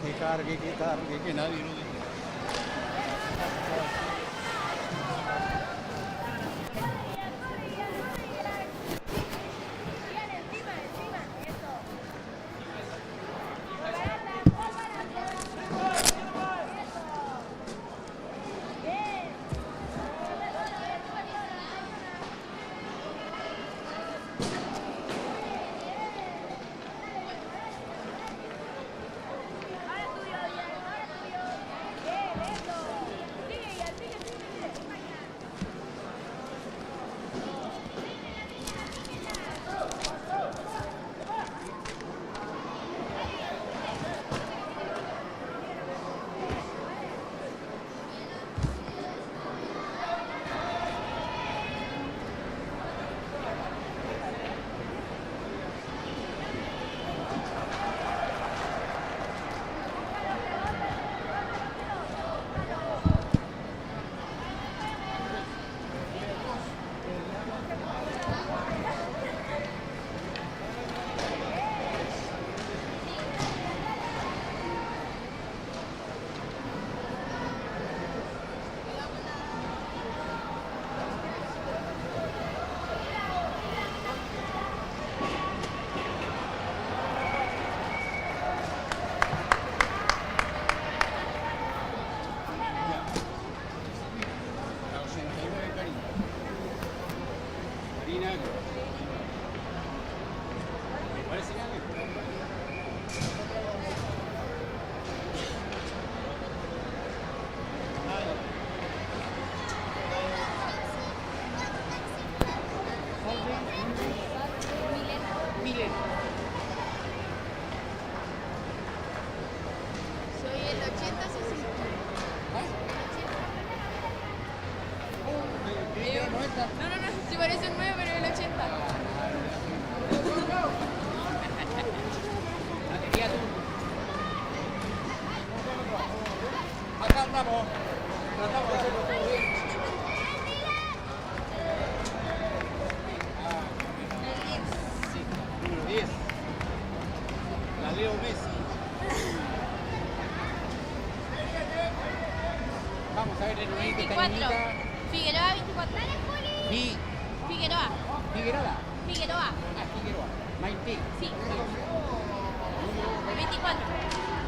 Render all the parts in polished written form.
Que cargue, que nadie lo dice. Tratamos de hacerlo todo bien. Sí, número 10. La Leo Messi. Vamos a ver el numerito. 24. Figueroa 24. Figueroa. Figueroa. Figueroa. Ah, Figueroa. Maite. Sí. 24.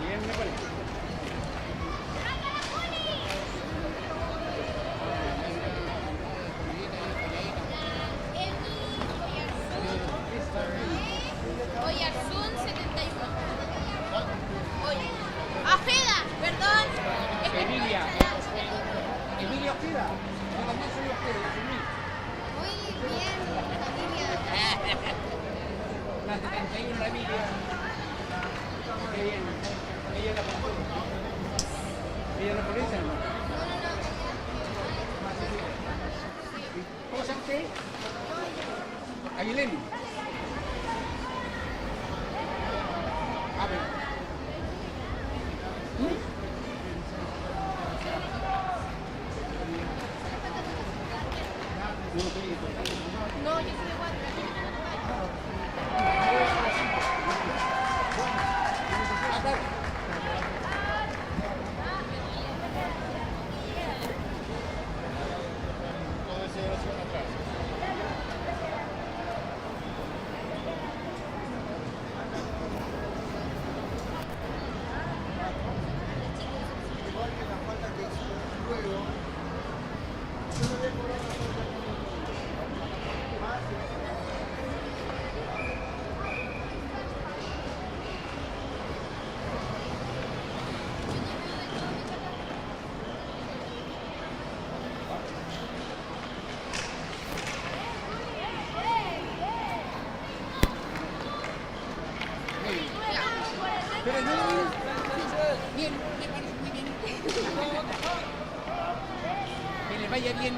Bien, me parece. Oyarzún 71. Oye. Ojeda, perdón. Emilia. Emilia Ojeda. Yo también soy Ojeda. Muy bien, familia. La 71, la Emilia. Qué bien. ¿Ella la policía no? ¿Cómo se llama usted? Aguilén. A ver. No, yo soy de Guatemala. Pero no, bien, me parece muy bien. Que le vaya bien.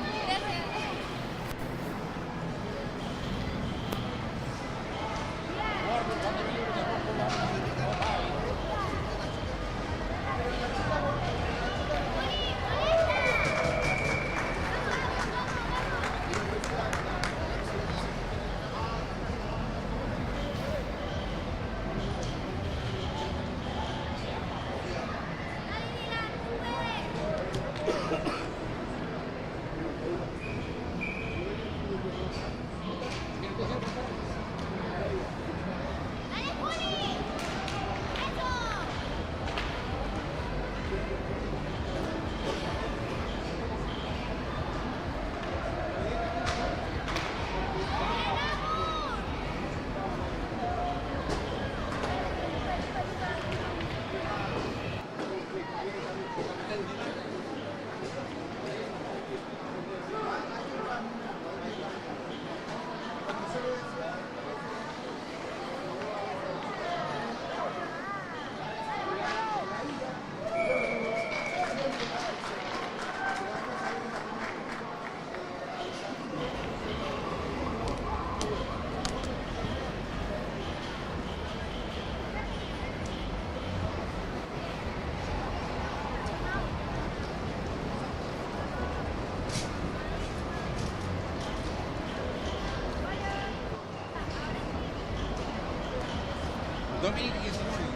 Dominic is morning.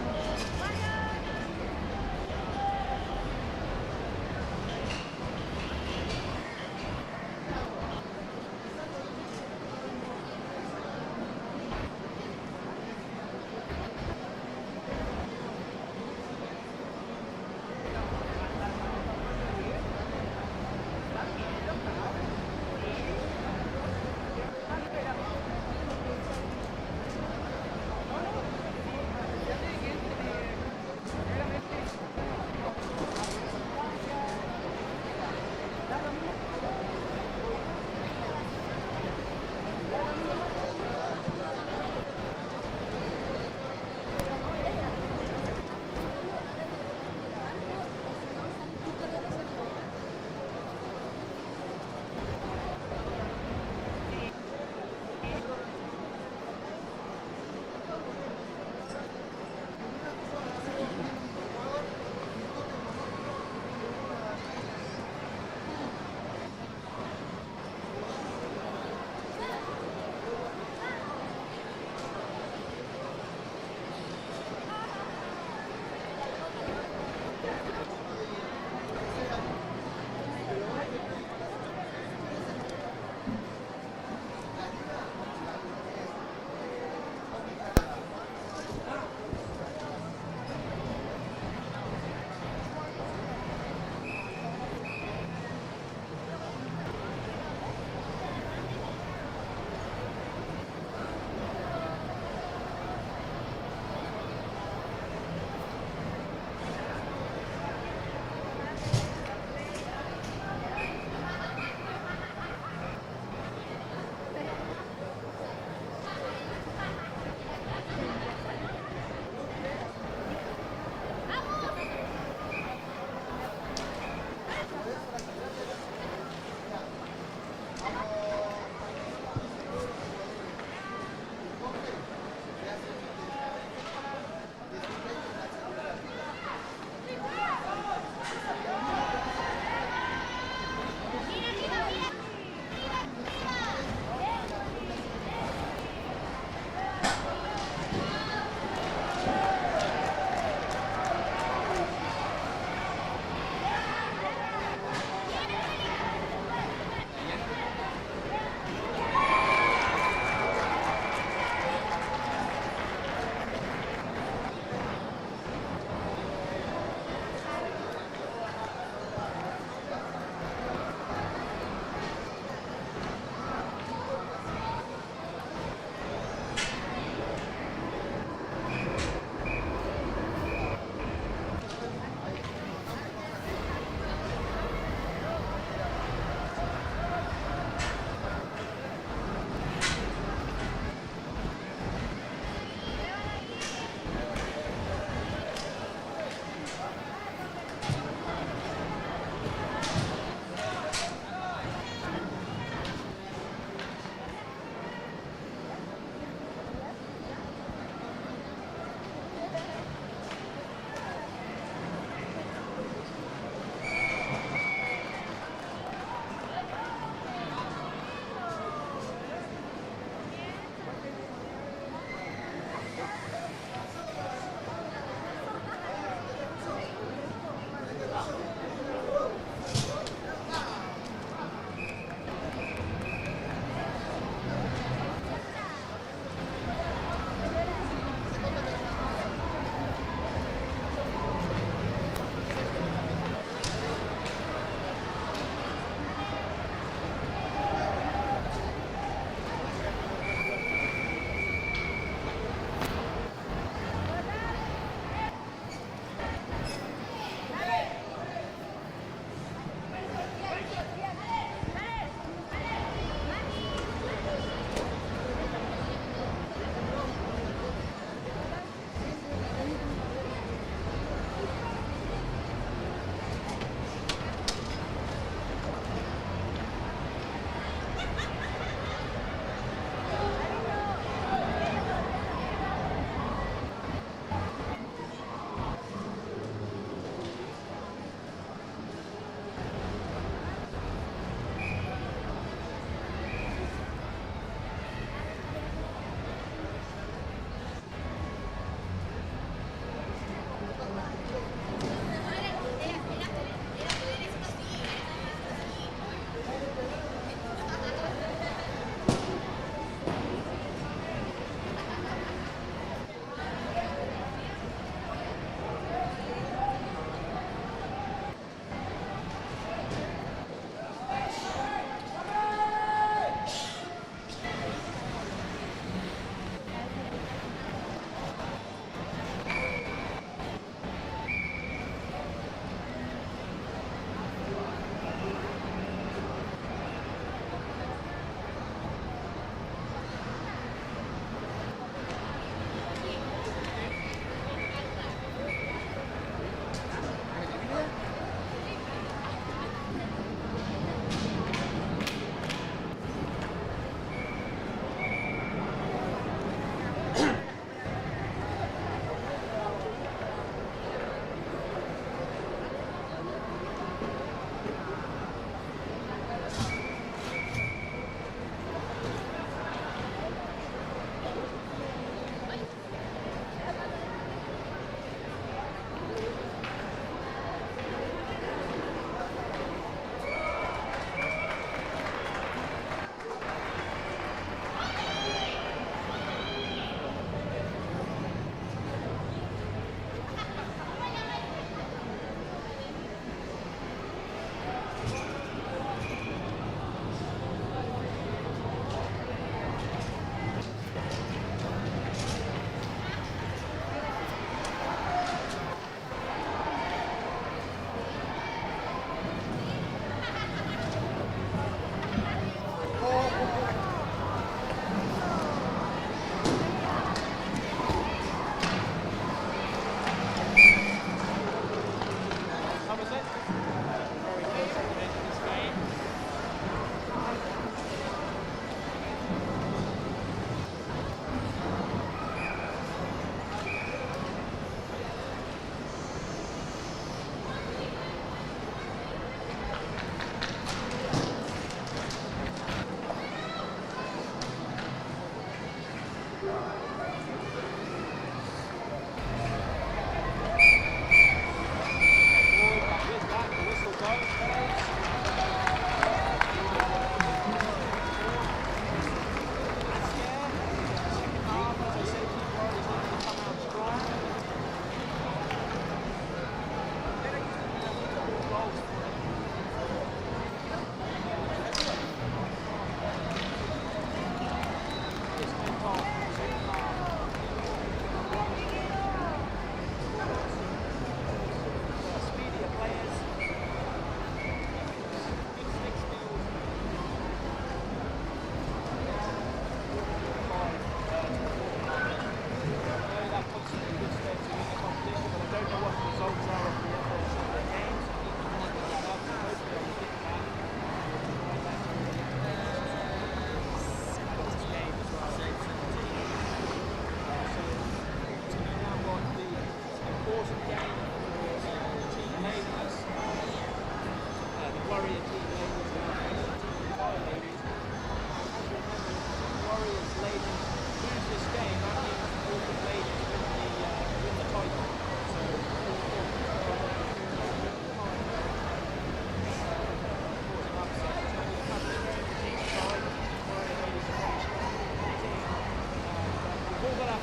With that, the whistle goes.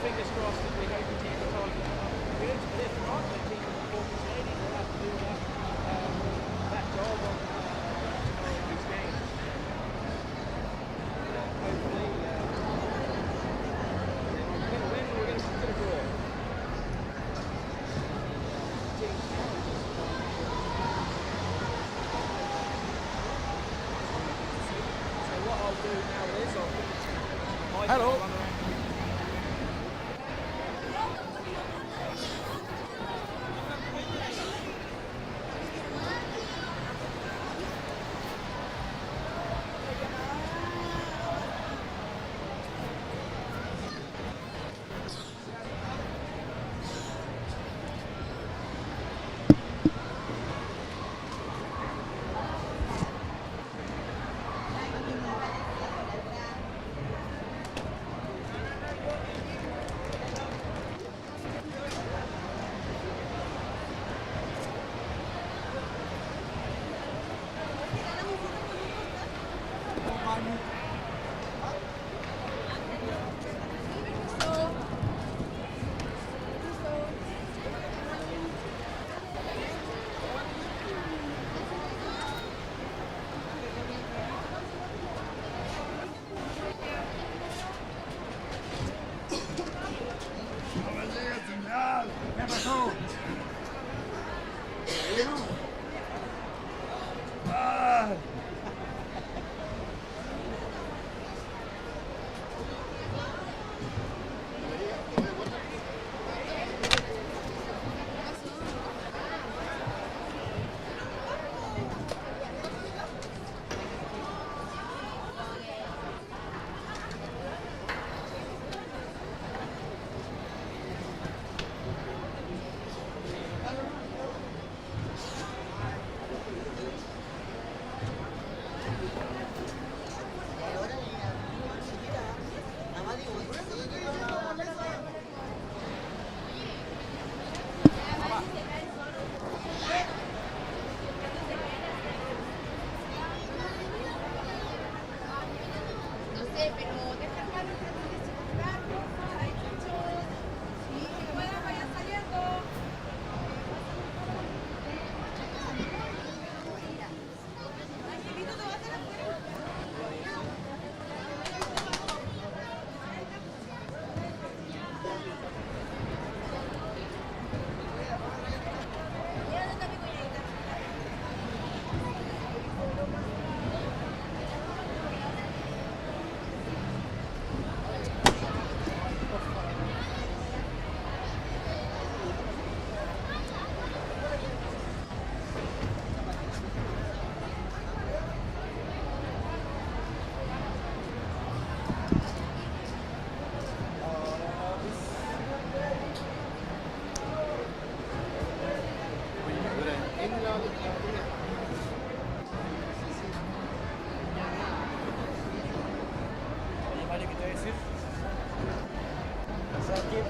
Fingers crossed that we hope the team are targeting good, but if not, the team of the Portland ladies will have to do that job on tomorrow's game. Hopefully, we're going to win or we're going to get a draw. So what I'll do now is I'll put the team. Hello.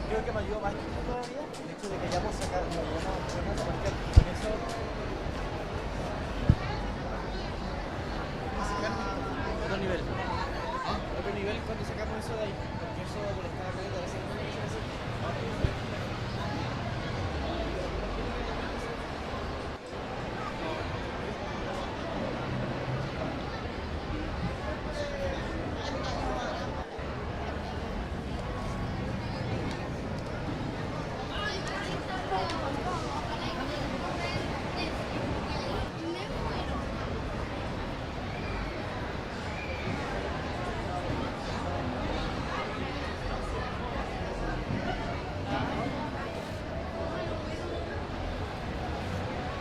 creo que me ayudó más que esto todavía el hecho de que ya puedo sacar, no, ya no a marcar con eso. Otro nivel. Otro nivel cuando sacamos eso de ahí. Porque eso molestaba con la segunda vez así.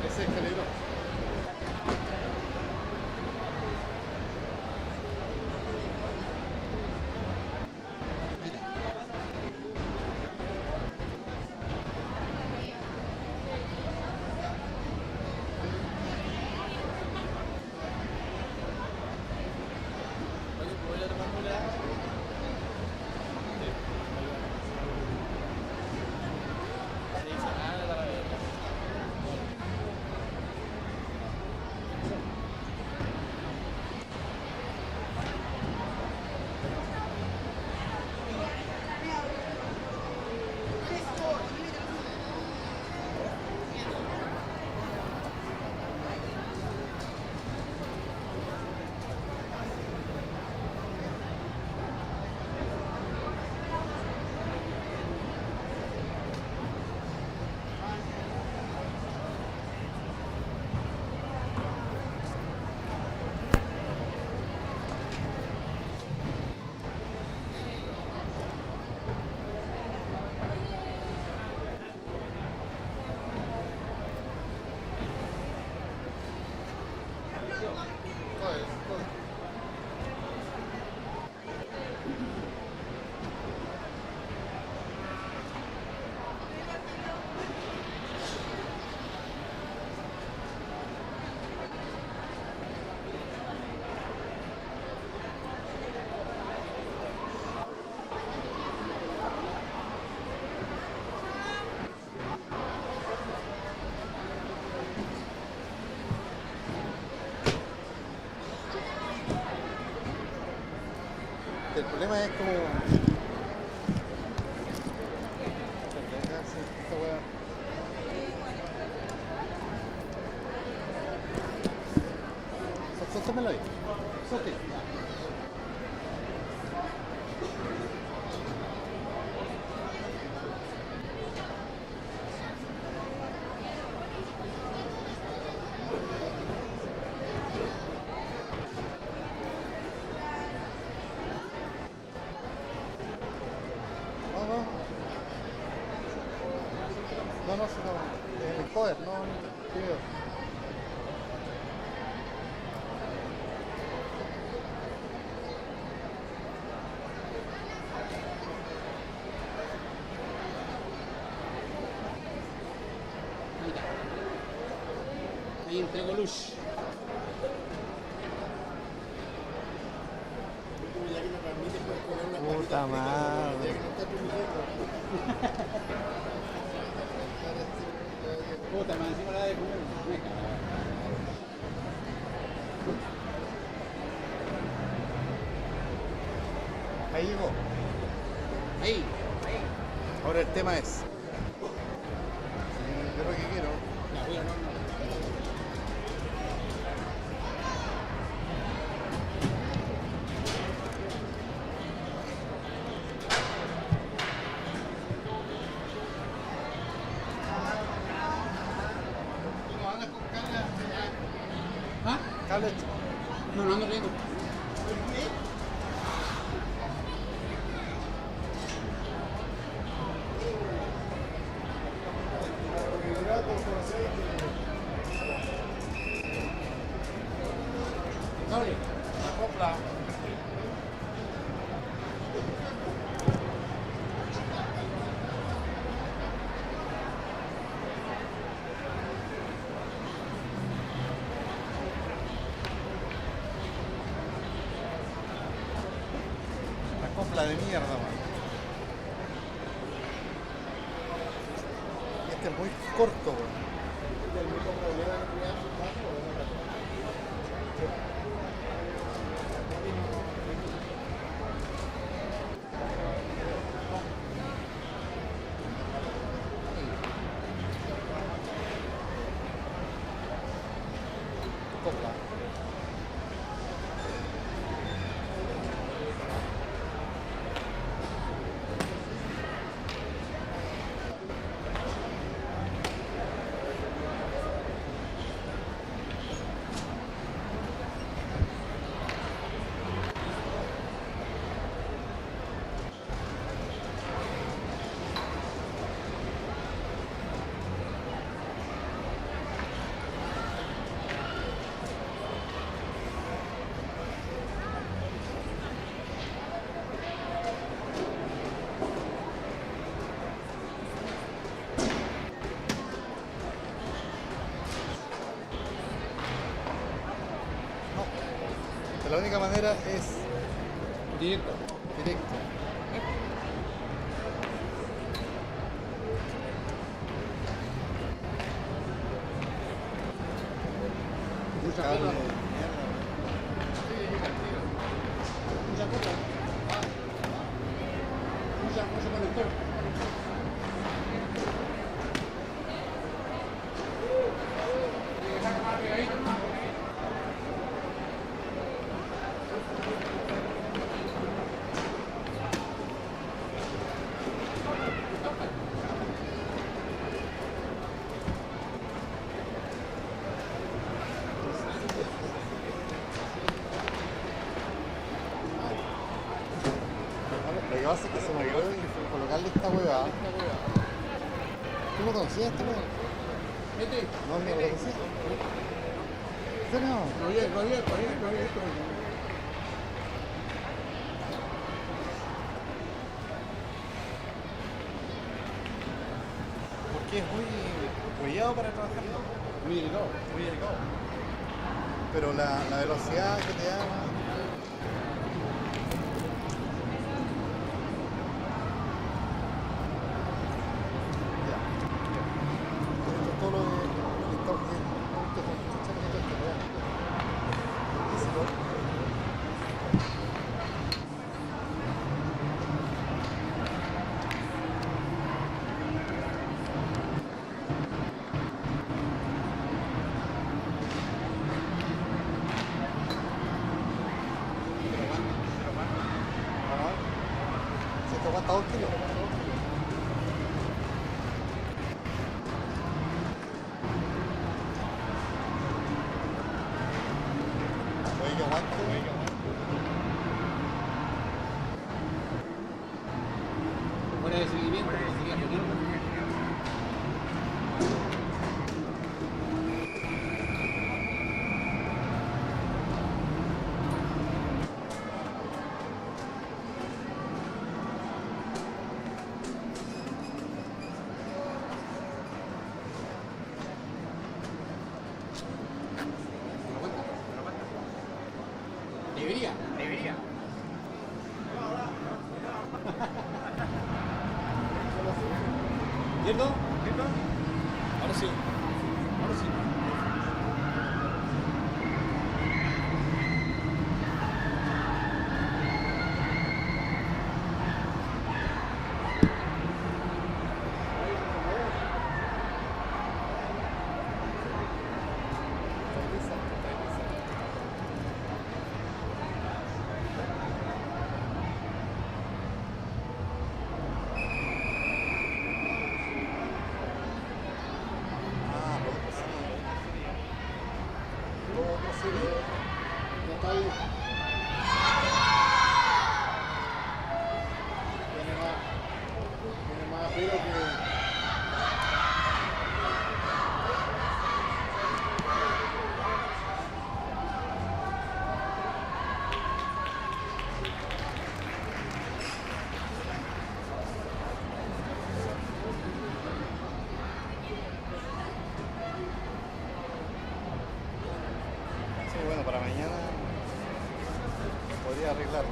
Ese es peligroso. Voy a tomar una. Se dice nada para ver. El problema es como... Esta weá. Sosténmela ahí. Sostén. No, el cover, no el video. Ahí entrego luz. Puta madre. Puta, más encima la de comer. Me cago. Ahí llegó. Ahí. Ahora el tema es... Yo lo que quiero... La voy a no. ¿Ah? Cable... No, no ando riendo. Cable. Acopla. Acopla de mierda, man. puente muy corto, weón. El mismo problema que tenía su caso, ¿o no? Copla. No. La única manera es Directo. directo. Mucha Cable, cosa. mierda. Muchas cosas. Muchos conectores. Lo que pasa es que se me olvidó colocarle esta hueá. ¿Tú lo conocías este weón? Este, No, no lo conocías. ¿En serio? lo había visto. Porque es muy cuidado para trabajar. Muy delicado. Muy delicado. Pero la velocidad que te da. Ya. Esto es todo lo de. Si esto aguanta 2 kilos. Oye, que aguante. Fuera de seguimiento, sería genial. Debería. ¿Cierto? Ahora sí. Ahora sí. Ya está ahí. Tiene más pelo que. Sí, bueno, para mañana podría arreglarlo.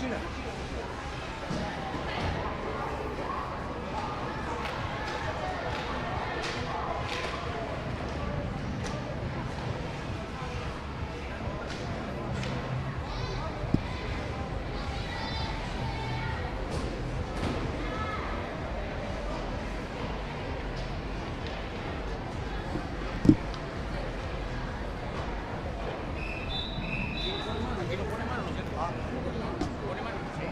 mochila. Aquí no pone mano, ¿no es cierto? Pone mano.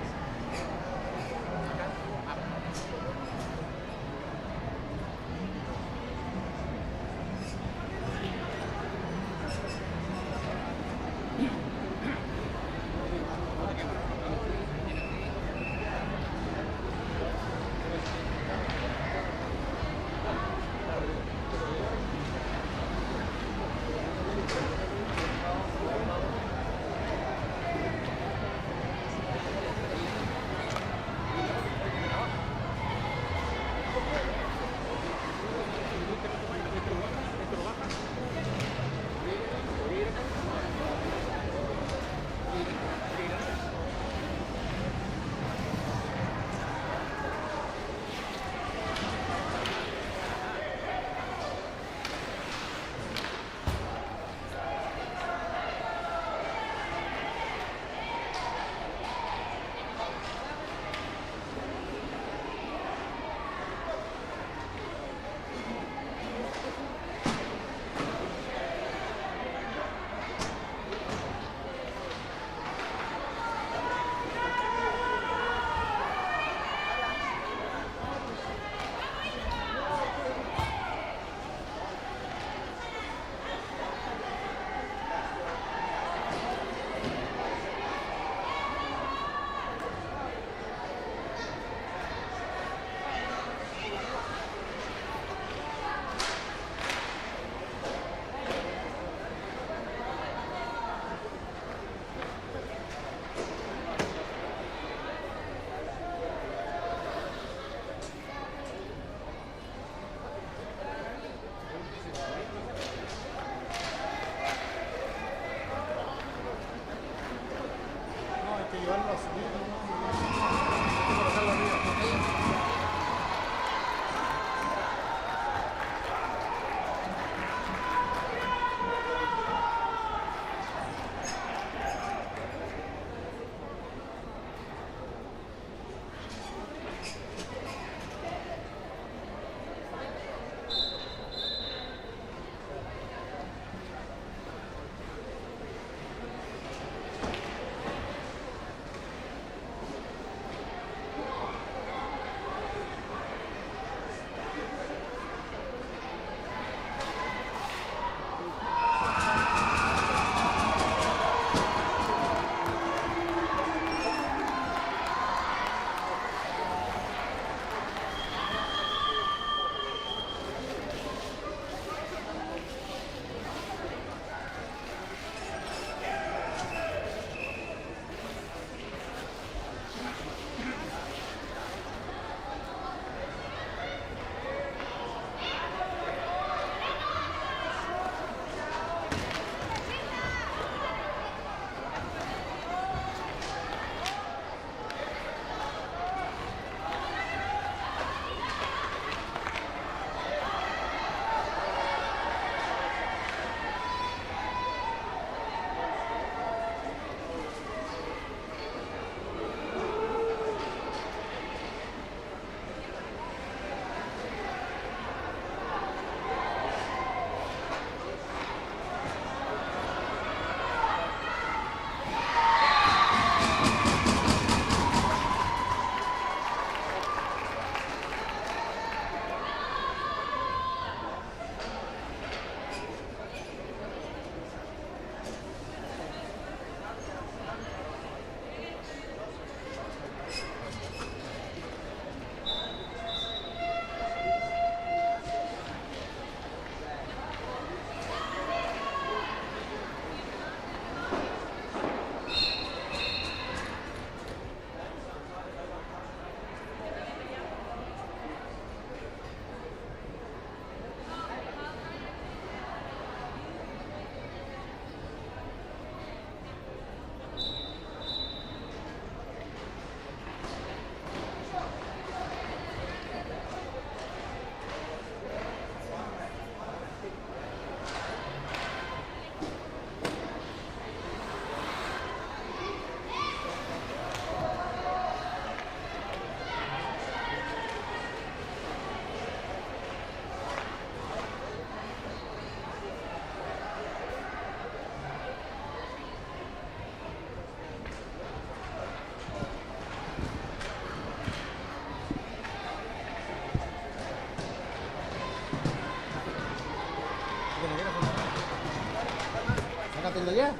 partiendo ya.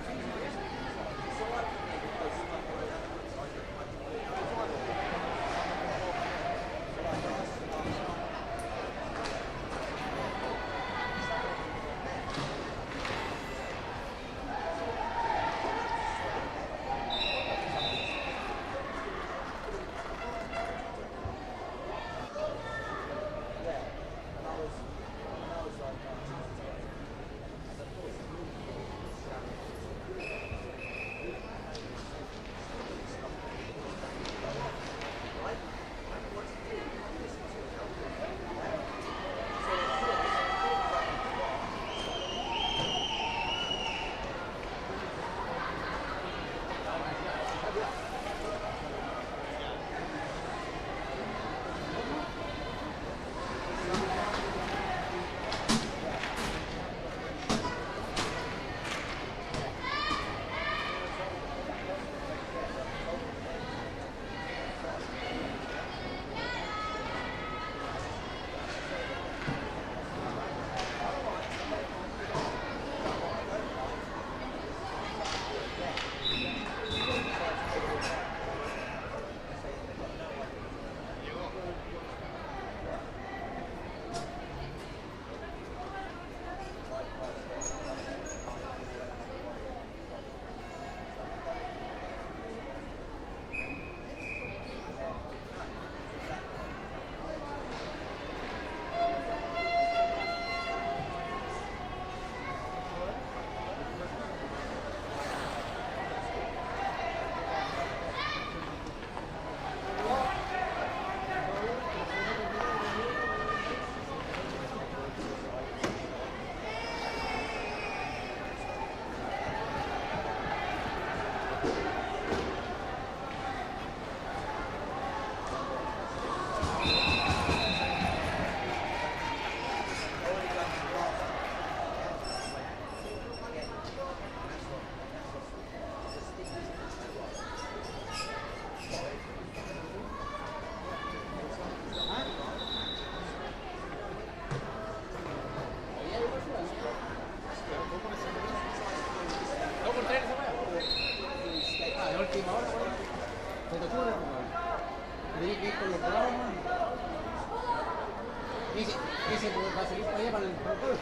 Ese va a seguir para allá para el productor.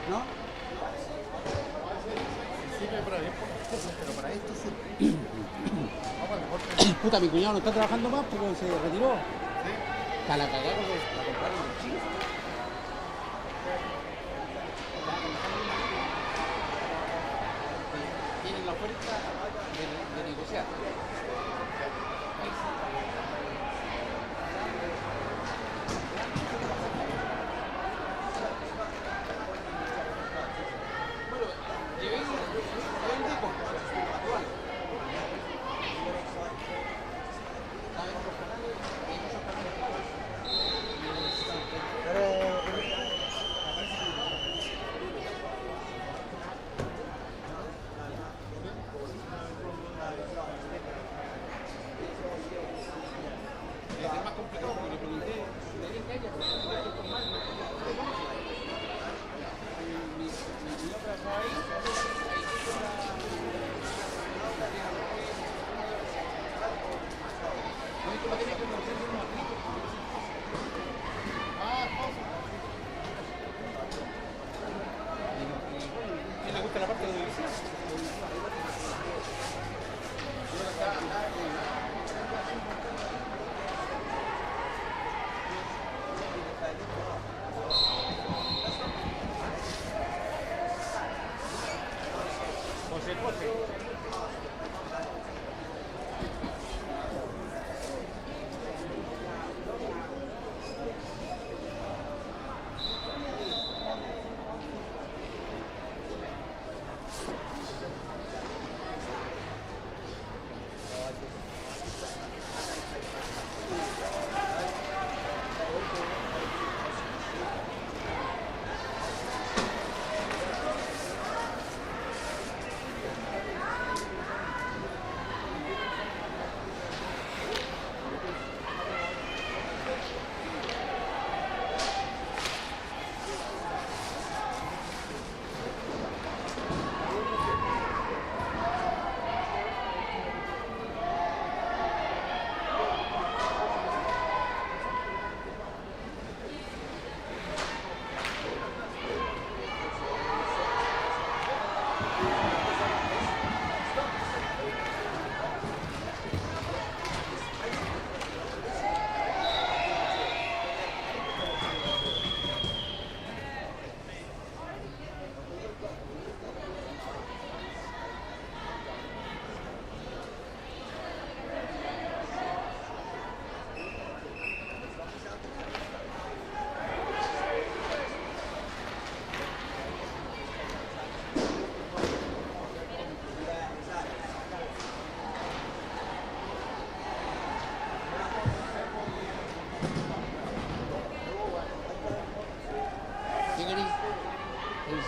¿No? Pero para esto sí. Puta, mi cuñado no está trabajando más porque se retiró. Está la cagada porque la compraron en Chile. Tienen la oferta de negociar.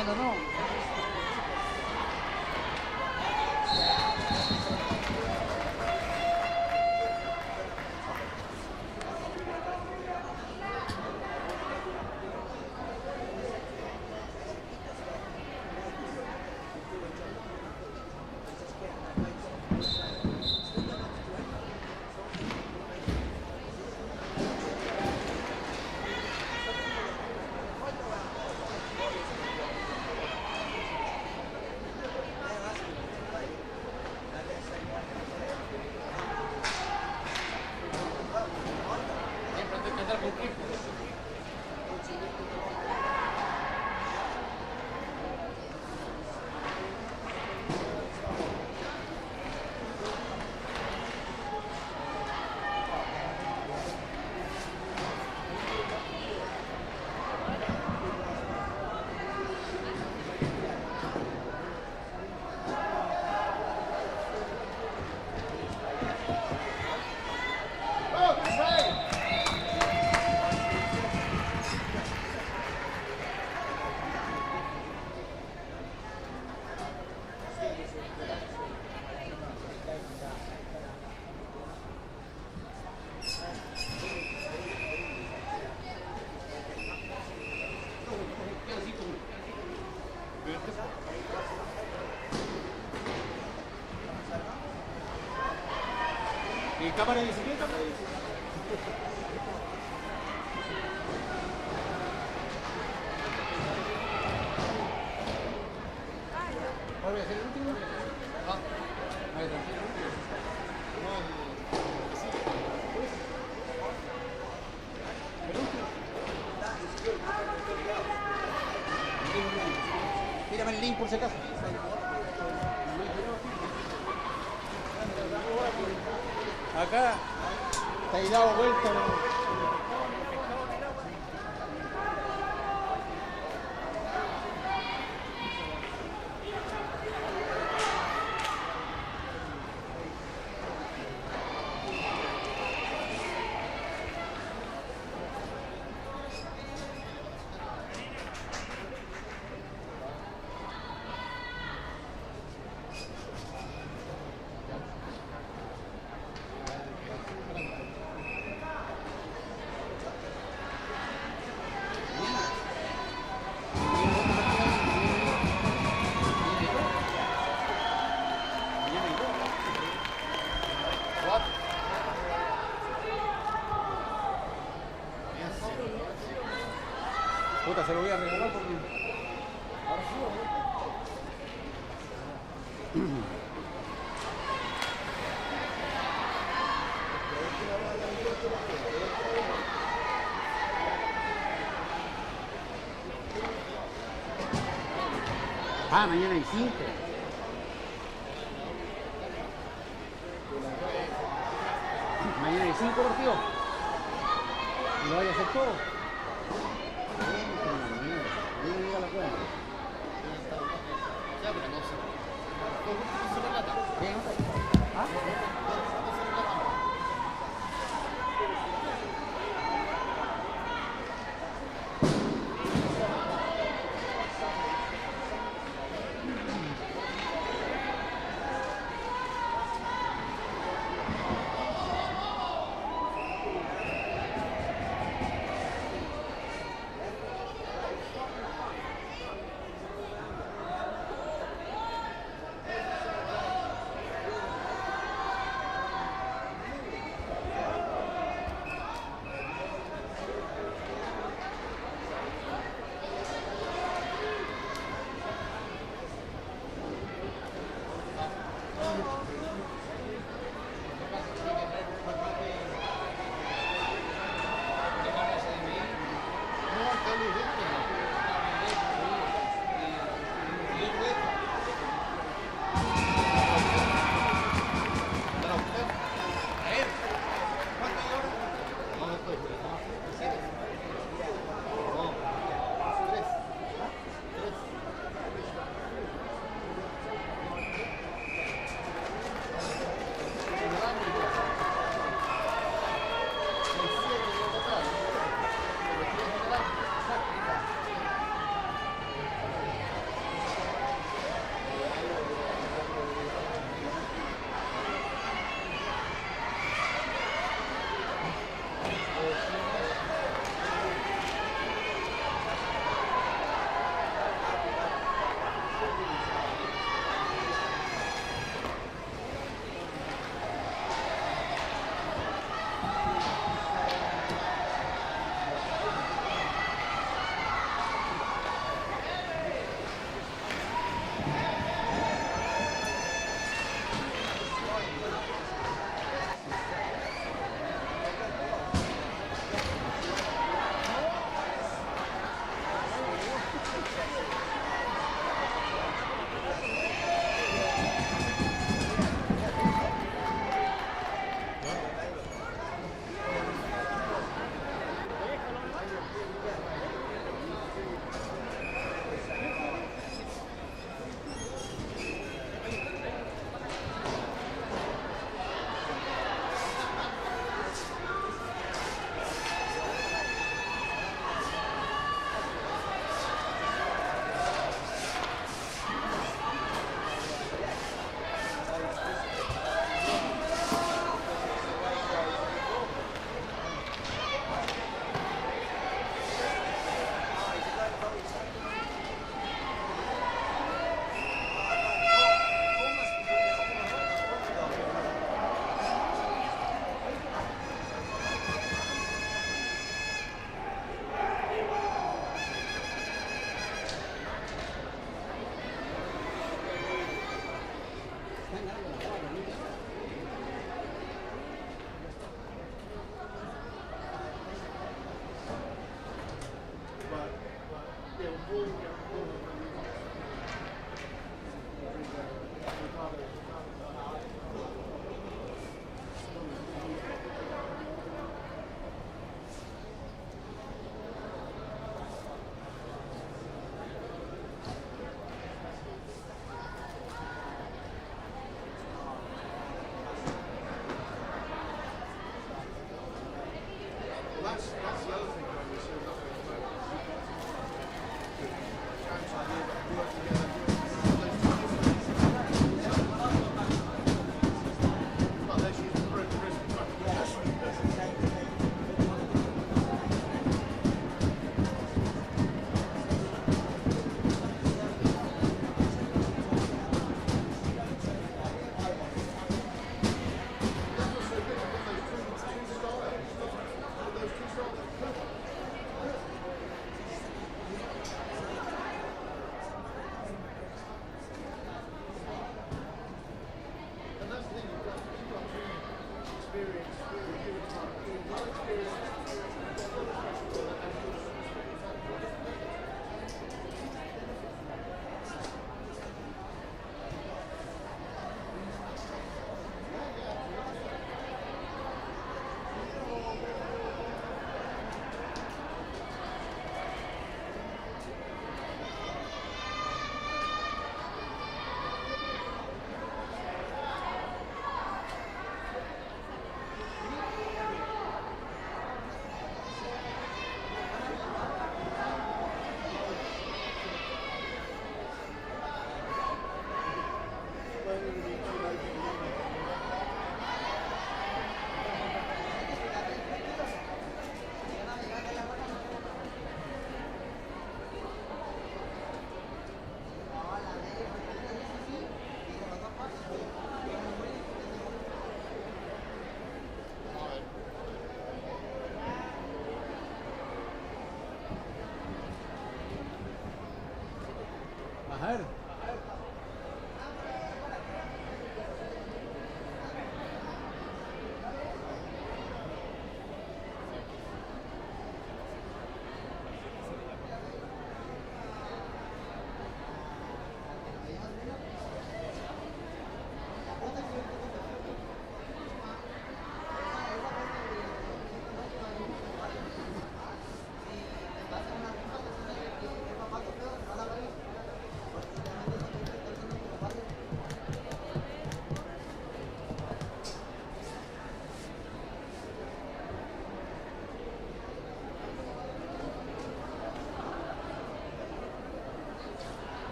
hacerlo no. Siempre hay que andar con tiempo. ¿Y cámara de bicicleta? ¿Cuál voy a ser el último? Ahí tranquilo. Mírame el link por si acaso. Acá te has dado vuelta. Puta, se lo voy a regalar porque... Ahora sí, Ah, mañana hay 5. Mañana hay 5 partidos. ¿Y lo vaya a hacer todo? La cuenta. Ya, pero no sé. ¿Cómo se relata? ¿Ah?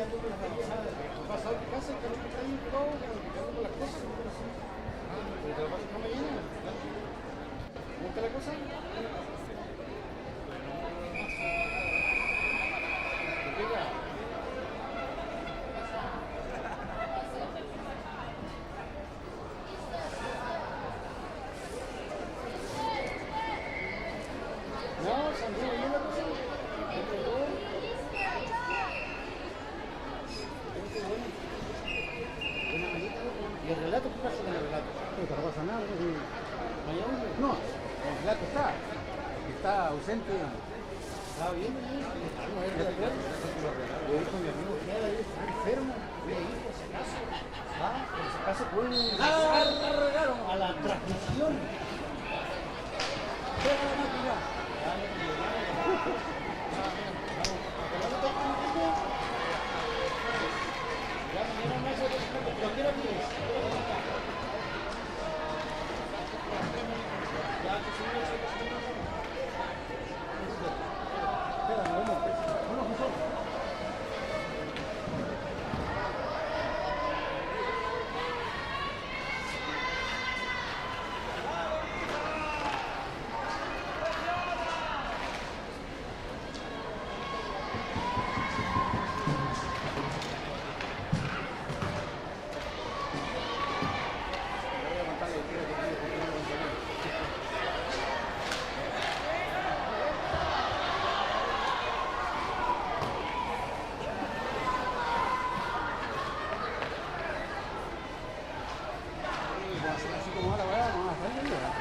ando con las avanzadas. Pasado a tu casa, que no te traen todo, ando con las cosas. Pero te lo paso por mañana. ¿Cómo está la cosa? ¿Te pega? No, Santiago, ¿y una cosa? ¿Y el relato? ¿Qué pasa con el relato? No pasa nada, ¿no? Sí. ¿Mañana? No, el relato está ausente. ¿Estaba bien? ¿No? Yo he visto a mi amigo que ahí está enfermo. Voy a ir por si acaso. Por si acaso pueden a la transmisión. Ya mañana me hace pero quiero que Así como va la weá, no va a salir, ¿verdad?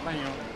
baño.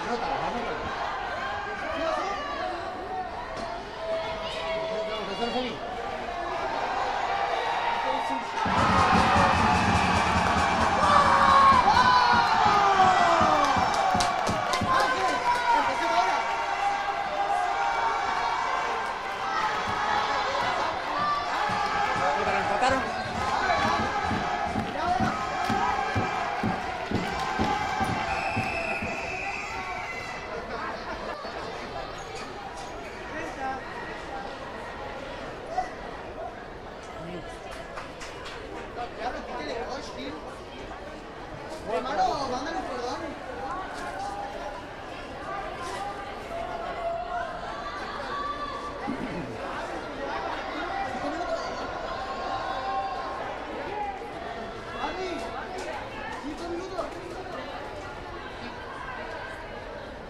Anótalo, anótalo. Profesor Feliz. Puta, lo empataron. Hermano, mándale perdón.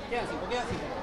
Quedan 5, quedan 5.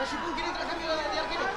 Shukun, ¿quiere entrar a cambio de arquero?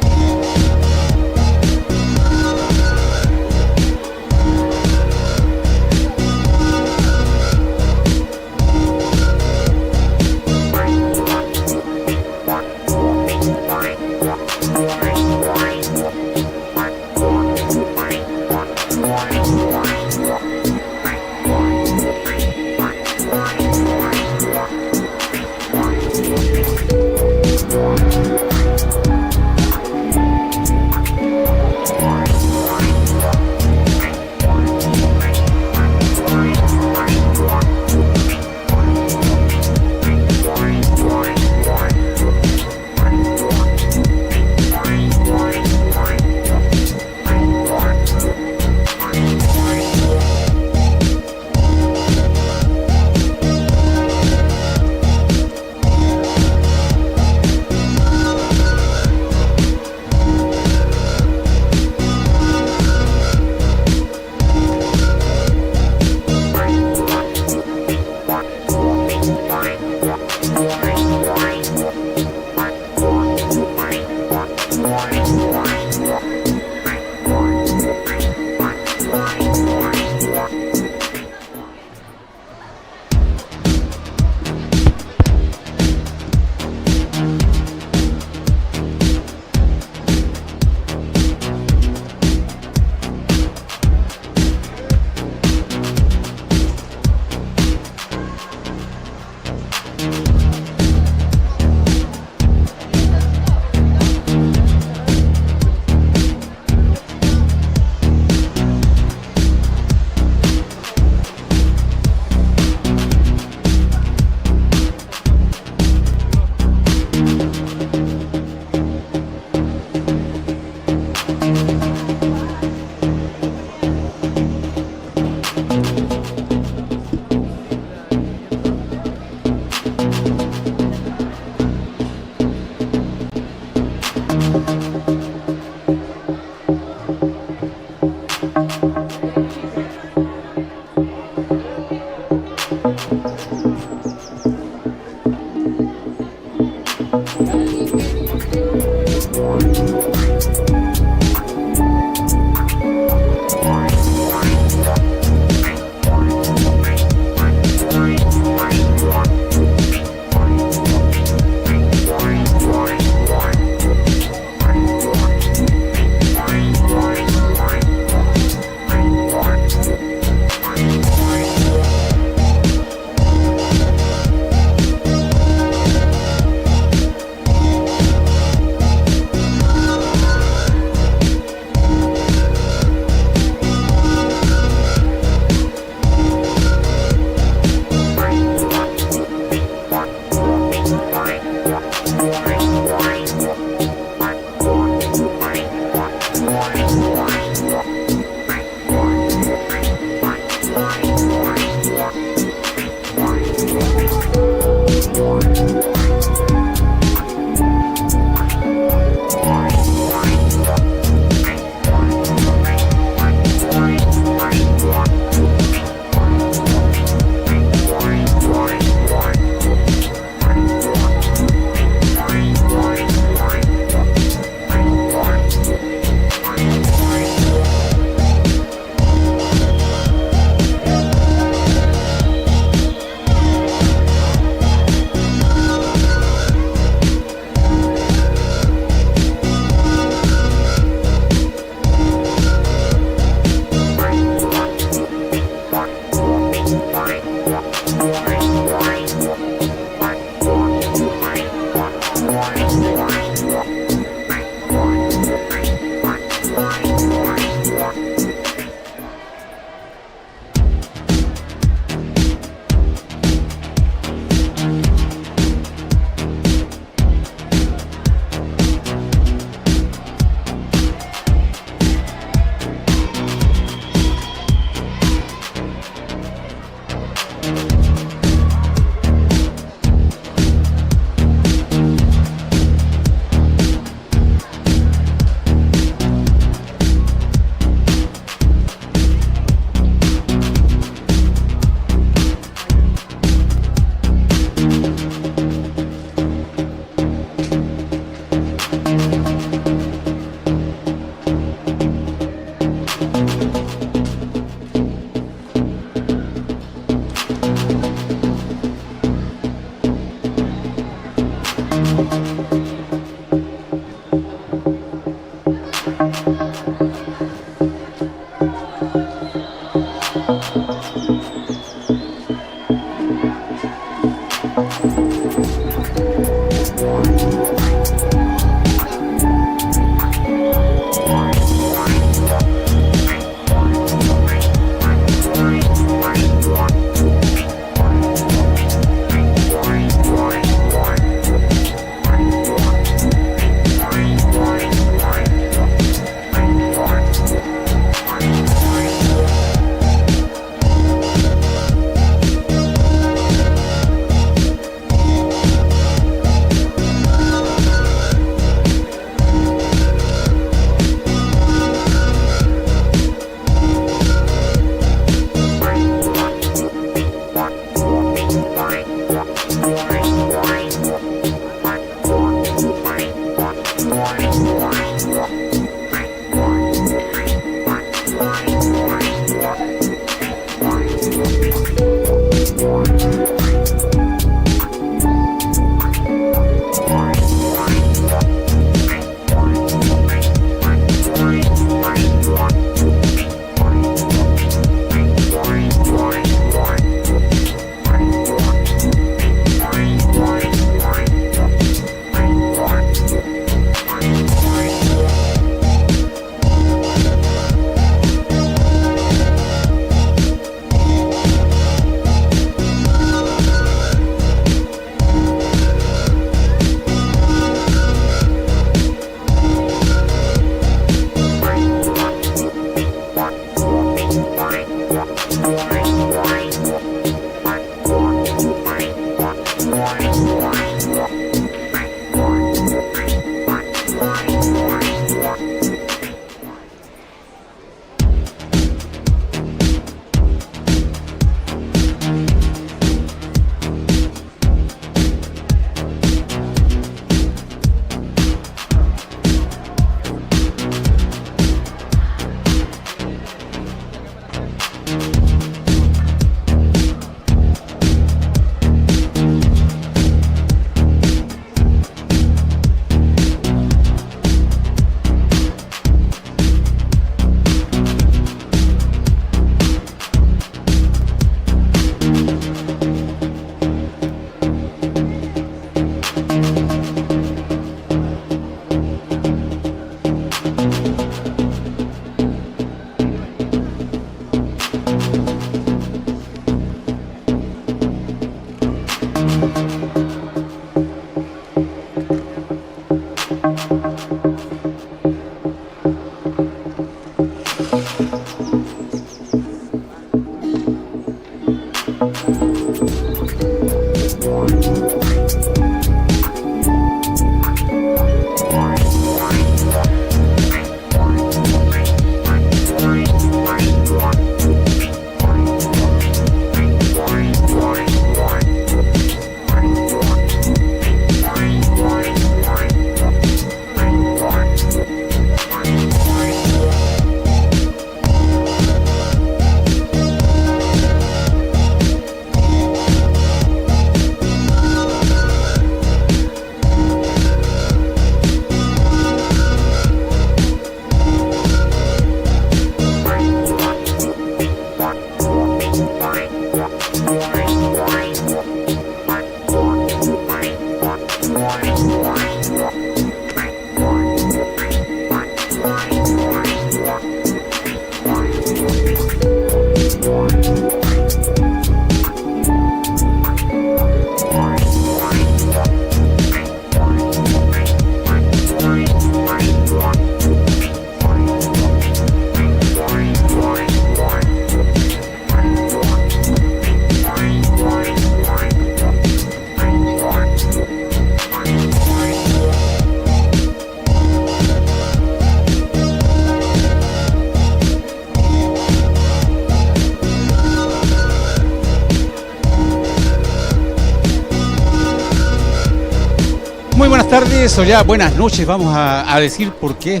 Muy buenas tardes, o ya buenas noches, vamos a decir por qué.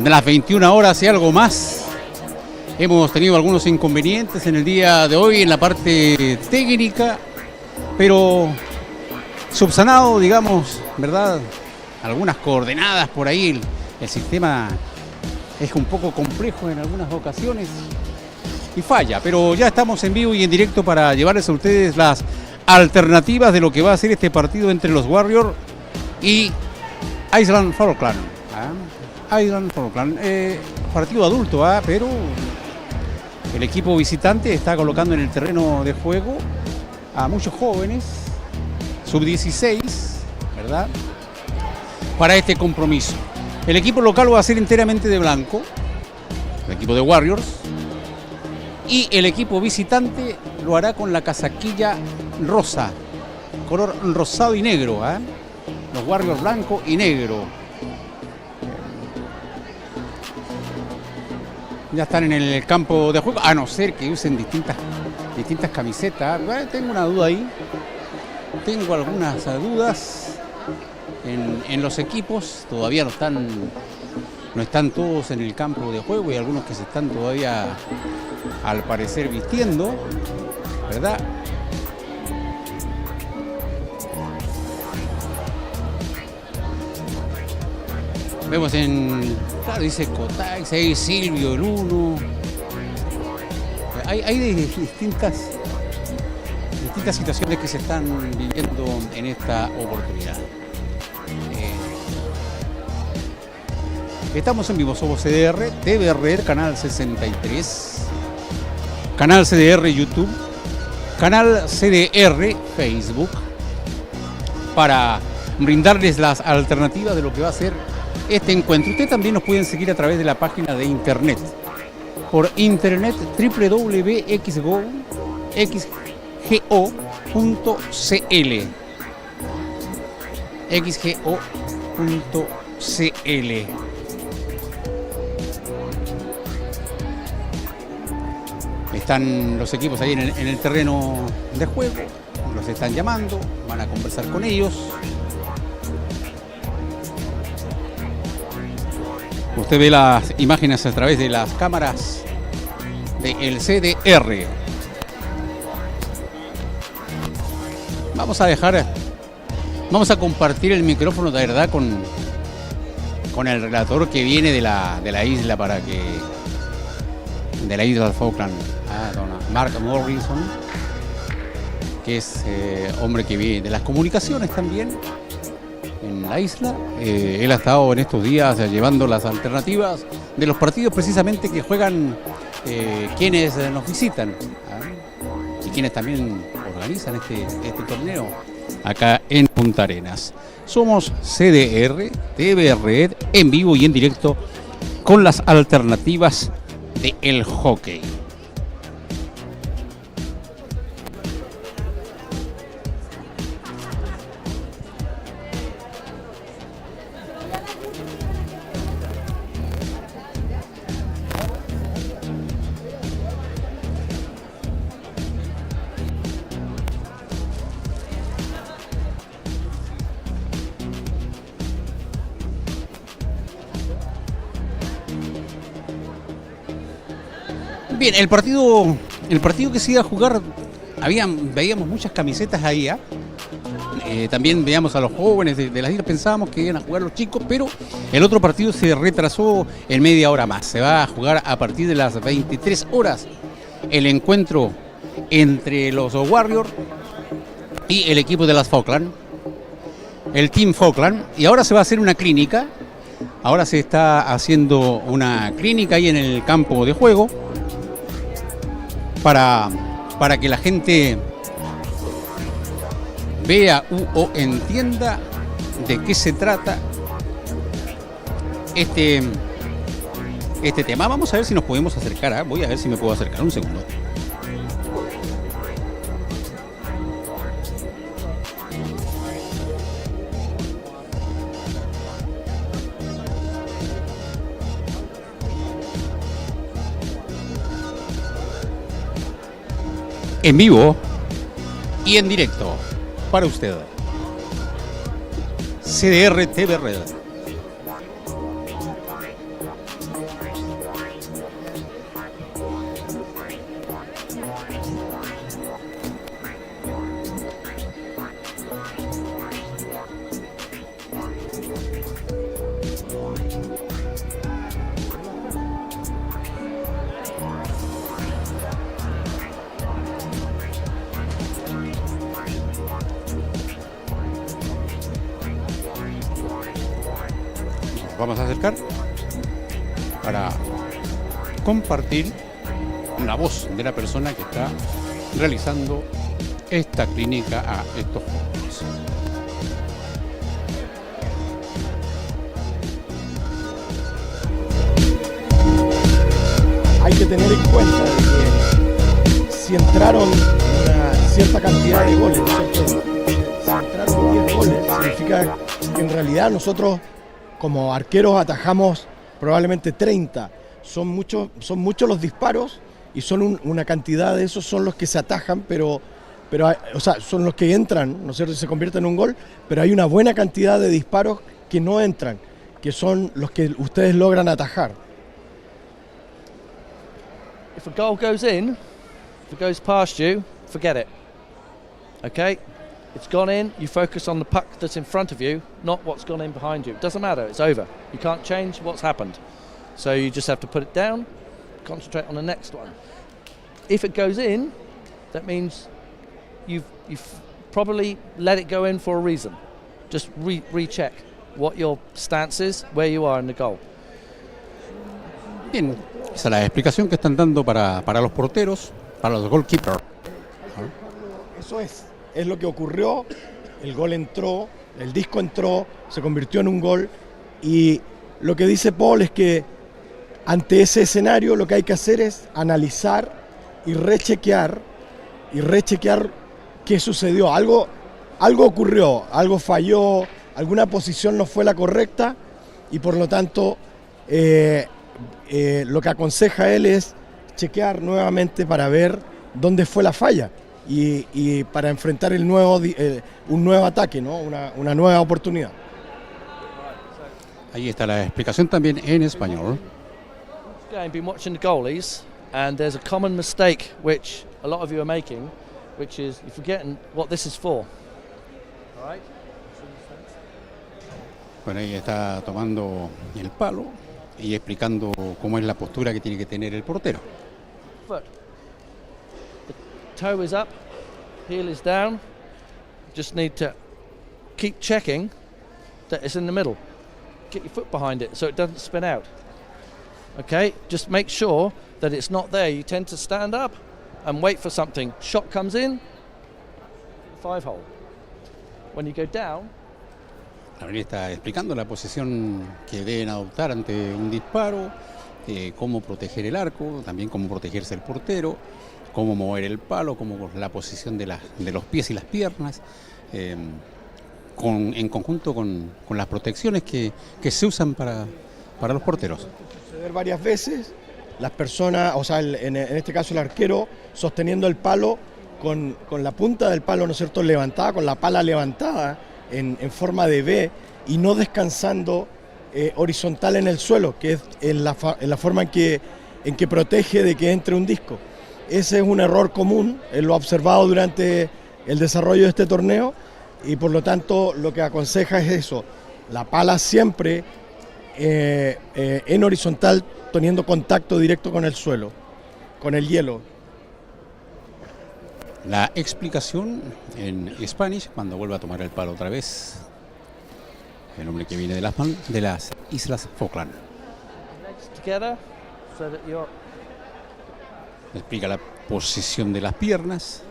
De las 21 horas y algo más. Hemos tenido algunos inconvenientes en el día de hoy en la parte técnica, pero subsanado, digamos, ¿verdad? Algunas coordenadas por ahí. El sistema es un poco complejo en algunas ocasiones y falla, pero ya estamos en vivo y en directo para llevarles a ustedes las alternativas de lo que va a ser este partido entre los Warriors y Island Falkland. Island Falkland, partido adulto, pero el equipo visitante está colocando en el terreno de juego a muchos jóvenes, sub-16, ¿verdad? Para este compromiso. El equipo local va a ser enteramente de blanco, el equipo de Warriors, y el equipo visitante lo hará con la casaquilla rosa, color rosado y negro, los Warriors blanco y negro. Ya están en el campo de juego, a no ser que usen distintas camisetas. Tengo una duda ahí, tengo algunas dudas en los equipos, todavía no están todos en el campo de juego y algunos que se están todavía al parecer vistiendo, ¿verdad? Vemos claro, dice Kotak, hay Silvio, el 1. Hay distintas situaciones que se están viviendo en esta oportunidad. Estamos en vivo, somos CDR, TV Red, canal 63, canal CDR YouTube, canal CDR Facebook, para brindarles las alternativas de lo que va a ser este encuentro. Ustedes también nos pueden seguir a través de la página de internet, por internet www.xgo.cl. Están los equipos ahí en el terreno de juego, los están llamando, van a conversar con ellos. Usted ve las imágenes a través de las cámaras del CDR. Vamos a compartir el micrófono, de verdad, con el relator que viene de la isla de la isla de Falkland, Mark Morrison, que es hombre que viene de las comunicaciones también en la isla. Él ha estado en estos días llevando las alternativas de los partidos precisamente que juegan quienes nos visitan, y quienes también organizan este torneo. acá en Punta Arenas. Somos CDR, TV Red, en vivo y en directo con las alternativas del hockey. Bien, el partido que se iba a jugar, veíamos muchas camisetas ahí, ¿eh? También veíamos a los jóvenes de las islas, pensábamos que iban a jugar los chicos, pero el otro partido se retrasó en media hora más. Se va a jugar a partir de las 23 horas el encuentro entre los Warriors y el equipo de las Falkland, el Team Falkland, y ahora se va a hacer una clínica. Ahora se está haciendo una clínica ahí en el campo de juego para que la gente vea o entienda de qué se trata este tema. Vamos a ver si nos podemos acercar, ¿eh? Voy a ver si me puedo acercar, un segundo. En vivo y en directo para usted. CDR TV Red. Vamos a acercar para compartir la voz de la persona que está realizando esta clínica a estos jóvenes. Hay que tener en cuenta que si entraron una cierta cantidad de goles, ¿no es cierto? Si entraron 10 goles, significa que en realidad nosotros como arqueros atajamos probablemente 30. Son muchos los disparos y son una cantidad de esos son los que se atajan, pero o sea, son los que entran, ¿no es cierto? Y se convierten en un gol, pero hay una buena cantidad de disparos que no entran, que son los que ustedes logran atajar. If a goal goes in, if it goes past you, forget it. Okay? It's gone in, you focus on the puck that's in front of you, not what's gone in behind you. It doesn't matter, it's over. You can't change what's happened. So you just have to put it down, concentrate on the next one. If it goes in, that means you've probably let it go in for a reason. Just recheck what your stance is, where you are in the goal. Bien, esa es la explicación que están dando para los porteros, para los goalkeepers. Eso es lo que ocurrió, el gol entró, el disco entró, se convirtió en un gol y lo que dice Paul es que ante ese escenario lo que hay que hacer es analizar y rechequear qué sucedió. Algo ocurrió, algo falló, alguna posición no fue la correcta y por lo tanto lo que aconseja él es chequear nuevamente para ver dónde fue la falla. Y para enfrentar un nuevo ataque, ¿no? una nueva oportunidad. Ahí está la explicación también en español. I've been watching the goalies, and there's a common mistake which a lot of you are making, which is you're forgetting what this is for. All right? Bueno, ahí está tomando el palo y explicando cómo es la postura que tiene que tener el portero. Foot. The toe is up, heel is down. Just need to keep checking that it's in the middle. Get your foot behind it so it doesn't spin out. Okay, just make sure that it's not there. You tend to stand up and wait for something. Shot comes in, 5-hole. When you go down, Gabriel está explicando la posición que deben adoptar ante un disparo, cómo proteger el arco, también cómo protegerse el portero, cómo mover el palo, cómo la posición de los pies y las piernas, en conjunto con las protecciones que se usan para los porteros. Suceder varias veces, las personas, o sea, en este caso el arquero, sosteniendo el palo con la punta del palo, ¿no es cierto?, levantada, con la pala levantada en forma de V y no descansando horizontal en el suelo, que es en la forma en que protege de que entre un disco. Ese es un error común, lo ha observado durante el desarrollo de este torneo y por lo tanto lo que aconseja es eso, la pala siempre en horizontal, teniendo contacto directo con el suelo, con el hielo. La explicación en Spanish cuando vuelve a tomar el palo otra vez el hombre que viene de las Islas Falkland. legs together so that you're Explica la posición de las piernas,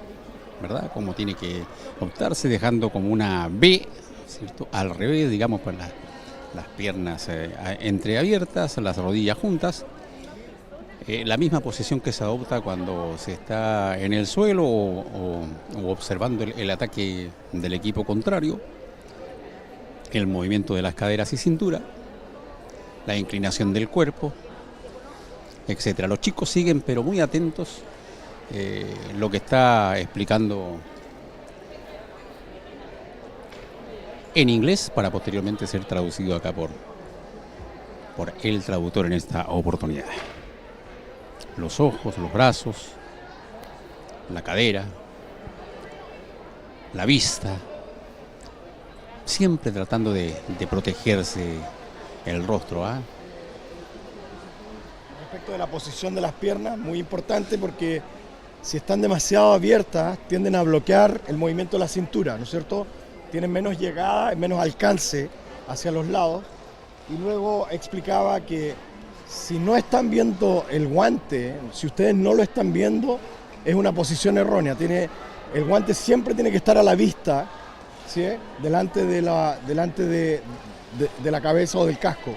¿verdad? Cómo tiene que optarse, dejando como una V, ¿cierto?, al revés, digamos, con las piernas entreabiertas, las rodillas juntas. La misma posición que se adopta cuando se está en el suelo o observando el ataque del equipo contrario, el movimiento de las caderas y cintura, la inclinación del cuerpo, etcétera. Los chicos siguen, pero muy atentos, lo que está explicando en inglés para posteriormente ser traducido acá por el traductor en esta oportunidad. Los ojos, los brazos, la cadera, la vista, siempre tratando de protegerse el rostro. Respecto de la posición de las piernas, muy importante porque si están demasiado abiertas tienden a bloquear el movimiento de la cintura, ¿no es cierto? Tienen menos llegada, menos alcance hacia los lados. Y luego explicaba que si no están viendo el guante, si ustedes no lo están viendo, es una posición errónea. El guante siempre tiene que estar a la vista, ¿sí?, delante de la cabeza o del casco.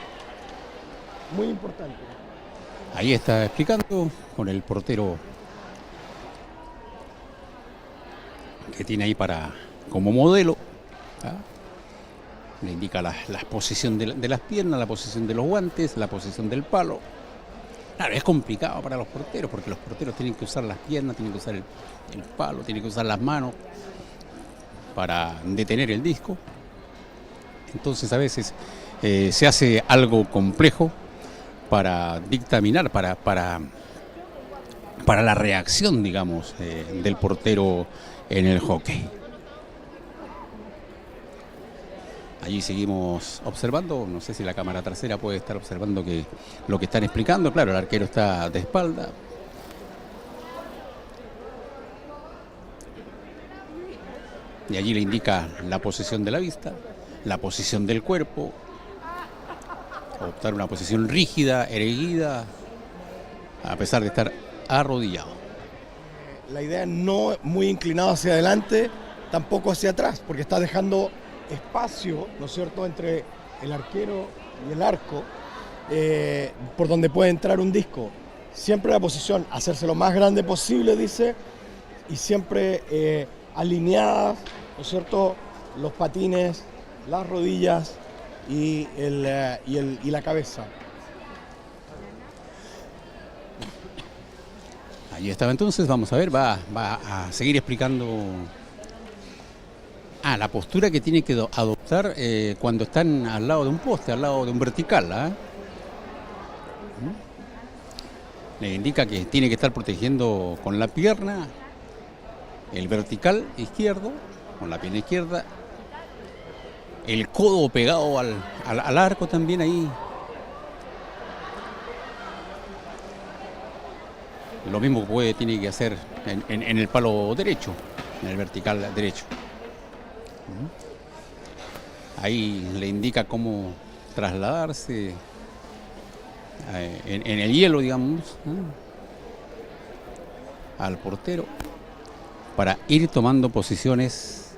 Muy importante. Ahí está explicando con el portero que tiene ahí como modelo. Le indica la posición de las piernas, la posición de los guantes, la posición del palo. Claro, es complicado para los porteros porque los porteros tienen que usar las piernas, tienen que usar el palo, tienen que usar las manos para detener el disco. Entonces a veces se hace algo complejo para dictaminar, para la reacción, digamos, del portero en el hockey. Allí seguimos observando, no sé si la cámara trasera puede estar observando lo que están explicando. Claro, el arquero está de espalda. Y allí le indica la posición de la vista, la posición del cuerpo, optar una posición rígida, erguida, a pesar de estar arrodillado. La idea es no muy inclinado hacia adelante, tampoco hacia atrás, porque está dejando espacio, ¿no es cierto?, entre el arquero y el arco, por donde puede entrar un disco. Siempre la posición, hacerse lo más grande posible, dice, y siempre alineadas, ¿no es cierto?, los patines, las rodillas y la cabeza. Ahí estaba entonces, vamos a ver, va a seguir explicando la postura que tiene que adoptar cuando están al lado de un poste, al lado de un vertical. Le indica que tiene que estar protegiendo con la pierna el vertical izquierdo, con la pierna izquierda, el codo pegado al arco también ahí. Lo mismo tiene que hacer en el palo derecho, en el vertical derecho. Ahí le indica cómo trasladarse en el hielo, digamos, al portero para ir tomando posiciones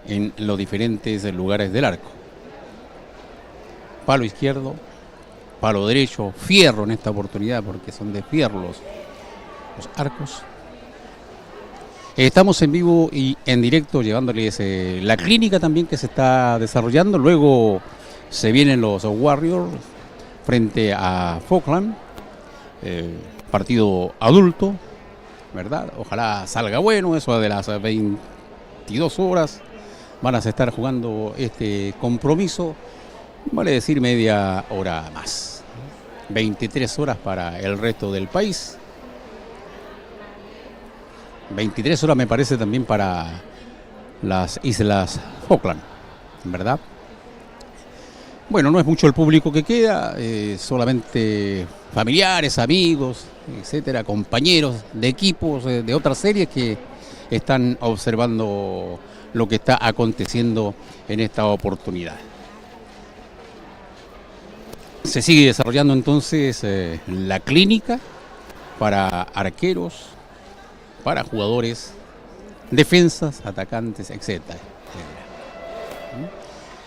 en los diferentes lugares del arco. Palo izquierdo, palo derecho, fierro en esta oportunidad porque son de fierro los arcos. Estamos en vivo y en directo llevándoles la clínica también que se está desarrollando. Luego se vienen los Warriors frente a Falkland, partido adulto, ¿verdad? Ojalá salga bueno, eso de las 22 horas van a estar jugando este compromiso, vale decir media hora más, 23 horas para el resto del país. 23 horas me parece también para las Islas Falkland, ¿verdad? Bueno, no es mucho el público que queda, solamente familiares, amigos, etcétera, compañeros de equipos de otras series que están observando lo que está aconteciendo en esta oportunidad. Se sigue desarrollando entonces la clínica para arqueros, para jugadores, defensas, atacantes, etc.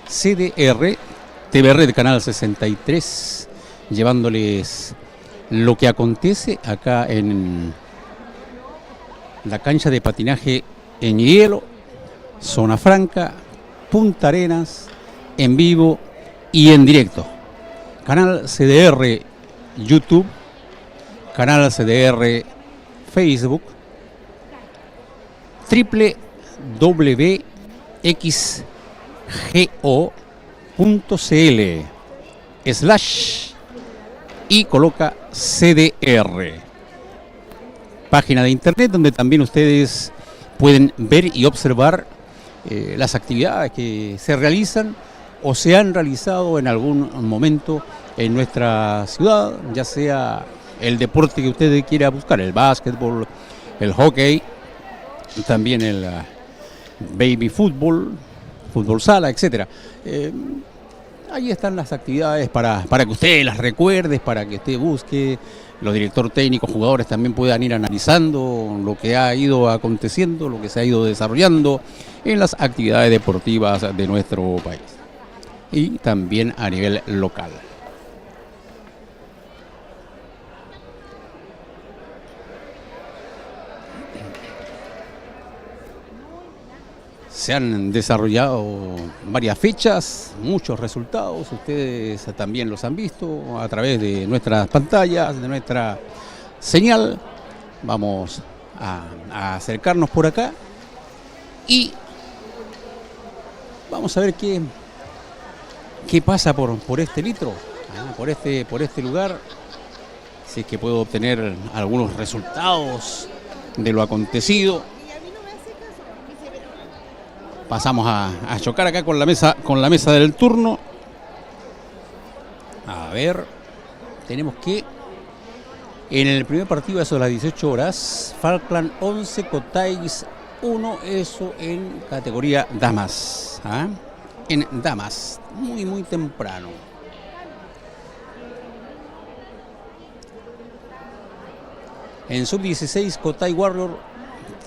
CDR, TV Red Canal 63, llevándoles lo que acontece acá en la cancha de patinaje en hielo, Zona Franca, Punta Arenas, en vivo y en directo. Canal CDR YouTube, Canal CDR Facebook, www.xgo.cl/ y coloca CDR. Página de internet donde también ustedes pueden ver y observar las actividades que se realizan o se han realizado en algún momento en nuestra ciudad, ya sea el deporte que usted quiera buscar, el básquetbol, el hockey, también el baby fútbol, fútbol sala, etcétera. Ahí están las actividades para que usted las recuerde, para que usted busque, los directores técnicos, jugadores también puedan ir analizando lo que ha ido aconteciendo, lo que se ha ido desarrollando en las actividades deportivas de nuestro país y también a nivel local. Se han desarrollado varias fechas, muchos resultados, ustedes también los han visto a través de nuestras pantallas, de nuestra señal. Vamos a acercarnos por acá y vamos a ver qué pasa por este litro, por este lugar, si es que puedo obtener algunos resultados de lo acontecido. Pasamos a chocar acá con la mesa del turno. A ver, tenemos que en el primer partido, eso de las 18 horas, Falkland 11, Cotais 1, eso en categoría damas. En damas, muy temprano. En sub-16, Cotai Warrior,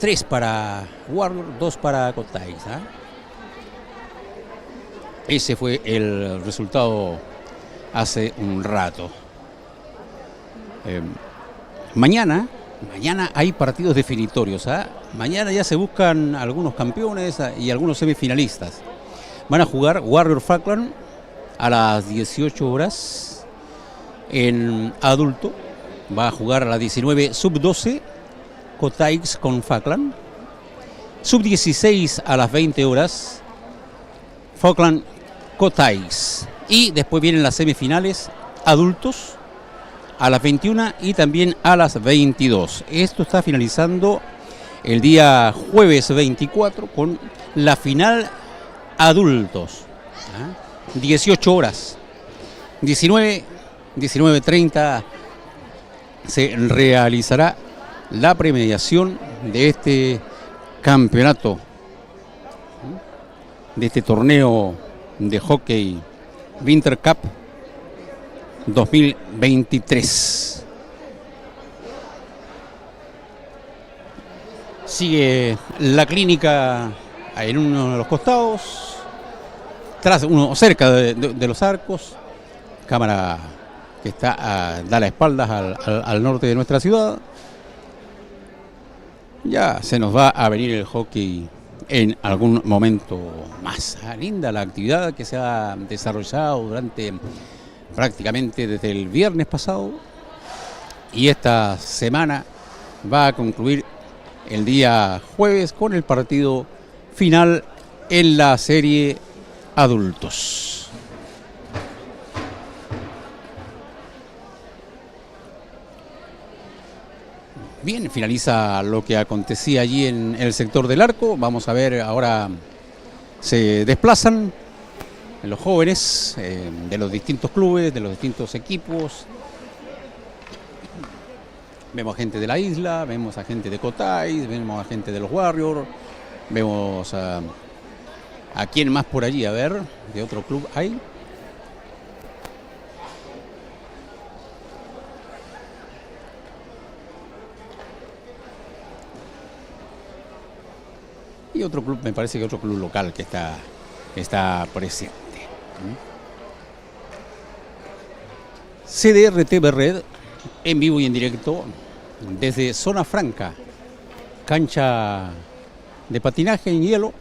3 para Warrior, 2 para Cotais. Ese fue el resultado hace un rato. Mañana hay partidos definitorios. Mañana ya se buscan algunos campeones y algunos semifinalistas. Van a jugar Warrior Falkland a las 18 horas en adulto. Va a jugar a las 19 sub-12 Cotais con Falkland. Sub-16 a las 20 horas Falkland Cotais. Y después vienen las semifinales adultos a las 21 y también a las 22. Esto está finalizando el día jueves 24 con la final adultos. 18 horas. 19:30 se realizará la premiación de este campeonato, de este torneo de hockey Winter Cup 2023. Sigue la clínica en uno de los costados, cerca de los arcos, cámara que da las espaldas al norte de nuestra ciudad. Ya se nos va a venir el hockey en algún momento más. Linda la actividad que se ha desarrollado durante prácticamente desde el viernes pasado, y esta semana va a concluir el día jueves con el partido final en la serie adultos. Bien, finaliza lo que acontecía allí en el sector del arco. Vamos a ver, ahora se desplazan los jóvenes de los distintos clubes, de los distintos equipos. Vemos a gente de la isla, vemos a gente de Cotais, vemos a gente de los Warriors, vemos a quién más por allí, a ver, de otro club hay. Y otro club, me parece que otro club local que está presente. CDR-TV Red, en vivo y en directo, desde Zona Franca, cancha de patinaje en hielo,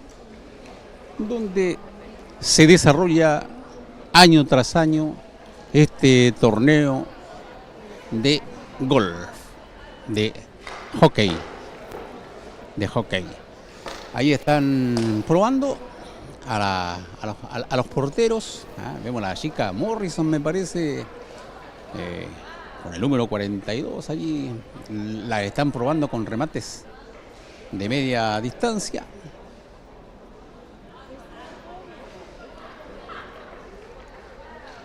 donde se desarrolla año tras año este torneo de golf, de hockey. Ahí están probando a los porteros. Vemos a la chica Morrison, me parece, con el número 42 allí. La están probando con remates de media distancia.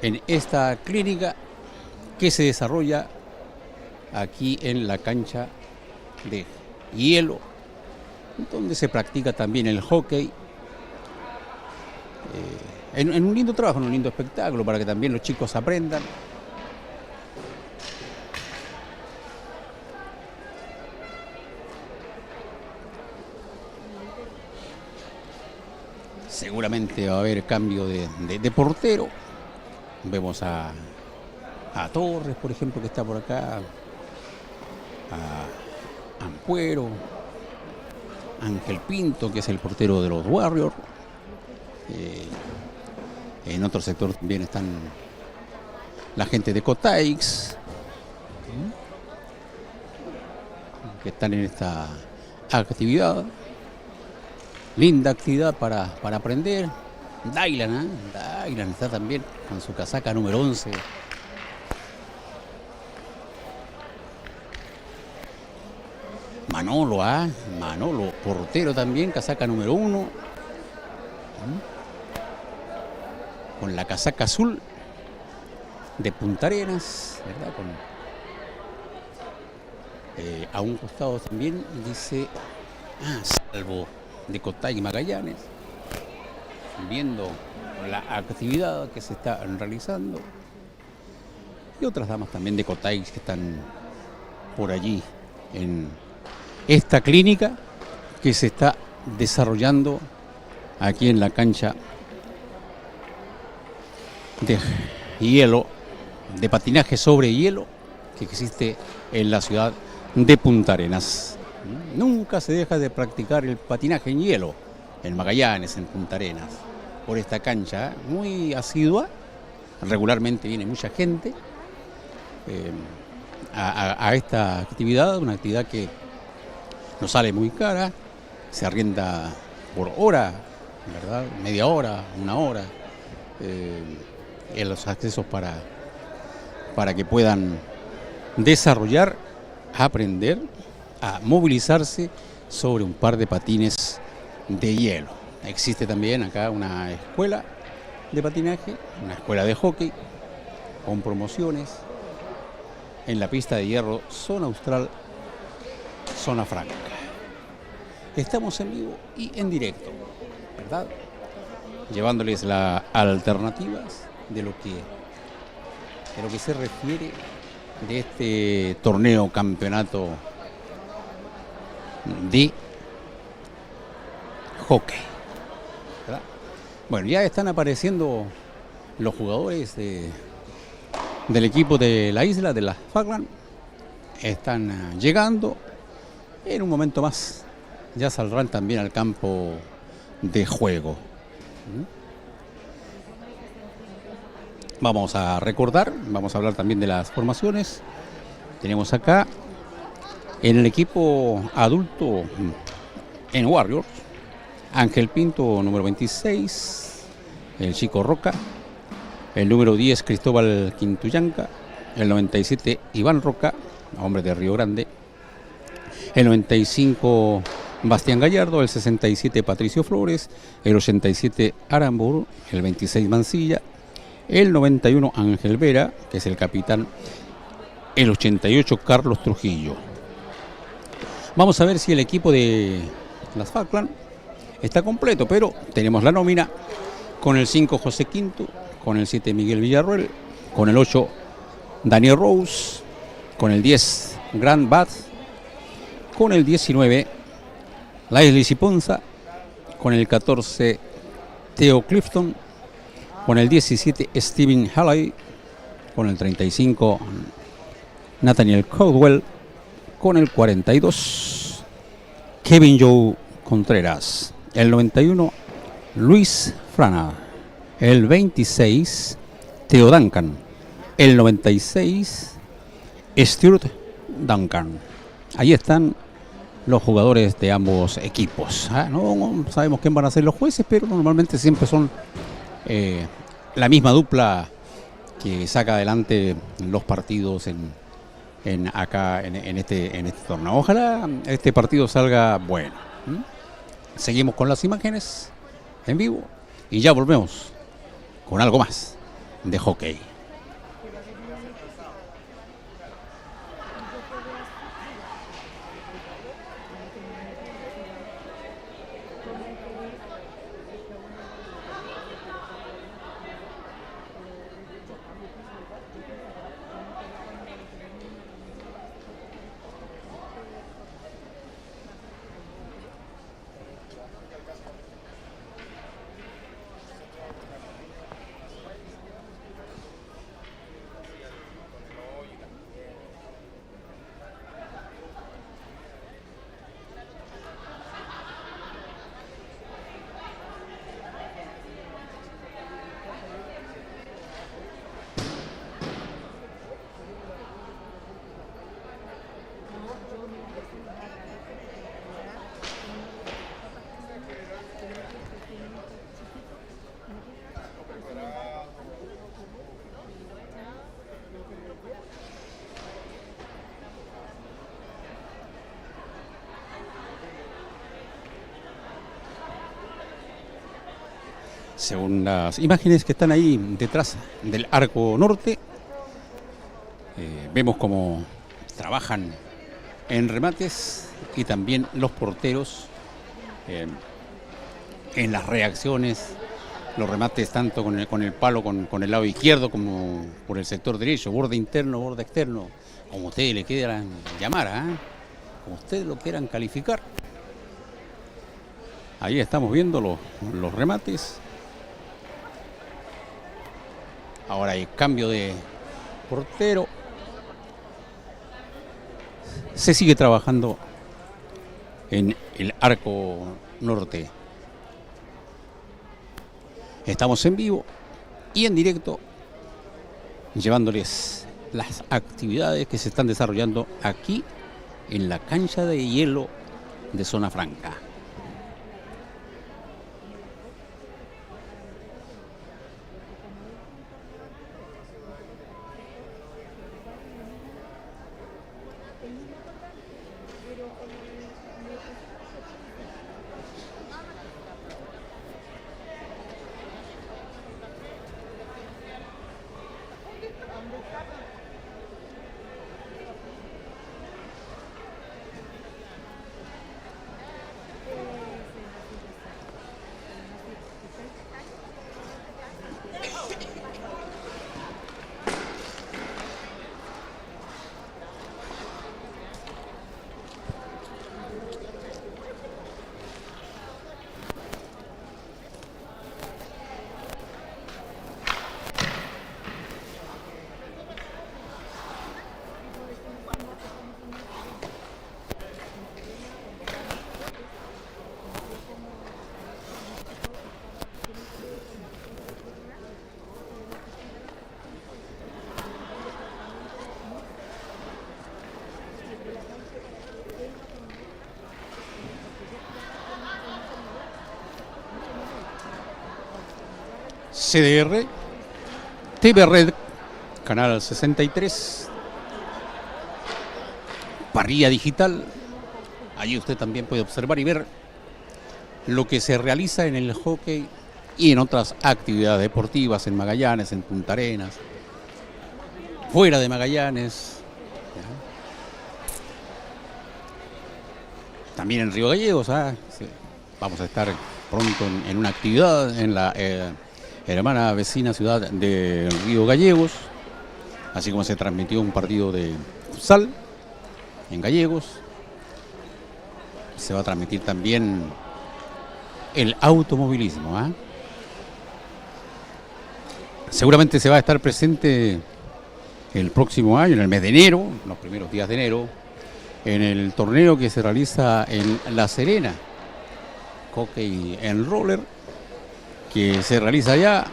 En esta clínica que se desarrolla aquí en la cancha de hielo, donde se practica también el hockey, en un lindo trabajo, en un lindo espectáculo, para que también los chicos aprendan. Seguramente va a haber cambio de portero. Vemos a Torres, por ejemplo, que está por acá, a Ampuero, Ángel Pinto, que es el portero de los Warriors. En otro sector también están la gente de Cotais, que están en esta actividad. Linda actividad para aprender. Dylan está también con su casaca número 11. Manolo, portero también, casaca número 1. Con la casaca azul de Punta Arenas, ¿verdad? A un costado también dice Salvo de Cotay y Magallanes, viendo la actividad que se está realizando. Y otras damas también de Cotay que están por allí en esta clínica que se está desarrollando aquí en la cancha de hielo, de patinaje sobre hielo, que existe en la ciudad de Punta Arenas. Nunca se deja de practicar el patinaje en hielo en Magallanes, en Punta Arenas, por esta cancha muy asidua. Regularmente viene mucha gente a esta actividad, una actividad que no sale muy cara, se arrienda por hora, ¿verdad? Media hora, una hora, en los accesos para que puedan desarrollar, aprender a movilizarse sobre un par de patines de hielo. Existe también acá una escuela de patinaje, una escuela de hockey, con promociones en la pista de hierro Zona Austral, Zona Franca. Estamos en vivo y en directo, ¿verdad? Llevándoles las alternativas de lo que se refiere de este torneo campeonato de hockey. Bueno, ya están apareciendo los jugadores del equipo de la isla, de las Falkland. Están llegando. En un momento más ya saldrán también al campo de juego. Vamos a recordar, vamos a hablar también de las formaciones. Tenemos acá en el equipo adulto en Warriors, Ángel Pinto, número 26, el Chico Roca, el número 10, Cristóbal Quintuyanca, el 97, Iván Roca, hombre de Río Grande, el 95, Bastián Gallardo, el 67, Patricio Flores, el 87, Aramburu, el 26, Mancilla, el 91, Ángel Vera, que es el capitán, el 88, Carlos Trujillo. Vamos a ver si el equipo de las Falkland está completo, pero tenemos la nómina con el 5, José Quinto, con el 7, Miguel Villarroel, con el 8, Daniel Rose, con el 10, Grant Bath, con el 19, Leslie Siponza, con el 14, Theo Clifton, con el 17, Steven Halley, con el 35, Nathaniel Caldwell, con el 42, Kevin Joe Contreras, el 91, Luis Frana, el 26, Theo Duncan, el 96, Stuart Duncan. Ahí están los jugadores de ambos equipos. No sabemos quién van a ser los jueces, pero normalmente siempre son la misma dupla que saca adelante los partidos en este torneo. Ojalá este partido salga bueno. Seguimos con las imágenes en vivo y ya volvemos con algo más de hockey. Según las imágenes que están ahí detrás del arco norte, vemos cómo trabajan en remates y también los porteros en las reacciones, los remates tanto con el palo, con el lado izquierdo como por el sector derecho, borde interno, borde externo, como ustedes le quieran llamar, como ustedes lo quieran calificar. Ahí estamos viendo los remates. Ahora hay cambio de portero. Se sigue trabajando en el arco norte. Estamos en vivo y en directo llevándoles las actividades que se están desarrollando aquí en la cancha de hielo de Zona Franca. CDR, TV Red, Canal 63, Parrilla Digital. Allí usted también puede observar y ver lo que se realiza en el hockey y en otras actividades deportivas en Magallanes, en Punta Arenas, fuera de Magallanes, también en Río Gallegos. Sí. Vamos a estar pronto en una actividad en la hermana vecina ciudad de Río Gallegos, así como se transmitió un partido de futsal en Gallegos. Se va a transmitir también el automovilismo. Seguramente se va a estar presente el próximo año, en el mes de enero, los primeros días de enero, en el torneo que se realiza en La Serena, hockey en roller, que se realiza allá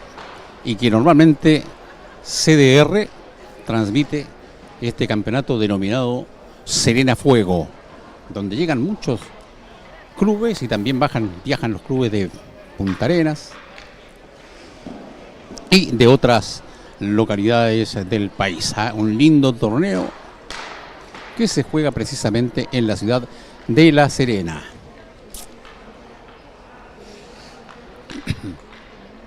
y que normalmente CDR transmite este campeonato denominado Serena Fuego, donde llegan muchos clubes y también viajan los clubes de Punta Arenas y de otras localidades del país. Un lindo torneo que se juega precisamente en la ciudad de La Serena.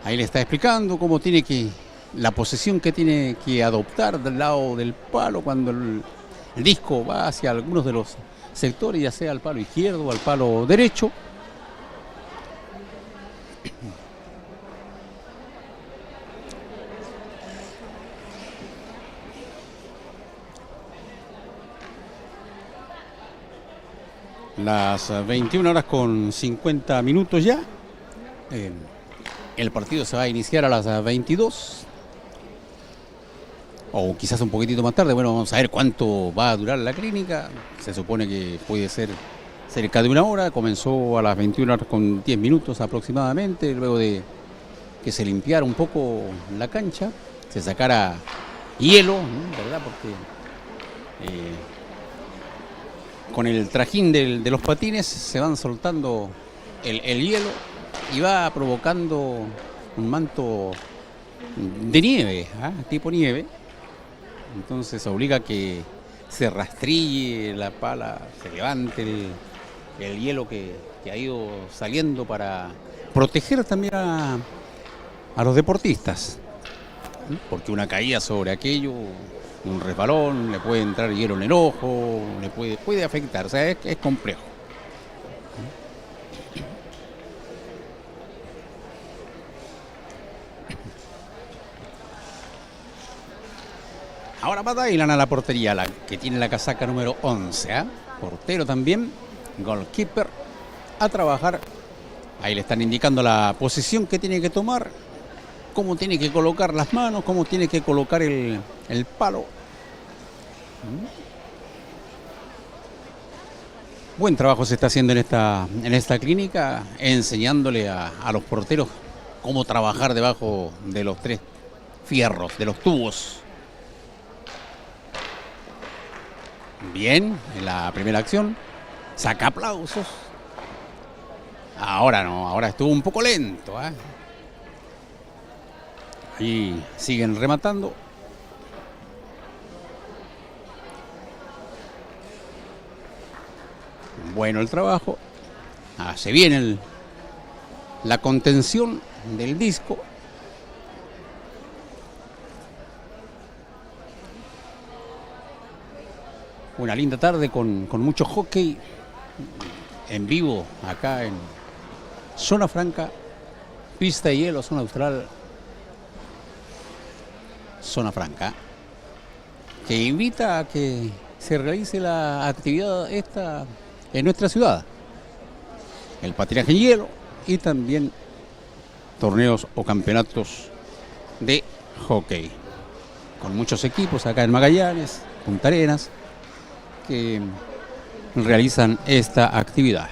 Ahí le está explicando cómo tiene la posición que tiene que adoptar del lado del palo cuando el disco va hacia algunos de los sectores, ya sea al palo izquierdo o al palo derecho. Las 21 horas con 50 minutos ya. El partido se va a iniciar a las 22. O quizás un poquitito más tarde. Bueno, vamos a ver cuánto va a durar la clínica. Se supone que puede ser cerca de una hora. Comenzó a las 21 horas con 10 minutos aproximadamente. Luego de que se limpiara un poco la cancha, se sacara hielo, ¿verdad? Porque con el trajín de los patines se van soltando el hielo y va provocando un manto de nieve, tipo nieve. Entonces obliga a que se rastrille la pala, se levante el hielo que ha ido saliendo para proteger también a los deportistas. Porque una caída sobre aquello, un resbalón, le puede entrar hielo en el ojo, le puede afectar, o sea, es complejo. Ahora va Dylan a la portería, la que tiene la casaca número 11. Portero también, goalkeeper, a trabajar. Ahí le están indicando la posición que tiene que tomar, cómo tiene que colocar las manos, cómo tiene que colocar el palo. Buen trabajo se está haciendo en esta clínica, enseñándole a los porteros cómo trabajar debajo de los 3 fierros, de los tubos. Bien, en la primera acción, saca aplausos. Ahora no, ahora estuvo un poco lento. Ahí siguen rematando. Bueno el trabajo. Se viene la contención del disco. Una linda tarde con mucho hockey en vivo acá en Zona Franca, pista de hielo, zona austral, Zona Franca, que invita a que se realice la actividad esta en nuestra ciudad. El patinaje en hielo y también torneos o campeonatos de hockey. Con muchos equipos acá en Magallanes, Punta Arenas, que realizan esta actividad.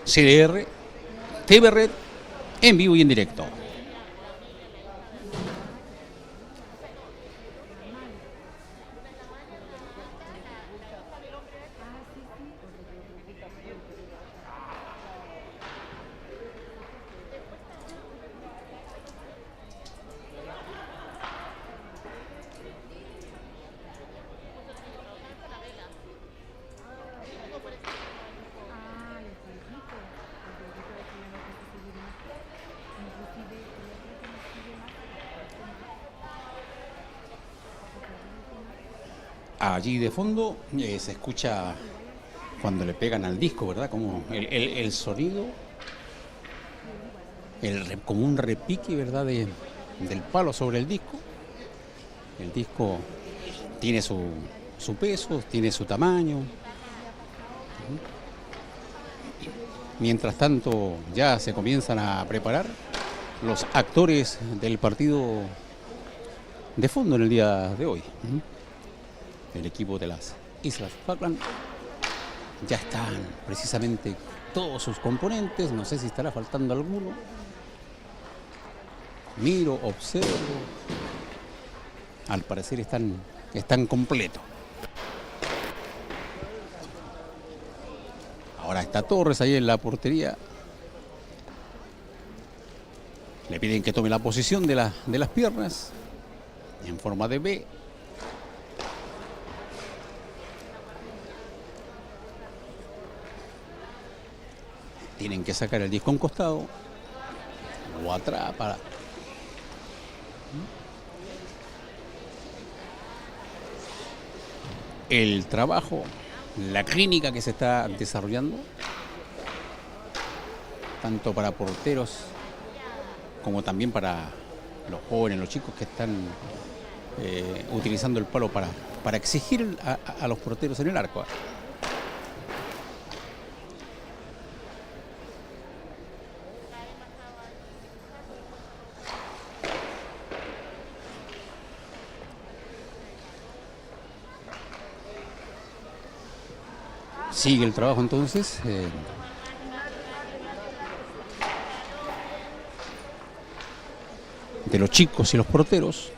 CDR, TV Red, en vivo y en directo. Allí de fondo se escucha cuando le pegan al disco, ¿verdad? Como el sonido, como un repique, ¿verdad? Del palo sobre el disco. El disco tiene su peso, tiene su tamaño. Mientras tanto, ya se comienzan a preparar los actores del partido de fondo en el día de hoy. El equipo de las Islas Falkland ya están precisamente todos sus componentes. No sé si estará faltando alguno. Miro, observo. Al parecer están completos. Ahora está Torres ahí en la portería. Le piden que tome la posición de las piernas en forma de B. Tienen que sacar el disco a un costado o atrás para... El trabajo, la clínica que se está desarrollando, tanto para porteros como también para los jóvenes, los chicos que están utilizando el palo para exigir a los porteros en el arco. Sigue el trabajo entonces. De los chicos y los porteros.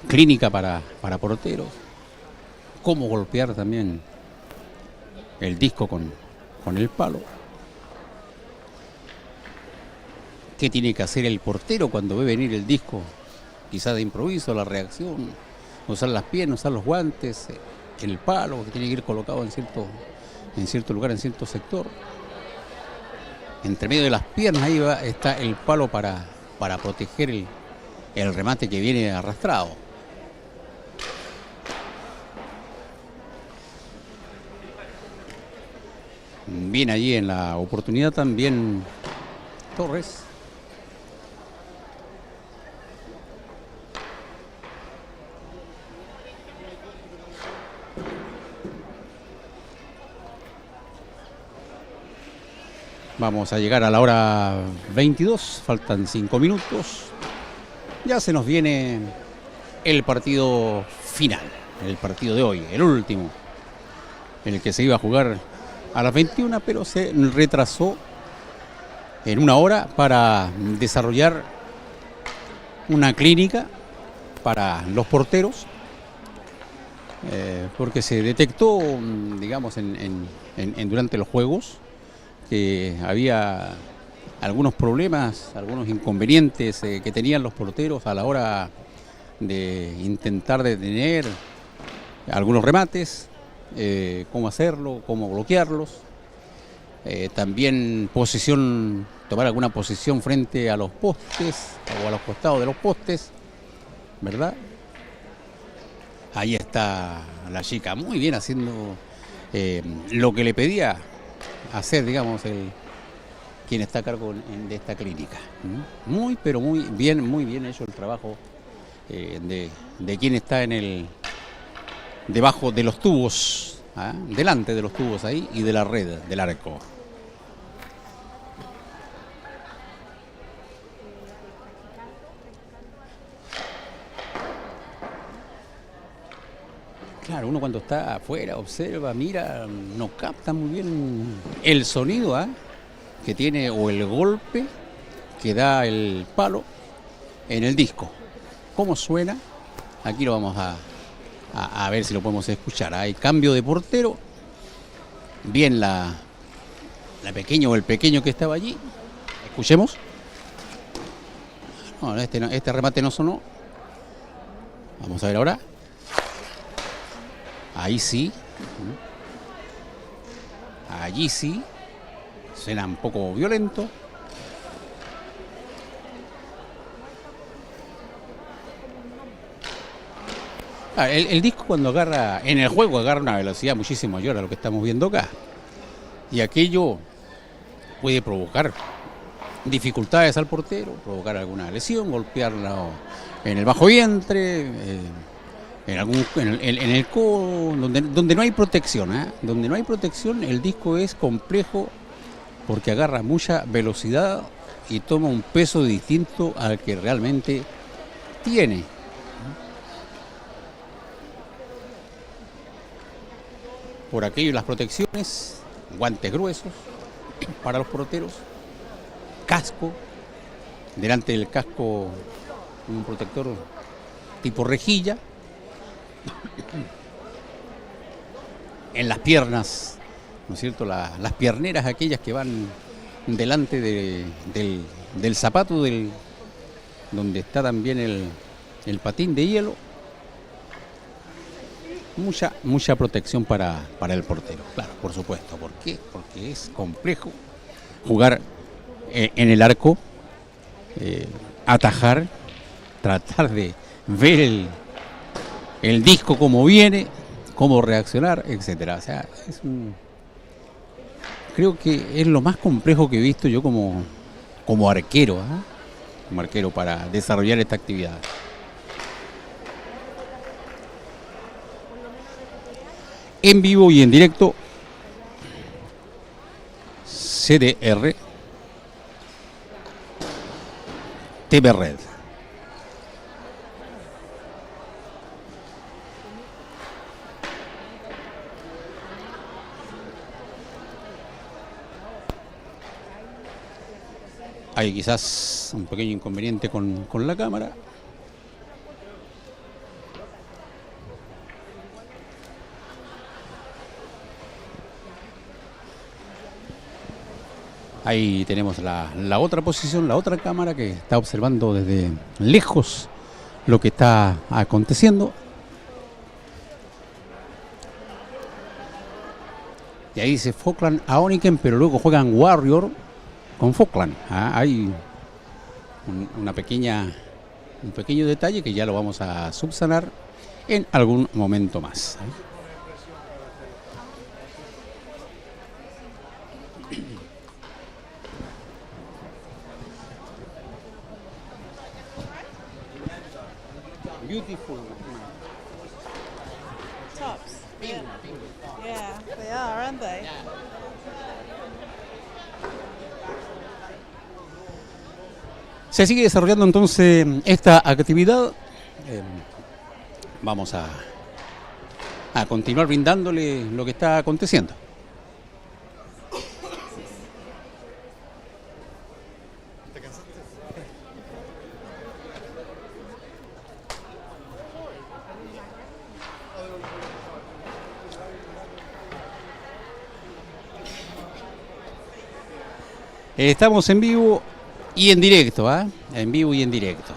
Clínica para porteros. Cómo golpear también el disco con el palo. ¿Qué tiene que hacer el portero cuando ve venir el disco? Quizás de improviso, la reacción. Usar las piernas, usar los guantes. El palo que tiene que ir colocado en cierto lugar, en cierto sector. Entre medio de las piernas ahí está el palo para proteger el remate que viene arrastrado. Bien allí en la oportunidad también Torres. Vamos a llegar a la hora 22, faltan 5 minutos. Ya se nos viene el partido final, el partido de hoy, el último, el que se iba a jugar a las 21, pero se retrasó en una hora para desarrollar una clínica para los porteros, porque se detectó, digamos, durante los juegos, que había algunos problemas, algunos inconvenientes que tenían los porteros a la hora de intentar detener algunos remates, cómo hacerlo, cómo bloquearlos, también tomar alguna posición frente a los postes o a los costados de los postes, ¿verdad? Ahí está la chica muy bien haciendo lo que le pedía hacer, digamos, quien está a cargo de esta clínica. Muy, pero muy bien hecho el trabajo de quien está debajo de los tubos, delante de los tubos ahí y de la red del arco. Claro, uno cuando está afuera, observa, mira, no capta muy bien el sonido que tiene o el golpe que da el palo en el disco. ¿Cómo suena? Aquí lo vamos a ver si lo podemos escuchar. Hay cambio de portero. Bien la pequeña o el pequeño que estaba allí. Escuchemos. No, este remate no sonó. Vamos a ver ahora. Ahí sí. Allí sí. Suena un poco violento. El disco cuando agarra, en el juego agarra una velocidad muchísimo mayor a lo que estamos viendo acá. Y aquello puede provocar dificultades al portero, provocar alguna lesión, golpearlo en el bajo vientre, en el codo, donde no hay protección. Donde no hay protección, el disco es complejo porque agarra mucha velocidad y toma un peso distinto al que realmente tiene. Por aquello las protecciones, guantes gruesos para los porteros, casco, delante del casco un protector tipo rejilla, en las piernas, ¿no es cierto?, las pierneras aquellas que van delante del zapato donde está también el patín de hielo. Mucha protección para el portero, claro, por supuesto. ¿Por qué? Porque es complejo jugar en el arco, atajar, tratar de ver el disco cómo viene, cómo reaccionar, etcétera. O sea, creo que es lo más complejo que he visto yo como arquero, como arquero para desarrollar esta actividad. En vivo y en directo, CDR TV Red. Hay quizás un pequeño inconveniente con la cámara. Ahí tenemos la otra posición, la otra cámara que está observando desde lejos lo que está aconteciendo. Y ahí dice Falkland a Oniken, pero luego juegan Warrior con Falkland. Hay un pequeño detalle que ya lo vamos a subsanar en algún momento más. Beautiful. Tops. Yeah. Yeah, they are, aren't they? Se sigue desarrollando entonces esta actividad. Vamos a continuar brindándole lo que está aconteciendo. Estamos en vivo y en directo, en vivo y en directo.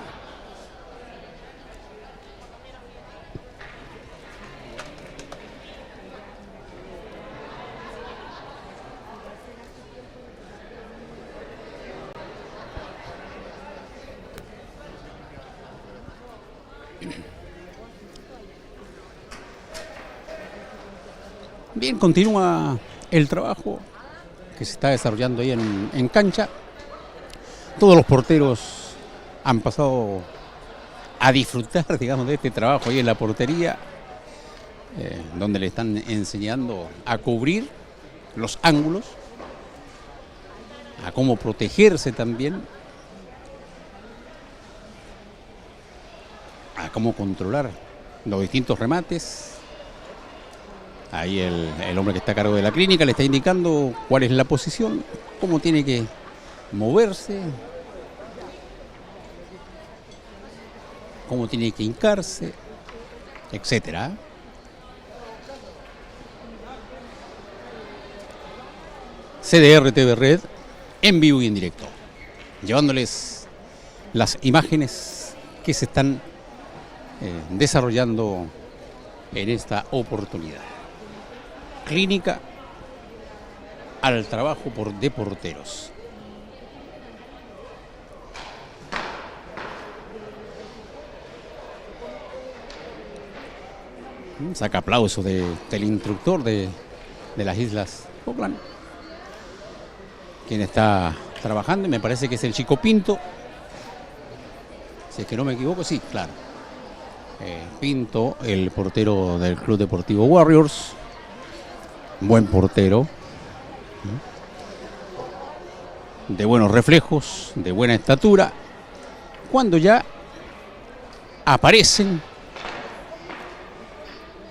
Bien, continúa el trabajo que se está desarrollando ahí en cancha. Todos los porteros han pasado a disfrutar, digamos, de este trabajo ahí en la portería, donde le están enseñando a cubrir los ángulos, a cómo protegerse también, a cómo controlar los distintos remates. Ahí el hombre que está a cargo de la clínica le está indicando cuál es la posición, cómo tiene que moverse, cómo tiene que hincarse, etcétera. CDR TV Red, en vivo y en directo, llevándoles las imágenes que se están desarrollando en esta oportunidad. Clínica al trabajo de porteros. Saca aplausos del instructor de las Islas Falkland, quien está trabajando, y me parece que es el Chico Pinto, si es que no me equivoco, sí, claro. Pinto, el portero del Club Deportivo Warriors, buen portero, de buenos reflejos, de buena estatura. Cuando ya aparecen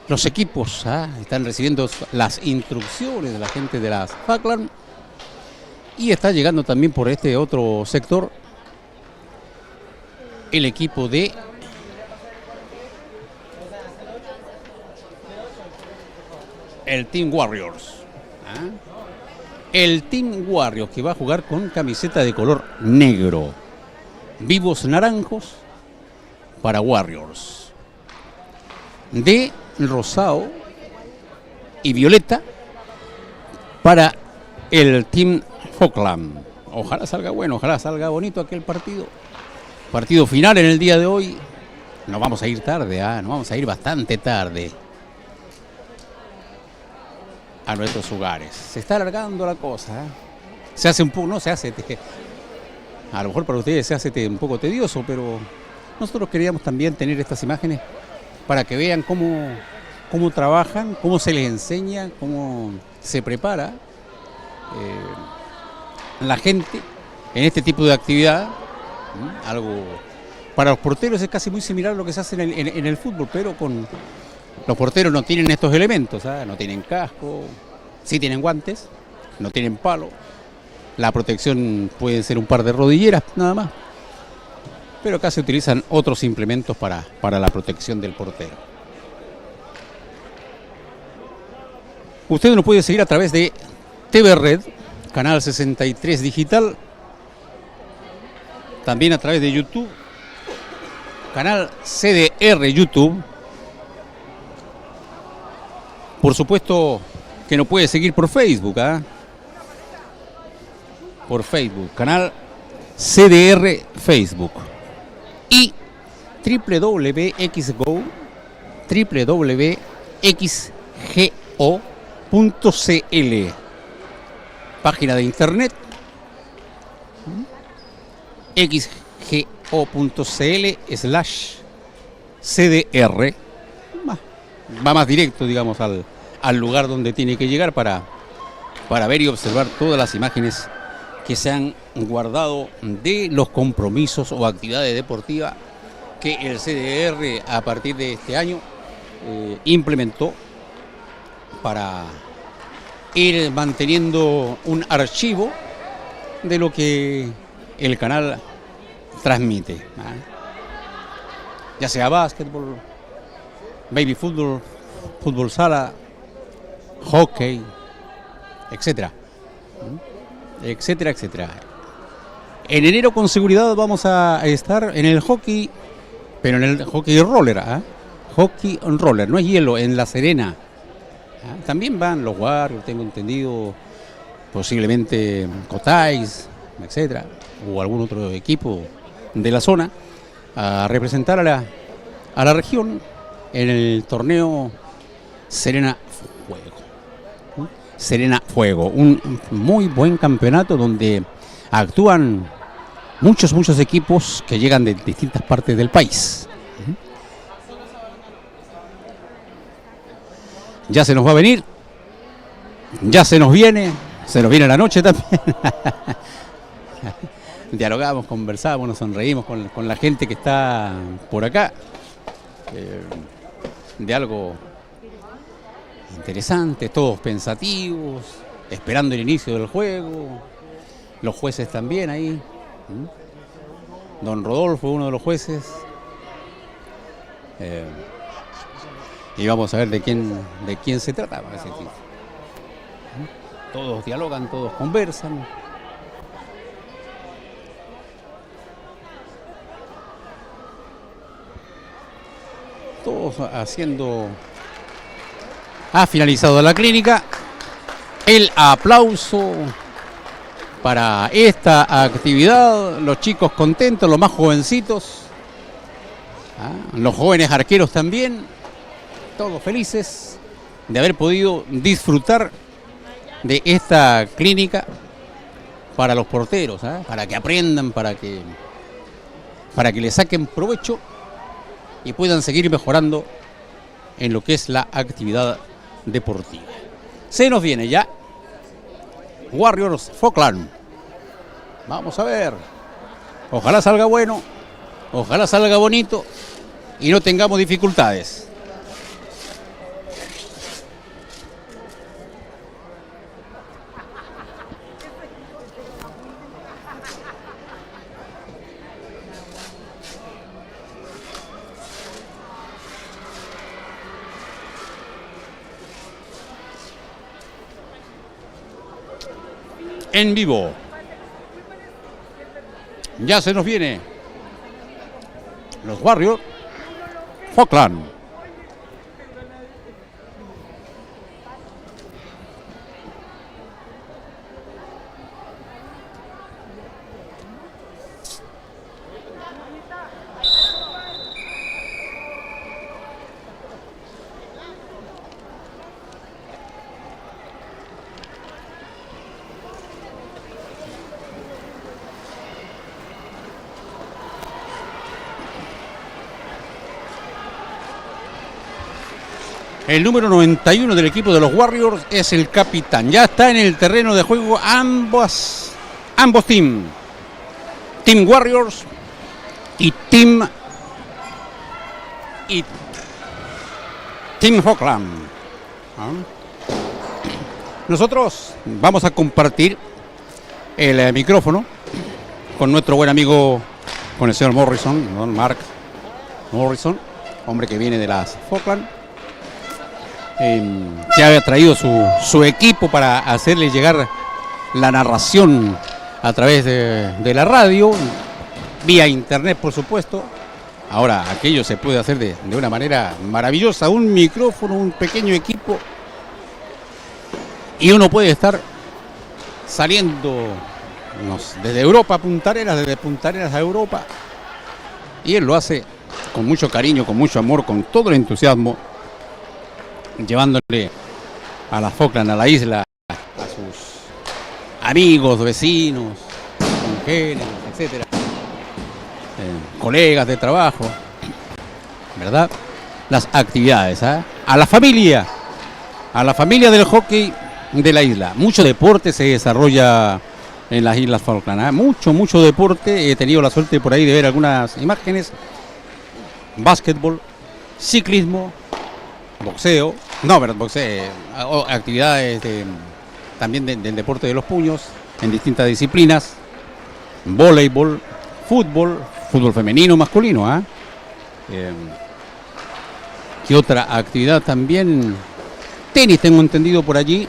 los equipos, están recibiendo las instrucciones de la gente de las Falkland, y está llegando también por este otro sector el equipo de el Team Warriors. El Team Warriors, que va a jugar con camiseta de color negro, vivos naranjos para Warriors, de rosado y violeta para el Team Falkland. Ojalá salga bueno, ojalá salga bonito aquel partido. Partido final en el día de hoy. Nos vamos a ir tarde, nos vamos a ir bastante tarde a nuestros hogares. Se está alargando la cosa. Se hace un poco, no se hace, a lo mejor para ustedes se hace un poco tedioso, pero nosotros queríamos también tener estas imágenes para que vean cómo trabajan, cómo se les enseña, cómo se prepara la gente en este tipo de actividad. Algo para los porteros es casi muy similar a lo que se hace en el fútbol, pero con los porteros no tienen estos elementos, no tienen casco, sí tienen guantes, no tienen palo, la protección puede ser un par de rodilleras nada más, pero acá se utilizan otros implementos para la protección del portero. Usted nos puede seguir a través de TV Red, canal 63 digital, también a través de YouTube, canal CDR YouTube. Por supuesto que nos puede seguir por Facebook, por Facebook, canal CDR Facebook. Y www.xgo.cl, página de internet, xgo.cl/CDR. Va más directo, digamos, al lugar donde tiene que llegar para ver y observar todas las imágenes que se han guardado de los compromisos o actividades deportivas que el CDR a partir de este año implementó para ir manteniendo un archivo de lo que el canal transmite, ya sea básquetbol, baby fútbol, fútbol sala, hockey, etcétera, etcétera, etcétera. En enero con seguridad vamos a estar en el hockey, pero en el hockey roller, hockey on roller, no es hielo, en La Serena. También van los Warriors, tengo entendido, posiblemente Cotais, etcétera, o algún otro equipo de la zona a representar a la región en el torneo Serena Fuego. Serena Fuego, un muy buen campeonato donde actúan muchos equipos que llegan de distintas partes del país. Ya se nos va a venir, ya se nos viene la noche también. Dialogamos, conversamos, nos sonreímos con la gente que está por acá, de algo interesante, todos pensativos, esperando el inicio del juego, los jueces también ahí. Don Rodolfo, uno de los jueces, y vamos a ver de quién se trata. Todos dialogan, todos conversan. Todos haciendo. Ha finalizado la clínica. El aplauso para esta actividad. Los chicos contentos, los más jovencitos. Los jóvenes arqueros también. todos felices de haber podido disfrutar de esta clínica para los porteros, ¿eh? Para que aprendan, para que le saquen provecho y puedan seguir mejorando en lo que es la actividad deportiva. Se nos viene ya Warriors Falkland. Vamos a ver. Ojalá salga bueno, ojalá salga bonito y no tengamos dificultades. En vivo. Ya se nos viene los Warriors Falkland. El número 91 del equipo de los Warriors es el capitán. Ya está en el terreno de juego ambos team. Team Warriors y Team Falkland. Nosotros vamos a compartir el micrófono con nuestro buen amigo, con el señor Morrison, don Mark Morrison, hombre que viene de las Falkland. Que había traído su equipo para hacerle llegar la narración a través de la radio, vía internet por supuesto. Ahora aquello se puede hacer de una manera maravillosa, un micrófono, un pequeño equipo, y uno puede estar saliendo desde Europa a Punta Arenas, desde Punta Arenas a Europa, y él lo hace con mucho cariño, con mucho amor, con todo el entusiasmo, llevándole a la Falkland, a la isla, a sus amigos, vecinos, mujeres, etcétera, colegas de trabajo, ¿verdad? Las actividades, ¿eh? A la familia del hockey de la isla. Mucho deporte se desarrolla en las Islas Falkland, ¿eh? Mucho deporte. He tenido la suerte por ahí de ver algunas imágenes: básquetbol, ciclismo, boxeo, actividades también del deporte de los puños en distintas disciplinas, voleibol, fútbol femenino, masculino, ¿eh? ¿Qué otra actividad también? Tenis, tengo entendido por allí,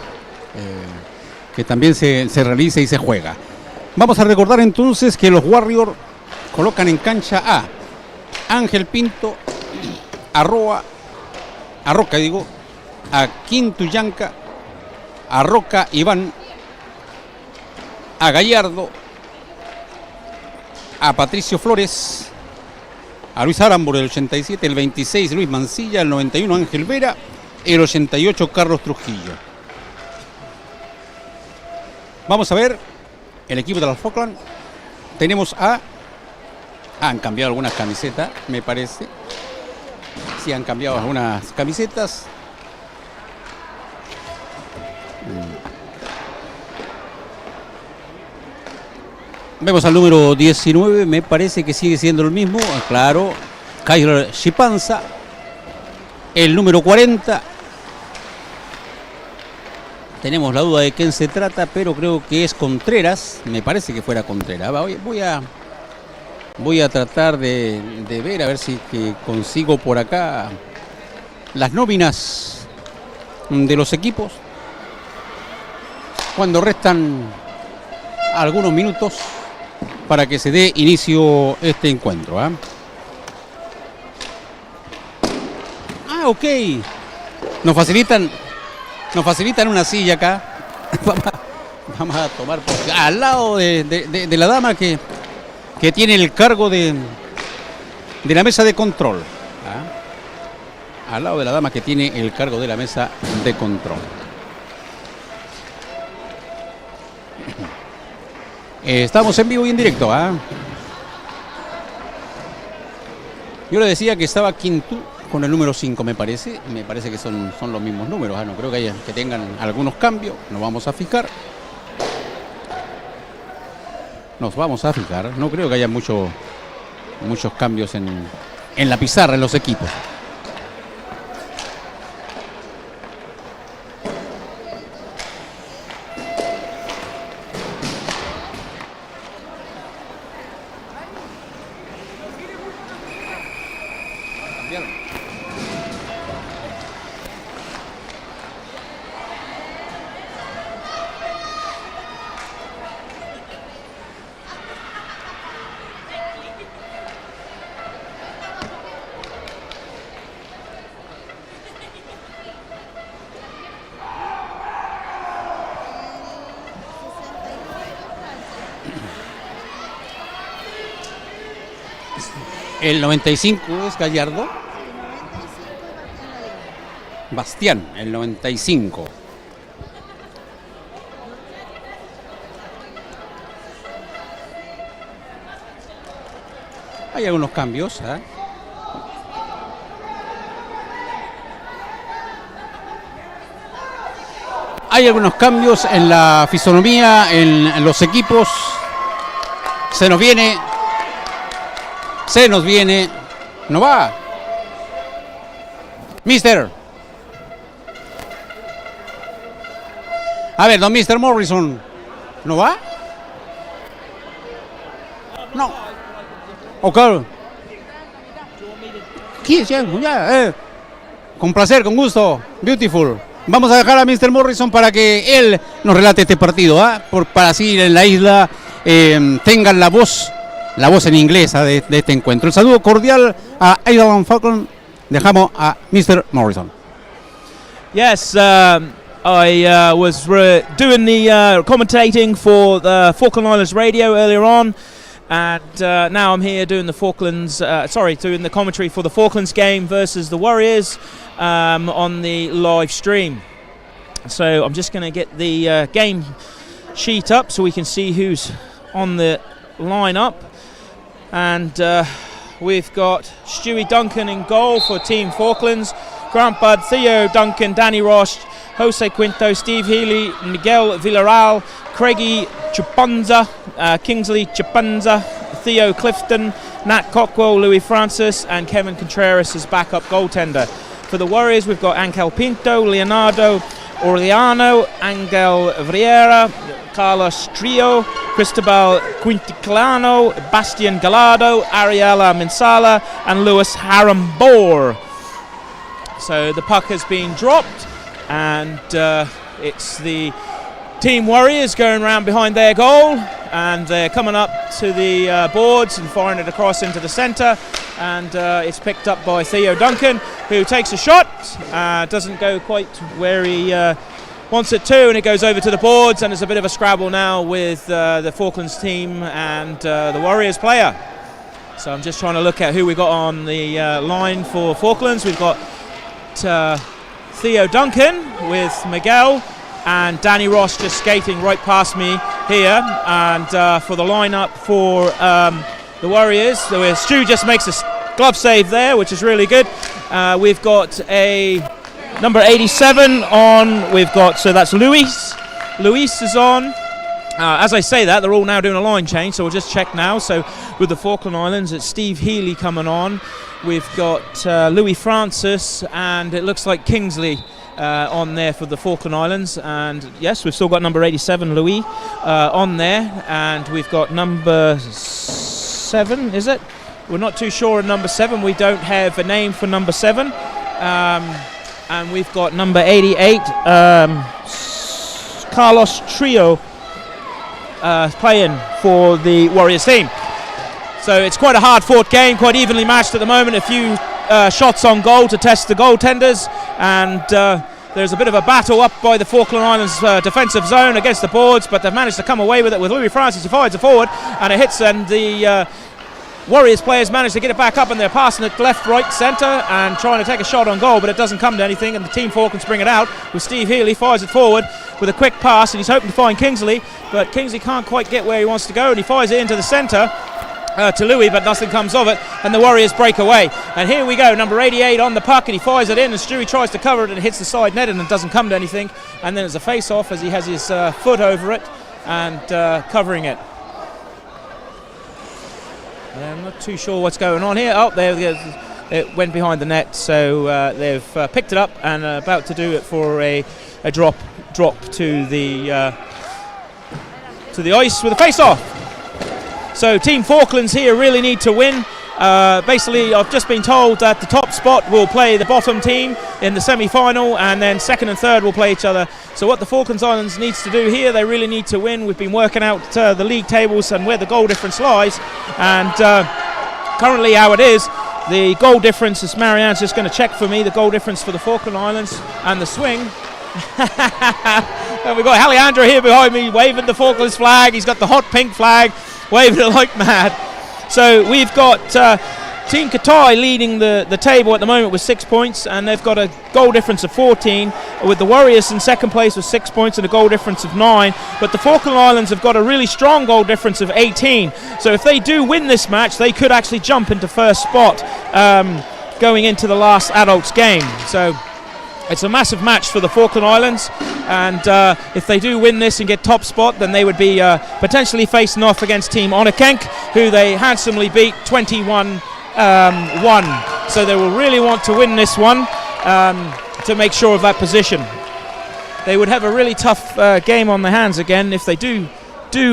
que también se realiza y se juega. Vamos a recordar entonces que los Warriors colocan en cancha a Ángel Pinto, a Roca, a Quintuyanca, a Roca Iván, a Gallardo, a Patricio Flores, a Luis Arambur, el 87, el 26 Luis Mancilla, el 91 Ángel Vera, el 88 Carlos Trujillo. Vamos a ver el equipo de las Falkland. Tenemos han cambiado algunas camisetas, me parece. Sí, han cambiado algunas camisetas. Vemos al número 19, me parece que sigue siendo el mismo, claro, Kyler Shipanza. El número 40, tenemos la duda de quién se trata, pero creo que es Contreras, me parece que fuera Contreras. Voy a tratar de ver, a ver si que consigo por acá las nóminas de los equipos, cuando restan algunos minutos para que se dé inicio este encuentro, ¿eh? Ok. Nos facilitan una silla acá. Vamos a tomar al lado de la dama que tiene el cargo de la mesa de control. al lado de la dama que tiene el cargo de la mesa de control. Estamos en vivo y en directo. Yo le decía que estaba Quintú con el número 5, me parece. Me parece que son los mismos números. No creo que tengan algunos cambios. Nos vamos a fijar. No creo que haya muchos cambios en la pizarra, en los equipos. El 95 es Gallardo. Bastián, el 95. Hay algunos cambios. Hay algunos cambios en la fisonomía, en los equipos. Se nos viene, no va. Mister. A ver, don Mister Morrison, ¿no va? No. Ok. Con placer, con gusto. Beautiful. Vamos a dejar a Mr. Morrison para que él nos relate este partido, para así en la isla tengan la voz en inglés de este encuentro. El saludo cordial a Aidan Falcon. Dejamos a Mr. Morrison. Yes, I was doing the commentating for the Falkland Islands Radio earlier on, and now I'm here doing the doing the commentary for the Falklands game versus the Warriors on the live stream. So I'm just going to get the game sheet up so we can see who's on the lineup. And we've got Stewie Duncan in goal for Team Falklands, Grant Budd, Theo Duncan, Danny Ross, Jose Quinto, Steve Healy, Miguel Villarreal, Craigie Chupunza, Kingsley Chupunza, Theo Clifton, Nat Cockwell, Louis Francis, and Kevin Contreras as backup goaltender. For the Warriors, we've got Angel Pinto, Leonardo Orleano, Angel Vieira, Carlos Trio, Cristobal Quinticlano, Bastian Gallardo, Ariela Mensala, and Lewis Harambor. So the puck has been dropped, and it's the Team Warriors going around behind their goal, and they're coming up to the boards and firing it across into the centre, and it's picked up by Theo Duncan, who takes a shot, doesn't go quite where he wants it to, and it goes over to the boards, and there's a bit of a scrabble now with the Falklands team and the Warriors player. So I'm just trying to look at who we got on the line for Falklands. We've got Theo Duncan with Miguel, and Danny Ross just skating right past me here. And for the lineup for the Warriors, Stu just makes a glove save there, which is really good. We've got a number 87 on. So that's Luis. Luis is on. As I say that, they're all now doing a line change, so we'll just check now. So with the Falkland Islands, it's Steve Healy coming on. We've got Louis Francis, and it looks like Kingsley on there for the Falkland Islands. And yes, we've still got number 87, Louis, on there. And we've got number 7, is it? We're not too sure of number 7. We don't have a name for number 7. And we've got number 88, Carlos Trio, playing for the Warriors team. So it's quite a hard-fought game, quite evenly matched at the moment. A few shots on goal to test the goaltenders, and there's a bit of a battle up by the Falkland Islands defensive zone against the boards, but they've managed to come away with it with Louis Francis, who fires it forward, and it hits, and the Warriors players manage to get it back up, and they're passing it left, right, centre, and trying to take a shot on goal, but it doesn't come to anything, and the Team Falklands bring it out with Steve Healy, fires it forward with a quick pass, and he's hoping to find Kingsley, but Kingsley can't quite get where he wants to go, and he fires it into the centre to Louis, but nothing comes of it, and the Warriors break away. And here we go, number 88 on the puck, and he fires it in, and Stewie tries to cover it, and it hits the side net, and it doesn't come to anything, and then it's a face-off as he has his foot over it and covering it. I'm not too sure what's going on here. Oh, there it went behind the net, so they've picked it up and about to do it for a drop to the ice with a face-off. So Team Falklands here really need to win. Basically, I've just been told that the top spot will play the bottom team in the semi-final, and then second and third will play each other. So what the Falklands Islands needs to do here, they really need to win. We've been working out the league tables and where the goal difference lies, and currently how it is, the goal difference is, Marianne's just going to check for me, the goal difference for the Falkland Islands and the swing. And we've got Alejandro here behind me waving the Falklands flag. He's got the hot pink flag, waving it like mad. So we've got Team Katai leading the table at the moment with 6 points, and they've got a goal difference of 14, with the Warriors in second place with 6 points and a goal difference of 9. But the Falkland Islands have got a really strong goal difference of 18. So if they do win this match, they could actually jump into first spot going into the last adults game. So it's a massive match for the Falkland Islands, and if they do win this and get top spot, then they would be potentially facing off against Team Onnekenk, who they handsomely beat 21-1. So they will really want to win this one to make sure of that position. They would have a really tough game on their hands again if they do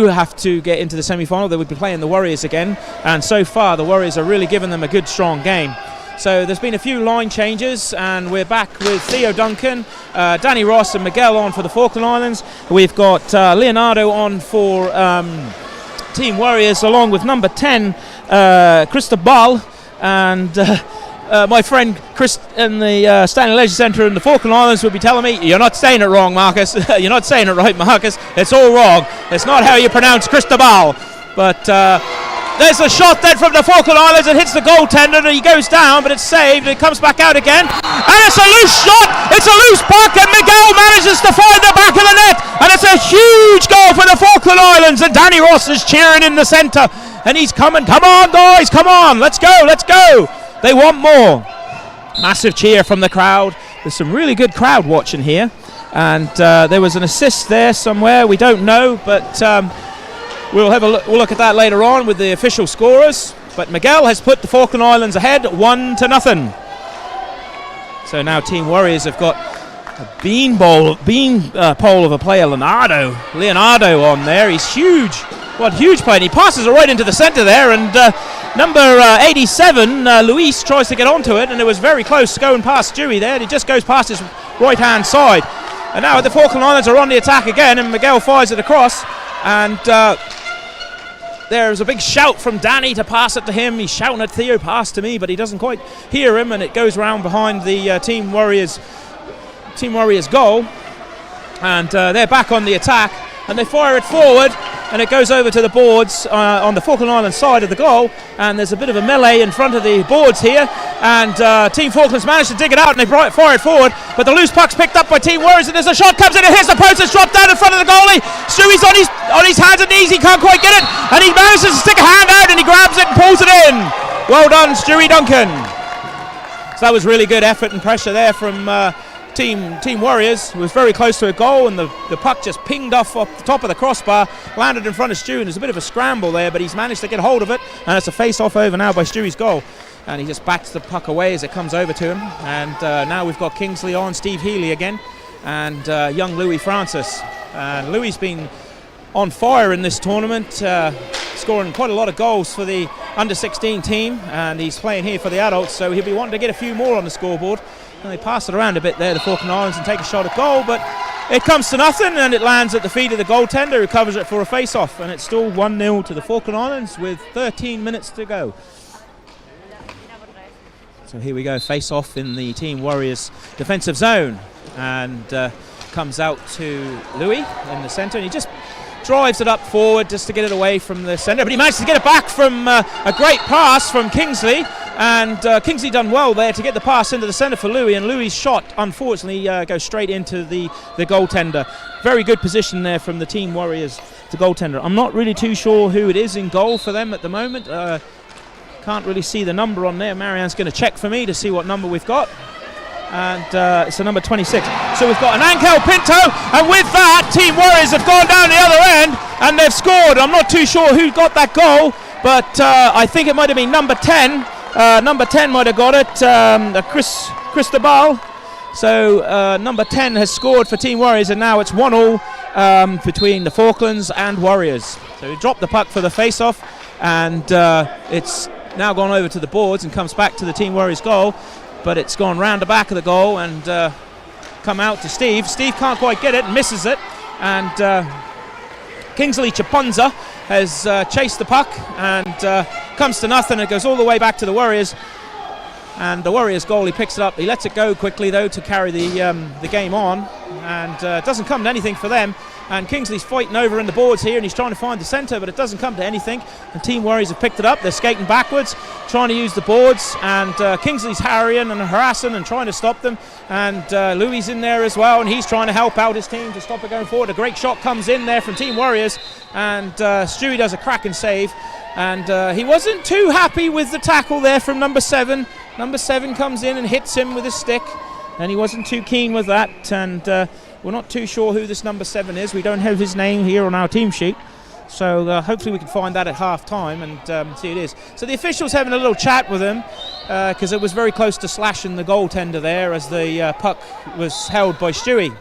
have to get into the semi-final. They would be playing the Warriors again, and so far the Warriors are really giving them a good strong game. So there's been a few line changes, and we're back with Theo Duncan, Danny Ross and Miguel on for the Falkland Islands. We've got Leonardo on for Team Warriors, along with number 10, Cristobal, and my friend Chris in the Stanley Leisure Centre in the Falkland Islands will be telling me, you're not saying it wrong, Marcus. You're not saying it right, Marcus. It's all wrong. It's not how you pronounce Cristobal. But there's a shot then from the Falkland Islands. It hits the goaltender and he goes down, but it's saved. It comes back out again, and it's a loose shot. It's a loose puck, and Miguel manages to find the back of the net, and it's a huge goal for the Falkland Islands. And Danny Ross is cheering in the centre, and he's coming. Come on, guys, come on, let's go, let's go. They want more. Massive cheer from the crowd. There's some really good crowd watching here, and there was an assist there somewhere. We don't know, but we'll have we'll look at that later on with the official scorers. But Miguel has put the Falkland Islands ahead 1-0. So now Team Warriors have got a beanpole of a player, Leonardo on there. He's huge. What huge play. And he passes it right into the centre there. And number 87, Luis, tries to get onto it. And it was very close going past Stewie there. And he just goes past his right-hand side. And now the Falkland Islands are on the attack again. And Miguel fires it across. And there's a big shout from Danny to pass it to him. He's shouting at Theo, pass to me, but he doesn't quite hear him, and it goes round behind the Team Warriors goal. And they're back on the attack, and they fire it forward, and it goes over to the boards on the Falkland Islands side of the goal. And there's a bit of a melee in front of the boards here, and Team Falklands managed to dig it out, and they fire it forward, but the loose puck's picked up by Team Warriors, and there's a shot comes in, and here's the post, it's dropped down in front of the goalie. Stewie's on his hands and knees, he can't quite get it, and he manages to stick a hand out, and he grabs it and pulls it in. Well done, Stewie Duncan. So that was really good effort and pressure there from Team Warriors. It was very close to a goal, and the puck just pinged off the top of the crossbar, landed in front of Stewie, and there's a bit of a scramble there, but he's managed to get hold of it, and it's a face-off over now by Stewie's goal. And he just bats the puck away as it comes over to him. And now we've got Kingsley on, Steve Healy again, and young Louis Francis. And Louis been on fire in this tournament, scoring quite a lot of goals for the under-16 team, and he's playing here for the adults, so he'll be wanting to get a few more on the scoreboard. And they pass it around a bit there, the Falkland Islands, and take a shot at goal, but it comes to nothing, and it lands at the feet of the goaltender, who covers it for a face-off, and it's still 1-0 to the Falkland Islands with 13 minutes to go. So here we go, face-off in the Team Warriors defensive zone, and comes out to Louis in the centre, and he just drives it up forward just to get it away from the centre, but he managed to get it back from a great pass from Kingsley, and Kingsley done well there to get the pass into the centre for Louis, and Louis' shot unfortunately goes straight into the goaltender. Very good position there from the Team Warriors, the goaltender. I'm not really too sure who it is in goal for them at the moment. Can't really see the number on there. Marianne's going to check for me to see what number we've got. And it's a number 26. So we've got an Angel Pinto, and with that, Team Warriors have gone down the other end and they've scored. I'm not too sure who got that goal, but I think it might have been number 10. Number 10 might have got it, Cristobal. So number 10 has scored for Team Warriors, and now it's 1-1 between the Falklands and Warriors. So he dropped the puck for the face-off, and it's now gone over to the boards and comes back to the Team Warriors goal. But it's gone round the back of the goal and come out to Steve. Steve can't quite get it and misses it. And Kingsley Chaponza has chased the puck and comes to nothing. It goes all the way back to the Warriors. And the Warriors goalie picks it up. He lets it go quickly, though, to carry the game on. And it doesn't come to anything for them. And Kingsley's fighting over in the boards here, and he's trying to find the centre, but it doesn't come to anything. And Team Warriors have picked it up. They're skating backwards, trying to use the boards, and Kingsley's harrying and harassing and trying to stop them. And Louis in there as well, and he's trying to help out his team to stop it going forward. A great shot comes in there from Team Warriors, and Stewie does a cracking save. And he wasn't too happy with the tackle there from number 7. Number 7 comes in and hits him with his stick, and he wasn't too keen with that. And we're not too sure who this number 7 is. We don't have his name here on our team sheet. So hopefully we can find that at half time and see who it is. So the officials having a little chat with him because it was very close to slashing the goaltender there as the puck was held by Stewie.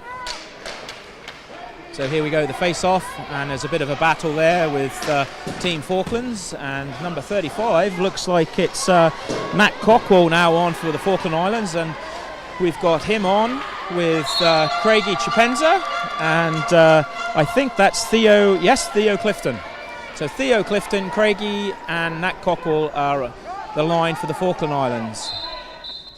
So here we go, the face-off, and there's a bit of a battle there with Team Falklands, and number 35 looks like it's Matt Cockwell now on for the Falkland Islands, and we've got him on with Craigie Chipenza, and I think that's Theo Clifton. So Theo Clifton, Craigie and Nat Cockwell are the line for the Falkland Islands.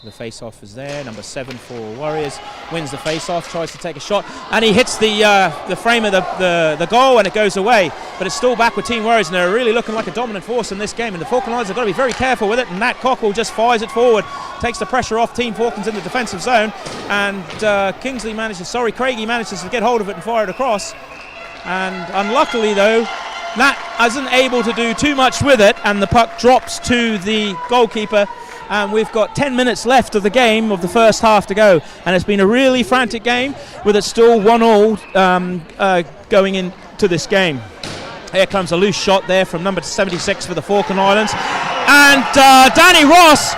The face-off is there. Number 7 for Warriors wins the face-off, tries to take a shot, and he hits the frame of the goal, and it goes away. But it's still back with Team Warriors, and they're really looking like a dominant force in this game. And the Falkland Islands have got to be very careful with it. And Nat Cockwell just fires it forward, takes the pressure off Team Falklands in the defensive zone, and Craigie manages to get hold of it and fire it across. And unluckily, though, Nat isn't able to do too much with it, and the puck drops to the goalkeeper. And we've got 10 minutes left of the game, of the first half to go, and it's been a really frantic game with it still 1-1 going into this game. Here comes a loose shot there from number 76 for the Falkland Islands, and Danny Ross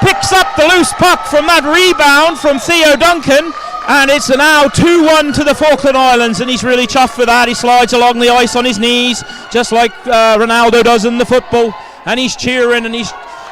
picks up the loose puck from that rebound from Theo Duncan, and it's now 2-1 to the Falkland Islands, and he's really chuffed with that. He slides along the ice on his knees just like Ronaldo does in the football, and he's cheering, and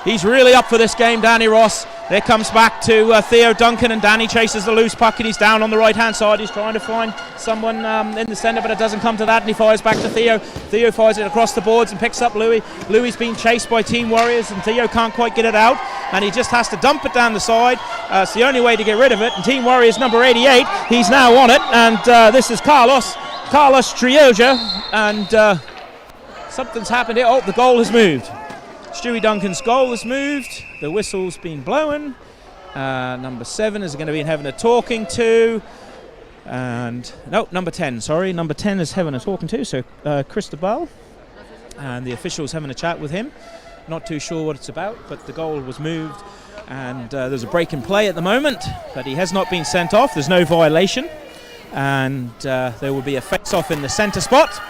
He's really up for this game, Danny Ross. There comes back to Theo Duncan, and Danny chases the loose puck, and he's down on the right-hand side. He's trying to find someone in the centre, but it doesn't come to that, and he fires back to Theo. Theo fires it across the boards and picks up Louis. Louis being chased by Team Warriors, and Theo can't quite get it out, and he just has to dump it down the side. It's the only way to get rid of it, and Team Warriors number 88, he's now on it, and this is Carlos Trioja, and something's happened here. Oh, the goal has moved. Stewie Duncan's goal has moved. The whistle's been blown. Number 7 is going to be having a talking to. And no, number 10, sorry. Number 10 is having a talking to. So Cristobal. And the official's having a chat with him. Not too sure what it's about, but the goal was moved. And there's a break in play at the moment, but he has not been sent off. There's no violation. And there will be a face-off in the centre spot.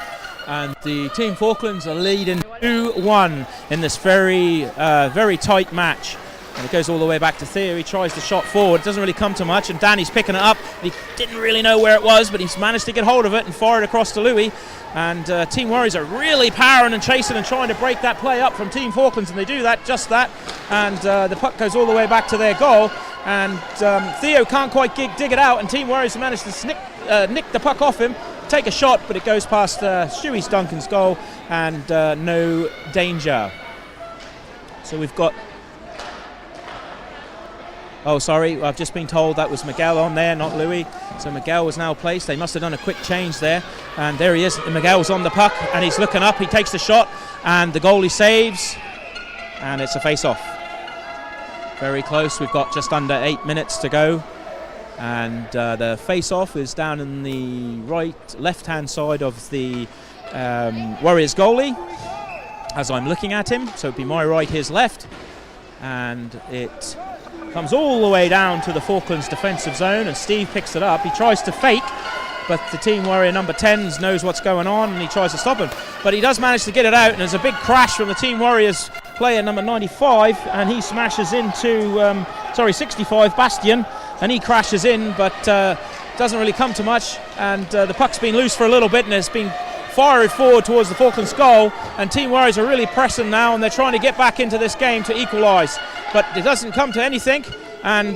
And the Team Falklands are leading 2-1 in this very tight match. And it goes all the way back to Theo. He tries the shot forward. It doesn't really come to much, and Danny's picking it up. He didn't really know where it was, but he's managed to get hold of it and fire it across to Louis. And Team Warriors are really powering and chasing and trying to break that play up from Team Falklands, and they do just that. And the puck goes all the way back to their goal. And Theo can't quite dig it out, and Team Warriors have managed to nick the puck off him. Take a shot, but it goes past Stewie Duncan's goal, and no danger. So we've got... Oh, sorry, I've just been told that was Miguel on there, not Louis. So Miguel was now placed. They must have done a quick change there. And there he is. Miguel's on the puck, and he's looking up. He takes the shot, and the goalie saves, and it's a face-off. Very close. We've got just under 8 minutes to go, and the face-off is down in the left-hand side of the Warriors goalie, as I'm looking at him. So it'd be my right, his left, and it comes all the way down to the Falklands defensive zone, and Steve picks it up. He tries to fake, but the Team Warrior number 10 knows what's going on, and he tries to stop him. But he does manage to get it out, and there's a big crash from the Team Warriors player number 95, and he smashes into 65, Bastian, and he crashes in, but doesn't really come to much, and the puck's been loose for a little bit, and it's been fired forward towards the Falklands goal, and Team Warriors are really pressing now, and they're trying to get back into this game to equalise, but it doesn't come to anything, and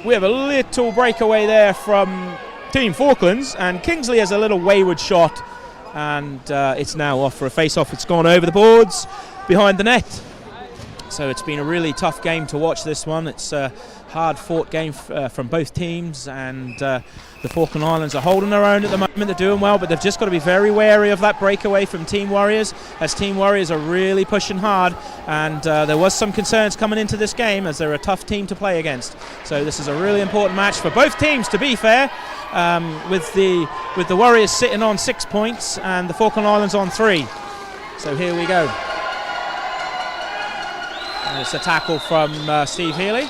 we have a little breakaway there from Team Falklands, and Kingsley has a little wayward shot, and it's now off for a face-off. It's gone over the boards behind the net. So it's been a really tough game to watch, this one. It's a hard-fought game from both teams, and the Falkland Islands are holding their own at the moment. They're doing well, but they've just got to be very wary of that breakaway from Team Warriors, as Team Warriors are really pushing hard, and there was some concerns coming into this game, as they're a tough team to play against. So this is a really important match for both teams, to be fair, with the Warriors sitting on 6 points and the Falkland Islands on 3. So here we go. And it's a tackle from Steve Healy,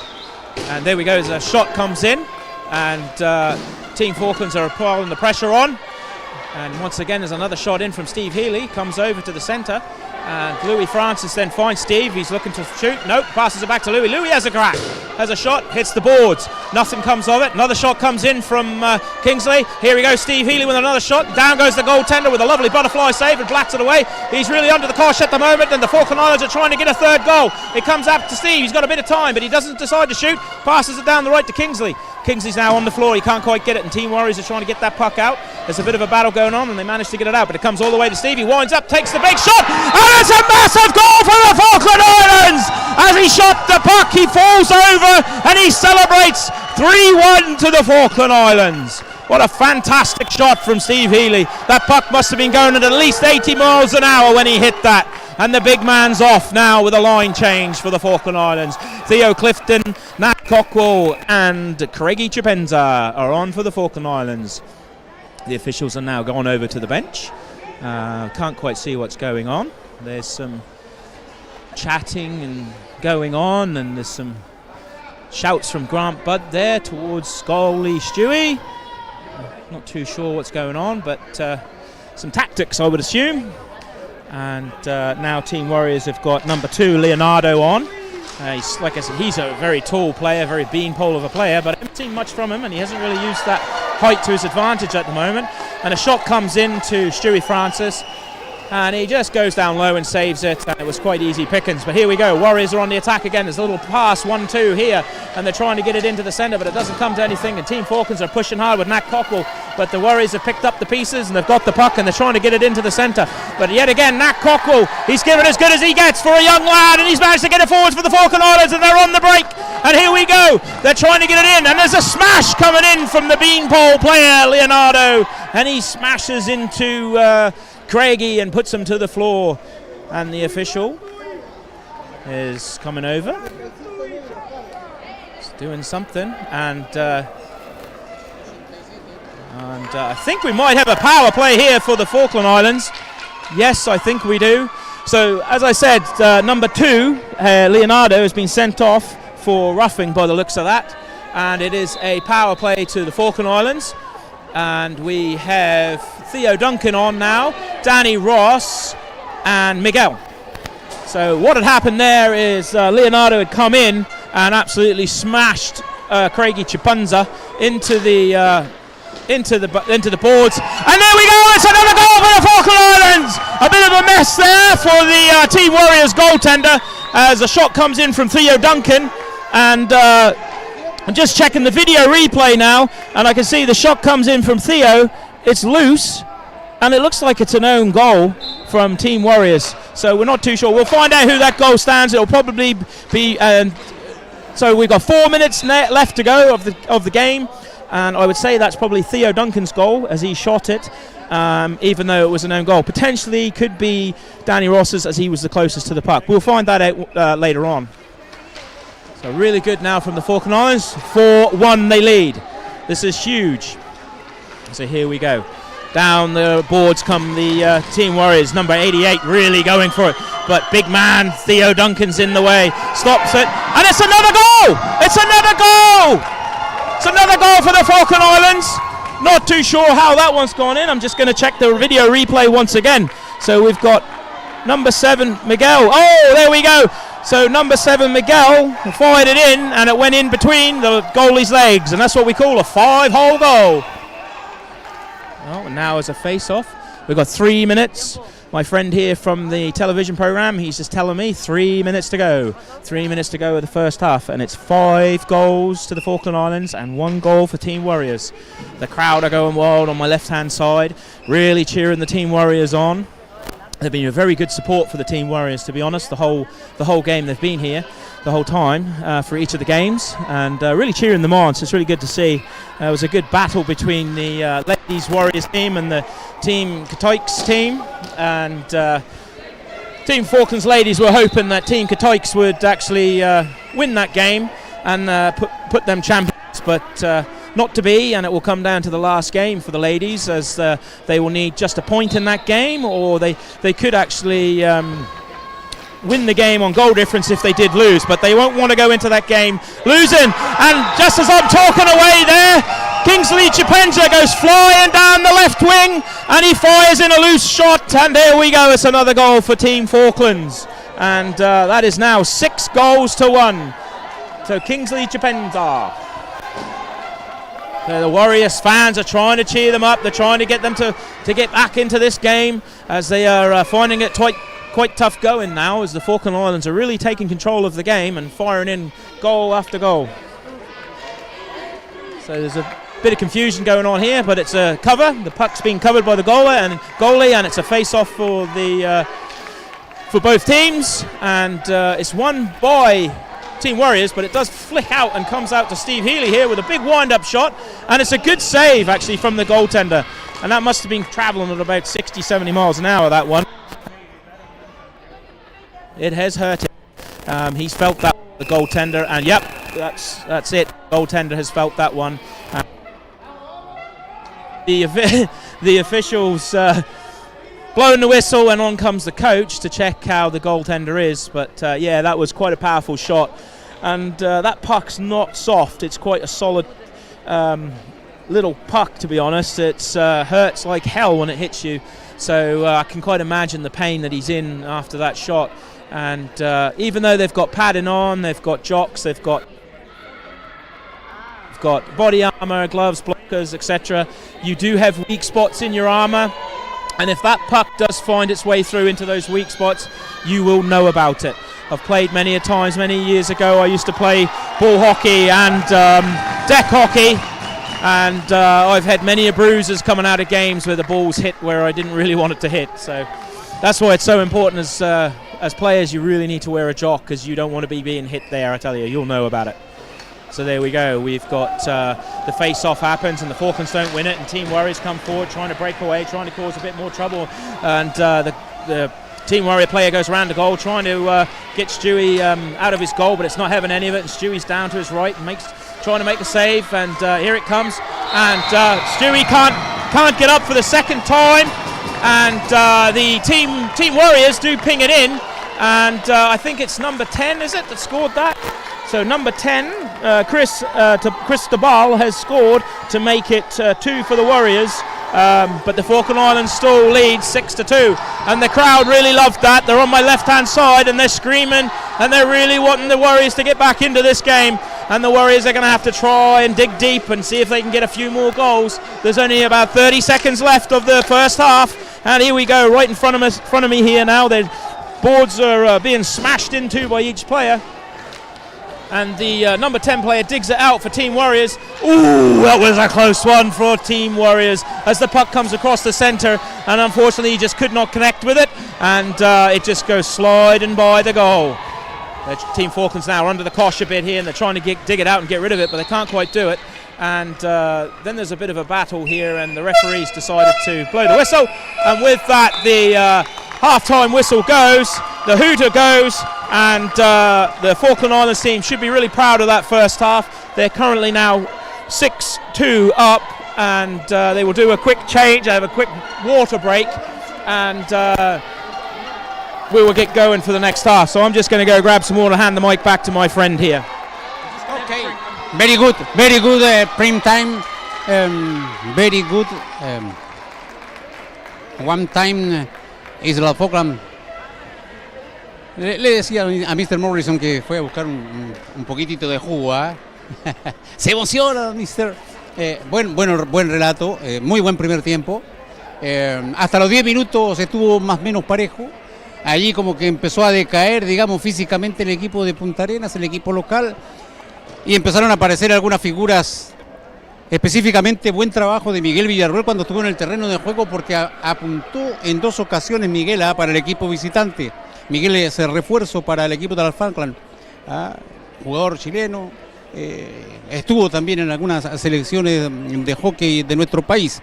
and there we go. As a shot comes in, and Team Falklands are piling the pressure on, and once again there's another shot in from Steve Healy. Comes over to the centre, and Louis Francis then finds Steve. He's looking to shoot. Nope, passes it back to Louis. Louis has a crack, has a shot, hits the boards. Nothing comes of it. Another shot comes in from Kingsley. Here we go, Steve Healy with another shot. Down goes the goaltender with a lovely butterfly save and blacks it away. He's really under the cosh at the moment, and the Falkland Islands are trying to get a third goal. It comes up to Steve. He's got a bit of time, but he doesn't decide to shoot. Passes it down the right to Kingsley. Kingsley's now on the floor. He can't quite get it, and Team Warriors are trying to get that puck out. There's a bit of a battle going on, and they manage to get it out, but it comes all the way to Steve. He winds up, takes the big shot, and it's a massive goal for the Falkland Islands! As he shot the puck, he falls over, and he celebrates 3-1 to the Falkland Islands. What a fantastic shot from Steve Healy. That puck must have been going at least 80 miles an hour when he hit that. And the big man's off now with a line change for the Falkland Islands. Theo Clifton, Nat Cockwell and Craigie Chipenza are on for the Falkland Islands. The officials are now gone over to the bench. Can't quite see what's going on. There's some chatting and going on, and there's some shouts from Grant Budd there towards goalie Stewie. Not too sure what's going on, but some tactics, I would assume. And now Team Warriors have got number 2 Leonardo on. He's, like I said, he's a very tall player, very beanpole of a player, but I haven't seen much from him, and he hasn't really used that height to his advantage at the moment. And a shot comes in to Stewie Francis, and he just goes down low and saves it, and it was quite easy pickings. But here we go, Warriors are on the attack again. There's a little pass, 1-2 here, and they're trying to get it into the centre, but it doesn't come to anything, and Team Falklands are pushing hard with Nat Cockwell, but the Warriors have picked up the pieces, and they've got the puck, and they're trying to get it into the centre. But yet again, Nat Cockwell, he's given as good as he gets for a young lad, and he's managed to get it forwards for the Falkland Islands, and they're on the break, and here we go. They're trying to get it in, and there's a smash coming in from the beanpole player, Leonardo, and he smashes into Craigie and puts him to the floor, and the official is coming over. He's doing something, and I think we might have a power play here for the Falkland Islands. Yes, I think we do. So, as I said, number 2, Leonardo, has been sent off for roughing by the looks of that, and it is a power play to the Falkland Islands. And we have Theo Duncan on now, Danny Ross and Miguel. So what had happened there is Leonardo had come in and absolutely smashed Craigie Chipenza into the boards. And there we go, it's another goal for the Falkland Islands! A bit of a mess there for the Team Warriors goaltender, as a shot comes in from Theo Duncan, and I'm just checking the video replay now, and I can see the shot comes in from Theo. It's loose, and it looks like it's an own goal from Team Warriors. So we're not too sure. We'll find out who that goal stands. It'll probably be. So we've got 4 minutes left to go of the game, and I would say that's probably Theo Duncan's goal as he shot it, even though it was an own goal. Potentially could be Danny Ross's as he was the closest to the puck. We'll find that out later on. So really good now from the Falkland Islands. 4-1 they lead. This is huge. So here we go. Down the boards come the Team Warriors, number 88, really going for it. But big man Theo Duncan's in the way, stops it, and it's another goal! It's another goal! It's another goal for the Falkland Islands. Not too sure how that one's gone in. I'm just going to check the video replay once again. So we've got number 7, Miguel. Oh, there we go. So number 7, Miguel, fired it in, and it went in between the goalie's legs, and that's what we call a 5-hole goal. Oh, and now as a face-off, we've got 3 minutes. My friend here from the television program, he's just telling me 3 minutes to go. 3 minutes to go of the first half, and it's 5 goals to the Falkland Islands and 1 goal for Team Warriors. The crowd are going wild on my left-hand side, really cheering the Team Warriors on. They've been a very good support for the Team Warriors, to be honest, the whole game they've been here, the whole time for each of the games, and really cheering them on, so it's really good to see. It was a good battle between the Ladies Warriors team and the Team Katoiks team, and Team Falklands Ladies were hoping that Team Katoiks would actually win that game and put them champions, but not to be, and it will come down to the last game for the ladies, as they will need just a point in that game, or they could actually win the game on goal difference if they did lose, but they won't want to go into that game losing. And just as I'm talking away there, Kingsley Chipenza goes flying down the left wing, and he fires in a loose shot, and there we go, it's another goal for Team Falklands, and that is now 6 goals to 1. So Kingsley Chipenza. The Warriors fans are trying to cheer them up. They're trying to get them to get back into this game, as they are finding it quite tough going now, as the Falkland Islands are really taking control of the game and firing in goal after goal. So there's a bit of confusion going on here, but it's a cover. The puck's being covered by the goalie, and it's a face-off for both teams, and it's won by Team Warriors, but it does flick out and comes out to Steve Healy here with a big wind-up shot, and it's a good save actually from the goaltender, and that must have been travelling at about 60-70 miles an hour, that one. It has hurt him. He's felt that, the goaltender, and yep, that's it. Goaltender has felt that one. The officials blowing the whistle, and on comes the coach to check how the goaltender is, but yeah, that was quite a powerful shot. And that puck's not soft, it's quite a solid little puck, to be honest. It's hurts like hell when it hits you, so I can quite imagine the pain that he's in after that shot. And even though they've got padding on, they've got jocks, they've got body armour, gloves, blockers, etc., you do have weak spots in your armour, and if that puck does find its way through into those weak spots, you will know about it. I've played many a times. Many years ago I used to play ball hockey and deck hockey, and I've had many a bruises coming out of games where the ball's hit where I didn't really want it to hit. So that's why it's so important as players, you really need to wear a jock, because you don't want to be being hit there. I tell you, you'll know about it. So there we go, we've got the face-off happens, and the Falklands don't win it, and Team Warriors come forward trying to break away, trying to cause a bit more trouble, and the Team Warrior player goes around the goal trying to get Stewie out of his goal, but it's not having any of it, and Stewie's down to his right and trying to make the save, and here it comes, and Stewie can't get up for the second time, and the Team Warriors do ping it in, and I think it's number 10, is it, that scored that? So number 10, Chris Tabal has scored to make it 2 for the Warriors, but the Falkland Islands still lead 6-2, and the crowd really loved that. They're on my left-hand side, and they're screaming, and they're really wanting the Warriors to get back into this game, and the Warriors are going to have to try and dig deep and see if they can get a few more goals. There's only about 30 seconds left of the first half, and here we go, right in front of me here now. The boards are being smashed into by each player. And the number 10 player digs it out for Team Warriors. Ooh, that was a close one for Team Warriors as the puck comes across the centre, and unfortunately he just could not connect with it, and it just goes sliding by the goal. Team Falklands now are under the cosh a bit here, and they're trying to dig it out and get rid of it, but they can't quite do it. And then there's a bit of a battle here, and the referees decided to blow the whistle. And with that, the half-time whistle goes, the hooter goes, and the Falkland Islands team should be really proud of that first half. They're currently now 6-2 up, and they will do a quick change. They have a quick water break, and we will get going for the next half. So I'm just going to go grab some water, hand the mic back to my friend here. Okay, very good prime time, very good. One time Isla Falkland. Le decía a Mr. Morrison que fue a buscar un poquitito de jugo. Se emociona, Mr. Buen relato, muy buen primer tiempo. Hasta los 10 minutos estuvo más o menos parejo. Allí como que empezó a decaer, digamos, físicamente el equipo de Punta Arenas, el equipo local. Y empezaron a aparecer algunas figuras, específicamente buen trabajo de Miguel Villarroel cuando estuvo en el terreno de juego, porque apuntó en 2 ocasiones Miguel para el equipo visitante. Miguel es el refuerzo para el equipo de las Falkland, jugador chileno, estuvo también en algunas selecciones de hockey de nuestro país.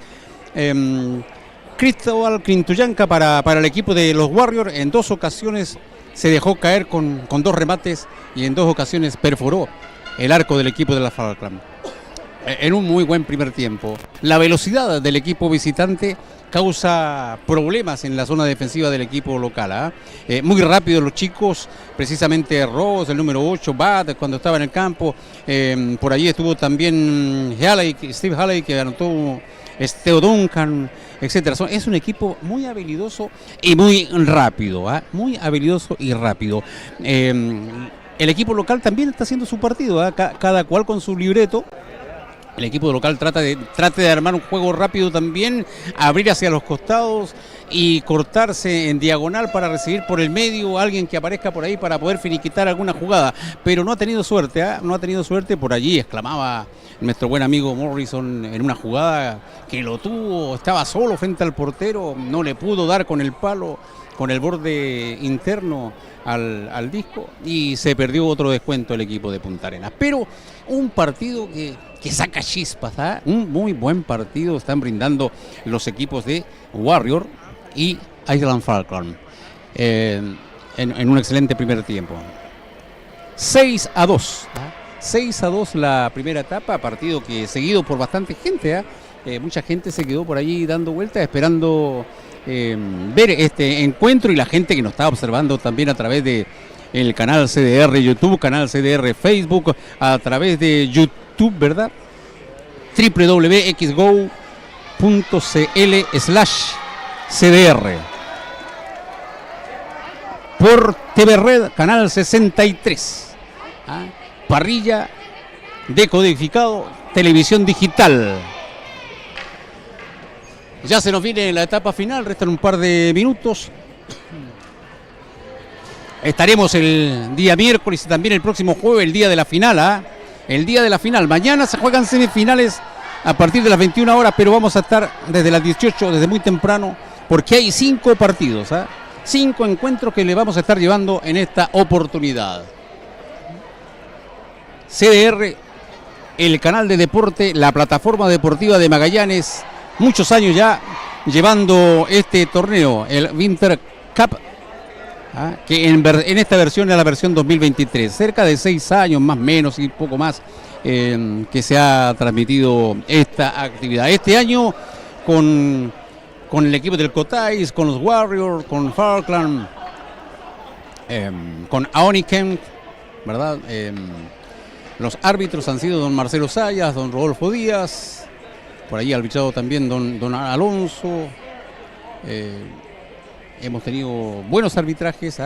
Cristóbal Crintuyanca para el equipo de los Warriors, en 2 ocasiones se dejó caer con 2 remates y en 2 ocasiones perforó el arco del equipo de la Falkland. En un muy buen primer tiempo. La velocidad del equipo visitante causa problemas en la zona defensiva del equipo local. Muy rápido los chicos, precisamente Ross, el número 8, Bad, cuando estaba en el campo. Por allí estuvo también Steve Halley, que anotó, Theo Duncan, etcétera. Es un equipo muy habilidoso y muy rápido. Muy habilidoso y rápido. El equipo local también está haciendo su partido, cada cual con su libreto. El equipo local trata de armar un juego rápido también, abrir hacia los costados y cortarse en diagonal para recibir por el medio a alguien que aparezca por ahí para poder finiquitar alguna jugada. Pero no ha tenido suerte, no ha tenido suerte. Por allí exclamaba nuestro buen amigo Morrison en una jugada que lo tuvo, estaba solo frente al portero, no le pudo dar con el palo, con el borde interno al disco, y se perdió otro descuento el equipo de Punta Arenas. Pero un partido que saca chispas, un muy buen partido están brindando los equipos de Warrior y Island Falkland en un excelente primer tiempo. 6-2. 6-2 la primera etapa, partido que seguido por bastante gente. Mucha gente se quedó por allí dando vueltas, esperando ver este encuentro, y la gente que nos está observando también a través de el canal CDR YouTube, canal CDR Facebook, a través de YouTube, ¿verdad? www.xgo.cl/CDR. Por TV Red, canal 63. Parrilla, decodificado, televisión digital. Ya se nos viene la etapa final, restan un par de minutos. Estaremos el día miércoles y también el próximo jueves, el día de la final. El día de la final. Mañana se juegan semifinales a partir de las 21 horas, pero vamos a estar desde las 18, desde muy temprano, porque hay 5 partidos, 5 encuentros que le vamos a estar llevando en esta oportunidad. CDR, el canal de deporte, la plataforma deportiva de Magallanes, muchos años ya llevando este torneo, el Winter Cup, que en esta versión es la versión 2023, cerca de 6 años más o menos y poco más que se ha transmitido esta actividad. Este año con el equipo del Cotais, con los Warriors, con Falkland, con Aoniken, ¿verdad? Los árbitros han sido don Marcelo Sayas, don Rodolfo Díaz, por ahí arbitrado también don Alonso. Hemos tenido buenos arbitrajes,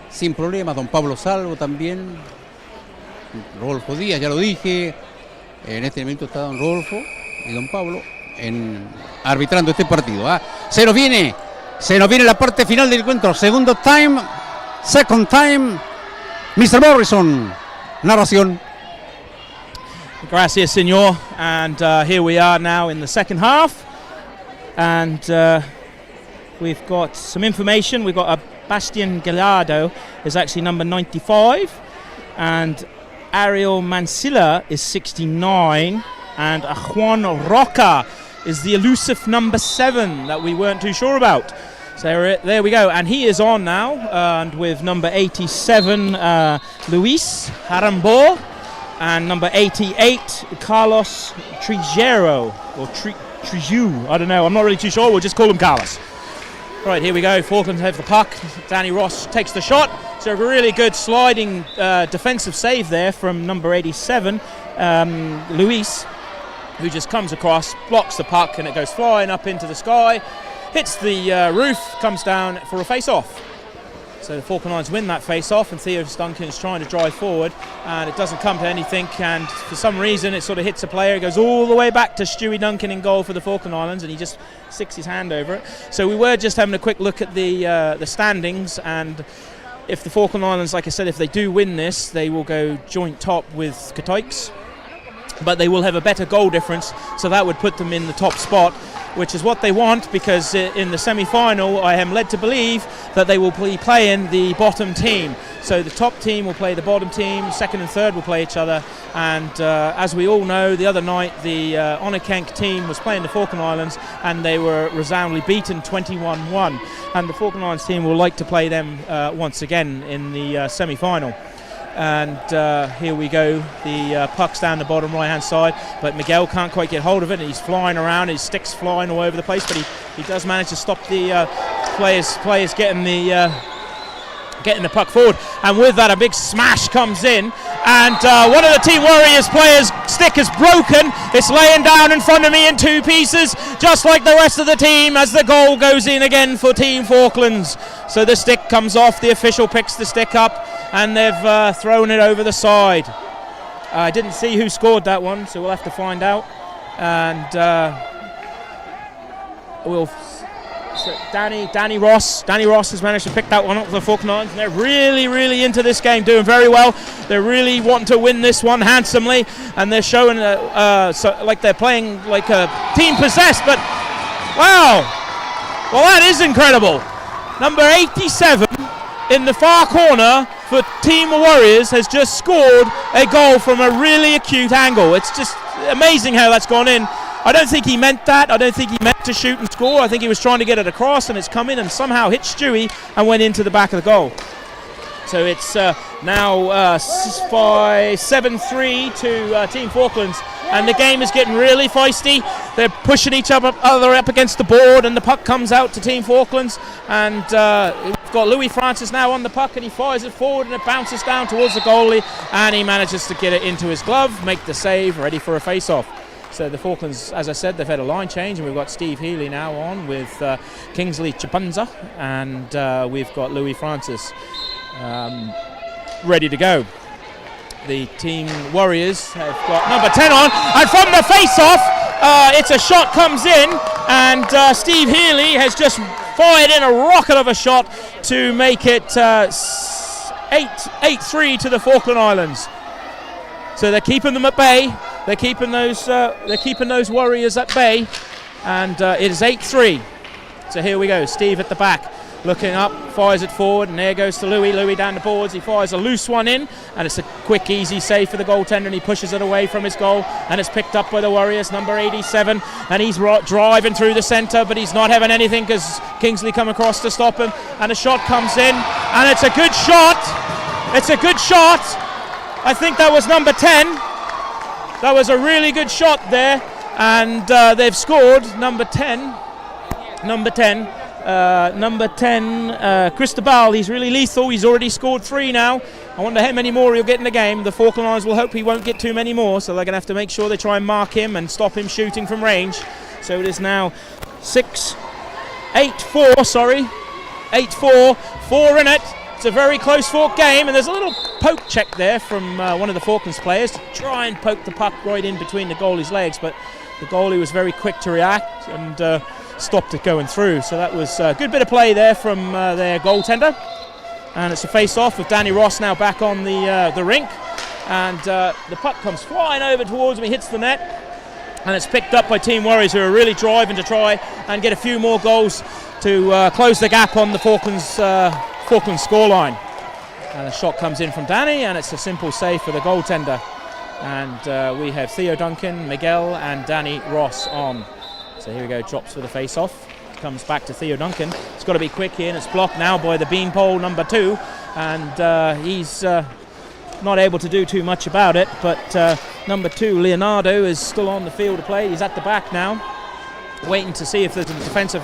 sin problemas, don Pablo Salvo también, Rodolfo Díaz, ya lo dije. En este momento está don Rodolfo y don Pablo arbitrando este partido. Se nos viene la parte final del encuentro. Second time, Mr. Morrison, narración. Gracias, señor. And here we are now in the second half. And we've got some information. We've got Sebastian Gallardo is actually number 95, and Ariel Mancilla is 69, and Juan Roca is the elusive number 7 that we weren't too sure about. So there we go, and he is on now, and with number 87, Luis Harambo, and number 88, Carlos Triguero, or Triju, I don't know, I'm not really too sure, we'll just call him Carlos. Right, here we go, Falklands have the puck, Danny Ross takes the shot, so a really good sliding defensive save there from number 87, Luis, who just comes across, blocks the puck, and it goes flying up into the sky, hits the roof, comes down for a face-off. So the Falkland Lions win that face-off, and Theo Duncan is trying to drive forward, and it doesn't come to anything, and for some reason it sort of hits a player, it goes all the way back to Stewie Duncan in goal for the Falkland Islands, and he just sticks his hand over it. So we were just having a quick look at the standings, and if the Falkland Islands, like I said, if they do win this, they will go joint top with Katoiks, but they will have a better goal difference, so that would put them in the top spot, which is what they want, because in the semi-final I am led to believe that they will be playing the bottom team. So the top team will play the bottom team, second and third will play each other, and as we all know, the other night the Onakenk team was playing the Falkland Islands and they were resoundingly beaten 21-1, and the Falkland Islands team will like to play them once again in the semi-final. And here we go, the puck's down the bottom right hand side, but Miguel can't quite get hold of it, and he's flying around, his stick's flying all over the place, but he does manage to stop the players getting the puck forward, and with that a big smash comes in, and one of the Team Warriors players' stick is broken, it's laying down in front of me in 2 pieces, just like the rest of the team, as the goal goes in again for Team Falklands. So the stick comes off, the official picks the stick up, and they've thrown it over the side. I didn't see who scored that one, so we'll have to find out. And so Danny Ross has managed to pick that one up for the Falkland Islands, and they're really into this game, doing very well. They're really wanting to win this one handsomely, and they're showing like they're playing like a team possessed. But wow, well, that is incredible. Number 87 in the far corner for Team Warriors has just scored a goal from a really acute angle. It's just amazing how that's gone in. I don't think he meant that. I don't think he meant to shoot and score. I think he was trying to get it across, and it's come in and somehow hit Stewie and went into the back of the goal. So it's now 7-3 to Team Falklands, and the game is getting really feisty. They're pushing each other up against the board, and the puck comes out to Team Falklands, and we've got Louis Francis now on the puck, and he fires it forward, and it bounces down towards the goalie, and he manages to get it into his glove, make the save, ready for a face-off. So the Falklands, as I said, they've had a line change, and we've got Steve Healy now on with Kingsley Chipunza, and we've got Louis Francis ready to go. The Team Warriors have got number 10 on, and from the face-off, it's a shot comes in, and Steve Healy has just fired in a rocket of a shot to make it 8-3 to the Falkland Islands. So they're keeping them at bay. They're keeping those Warriors at bay, and it is 8-3. So here we go. Steve at the back, looking up, fires it forward, and there goes to Louis. Louis down the boards. He fires a loose one in, and it's a quick, easy save for the goaltender, and he pushes it away from his goal, and it's picked up by the Warriors, number 87, and he's driving through the centre, but he's not having anything because Kingsley come across to stop him, and a shot comes in, and it's a good shot. It's a good shot. I think that was number 10. That was a really good shot there, and they've scored. Number 10, Cristobal, he's really lethal. He's already scored 3 now. I wonder how many more he'll get in the game. The Falkland Islands will hope he won't get too many more, so they're going to have to make sure they try and mark him and stop him shooting from range. So it is now 8-4, 4 in it. It's a very close fought game, and there's a little poke check there from one of the Falklands players to try and poke the puck right in between the goalie's legs, but the goalie was very quick to react and stopped it going through. So that was a good bit of play there from their goaltender, and it's a face-off with Danny Ross now back on the rink, and the puck comes flying over towards him. He hits the net, and it's picked up by Team Warriors, who are really driving to try and get a few more goals to close the gap on the Falklands Falklands scoreline. And a shot comes in from Danny, and it's a simple save for the goaltender. And we have Theo Duncan, Miguel, and Danny Ross on. So here we go, drops for the face-off. Comes back to Theo Duncan. It's got to be quick here, and it's blocked now by the beanpole number 2. And he's not able to do too much about it. But number 2, Leonardo, is still on the field to play. He's at the back now, waiting to see if there's a defensive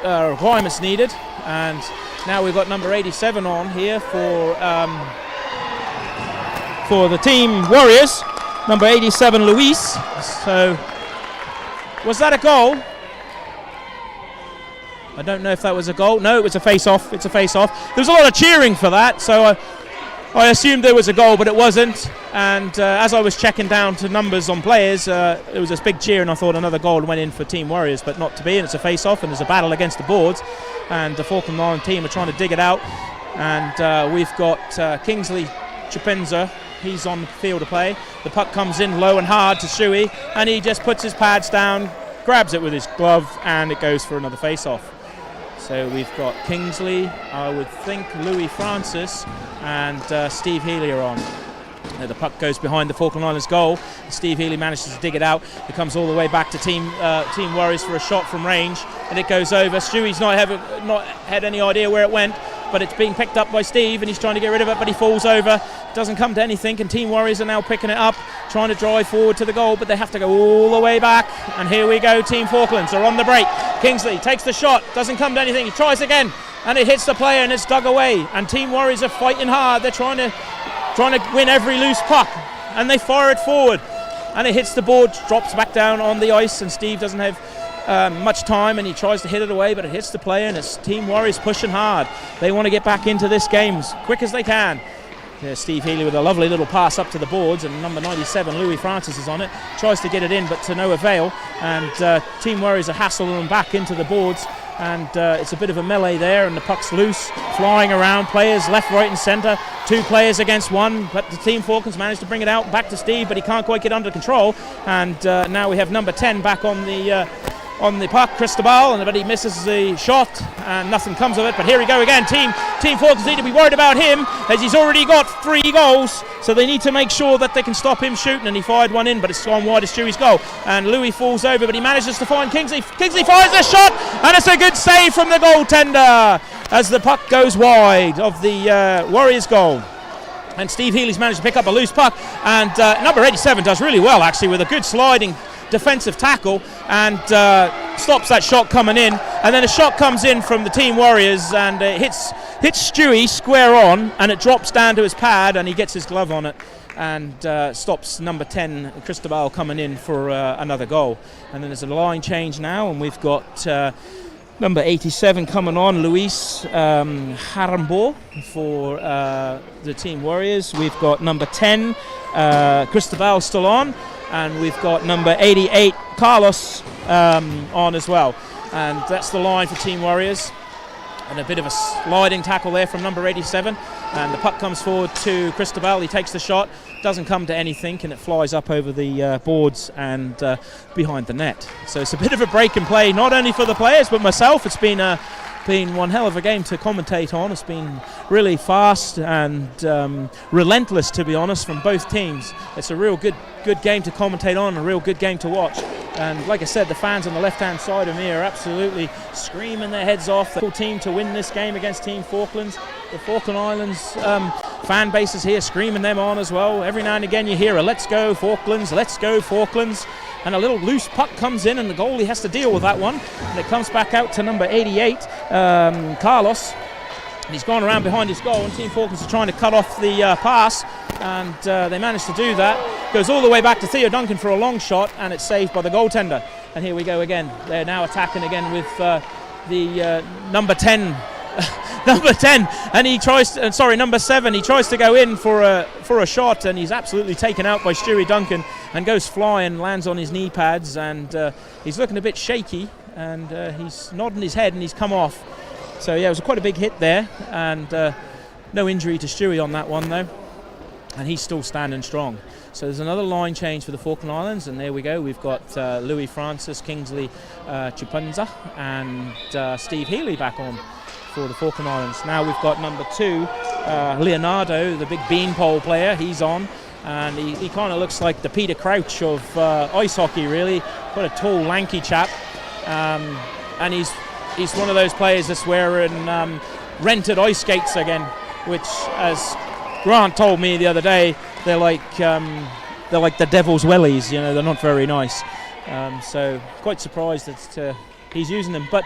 requirements needed. And now we've got number 87 on here for the Team Warriors, number 87, Luis. So, was that a goal? I don't know if that was a goal. No, it was a face-off. It's a face-off. There was a lot of cheering for that, so I assumed there was a goal, but it wasn't. And as I was checking down to numbers on players, it was a big cheer, and I thought another goal went in for Team Warriors, but not to be. And it's a face-off, and there's a battle against the boards. And the Falkland Island team are trying to dig it out. And we've got Kingsley Chupenza. He's on the field to play. The puck comes in low and hard to Shuey, and he just puts his pads down, grabs it with his glove, and it goes for another face-off. So we've got Kingsley, I would think Louis Francis, and Steve Healy are on. The puck goes behind the Falkland Islands goal. Steve Healy manages to dig it out. It comes all the way back to Team Warriors for a shot from range, and it goes over. Stewie's not had any idea where it went, but it's being picked up by Steve, and he's trying to get rid of it, but he falls over. Doesn't come to anything, and Team Warriors are now picking it up, trying to drive forward to the goal, but they have to go all the way back. And here we go, Team Falklands are on the break. Kingsley takes the shot, doesn't come to anything. He tries again, and it hits the player, and it's dug away. And Team Warriors are fighting hard. They're trying to win every loose puck, and they fire it forward, and it hits the board, drops back down on the ice, and Steve doesn't have much time, and he tries to hit it away, but it hits the player, and it's Team Warriors pushing hard. They want to get back into this game as quick as they can. There's Steve Healy with a lovely little pass up to the boards, and number 97, Louis Francis, is on it. Tries to get it in, but to no avail, and Team Warriors are hassling them back into the boards, and it's a bit of a melee there, and the puck's loose, flying around, players left, right and centre, 2 players against 1, but the Team Falklands managed to bring it out back to Steve, but he can't quite get under control, and now we have number 10 back on the puck, Cristobal, but he misses the shot and nothing comes of it. But here we go again. Team Falklands need to be worried about him, as he's already got 3 goals, so they need to make sure that they can stop him shooting, and he fired one in, but it's gone wide of Stewie's goal, and Louis falls over, but he manages to find Kingsley. Kingsley fires a shot, and it's a good save from the goaltender as the puck goes wide of the Warriors goal. And Steve Healy's managed to pick up a loose puck, and number 87 does really well actually, with a good sliding defensive tackle, and stops that shot coming in. And then a shot comes in from the Team Warriors, and it hits Stewie square on, and it drops down to his pad, and he gets his glove on it, and stops number 10 Cristobal coming in for another goal. And then there's a line change now, and we've got number 87 coming on, Luis Harambo for the Team Warriors. We've got number 10 Cristobal still on, and we've got number 88 Carlos on as well. And that's the line for Team Warriors. And a bit of a sliding tackle there from number 87, and the puck comes forward to Cristobal. He takes the shot, doesn't come to anything, and it flies up over the boards and behind the net. So it's a bit of a break and play, not only for the players but myself. It's been one hell of a game to commentate on. It's been really fast and relentless, to be honest, from both teams. It's a real good game to commentate on, a real good game to watch. And like I said, the fans on the left-hand side of me are absolutely screaming their heads off. The cool team to win this game against Team Falklands. The Falkland Islands fan base is here screaming them on as well. Every now and again you hear a "Let's go Falklands, let's go Falklands." And a little loose puck comes in, and the goalie has to deal with that one. And it comes back out to number 88, Carlos. And he's gone around behind his goal, and Team Falklands are trying to cut off the pass, and they managed to do that. Goes all the way back to Theo Duncan for a long shot, and it's saved by the goaltender. And here we go again. They're now attacking again with the number 10. Number 10, and he tries to, number 7, he tries to go in for a shot, and he's absolutely taken out by Stewie Duncan, and goes flying, lands on his knee pads, and he's looking a bit shaky, and he's nodding his head, and he's come off. So yeah, it was quite a big hit there, and no injury to Stewie on that one though, and he's still standing strong. So there's another line change for the Falkland Islands, and there we go. We've got Louis Francis, Kingsley Chupenza, and Steve Healy back on for the Falkland Islands. Now we've got number 2, Leonardo, the big beanpole player. He's on, and he kind of looks like the Peter Crouch of ice hockey, really. Quite a tall, lanky chap, and he's one of those players that's wearing rented ice skates again, which, as Grant told me the other day, they're like the devil's wellies. You know, they're not very nice. So quite surprised that he's using them. But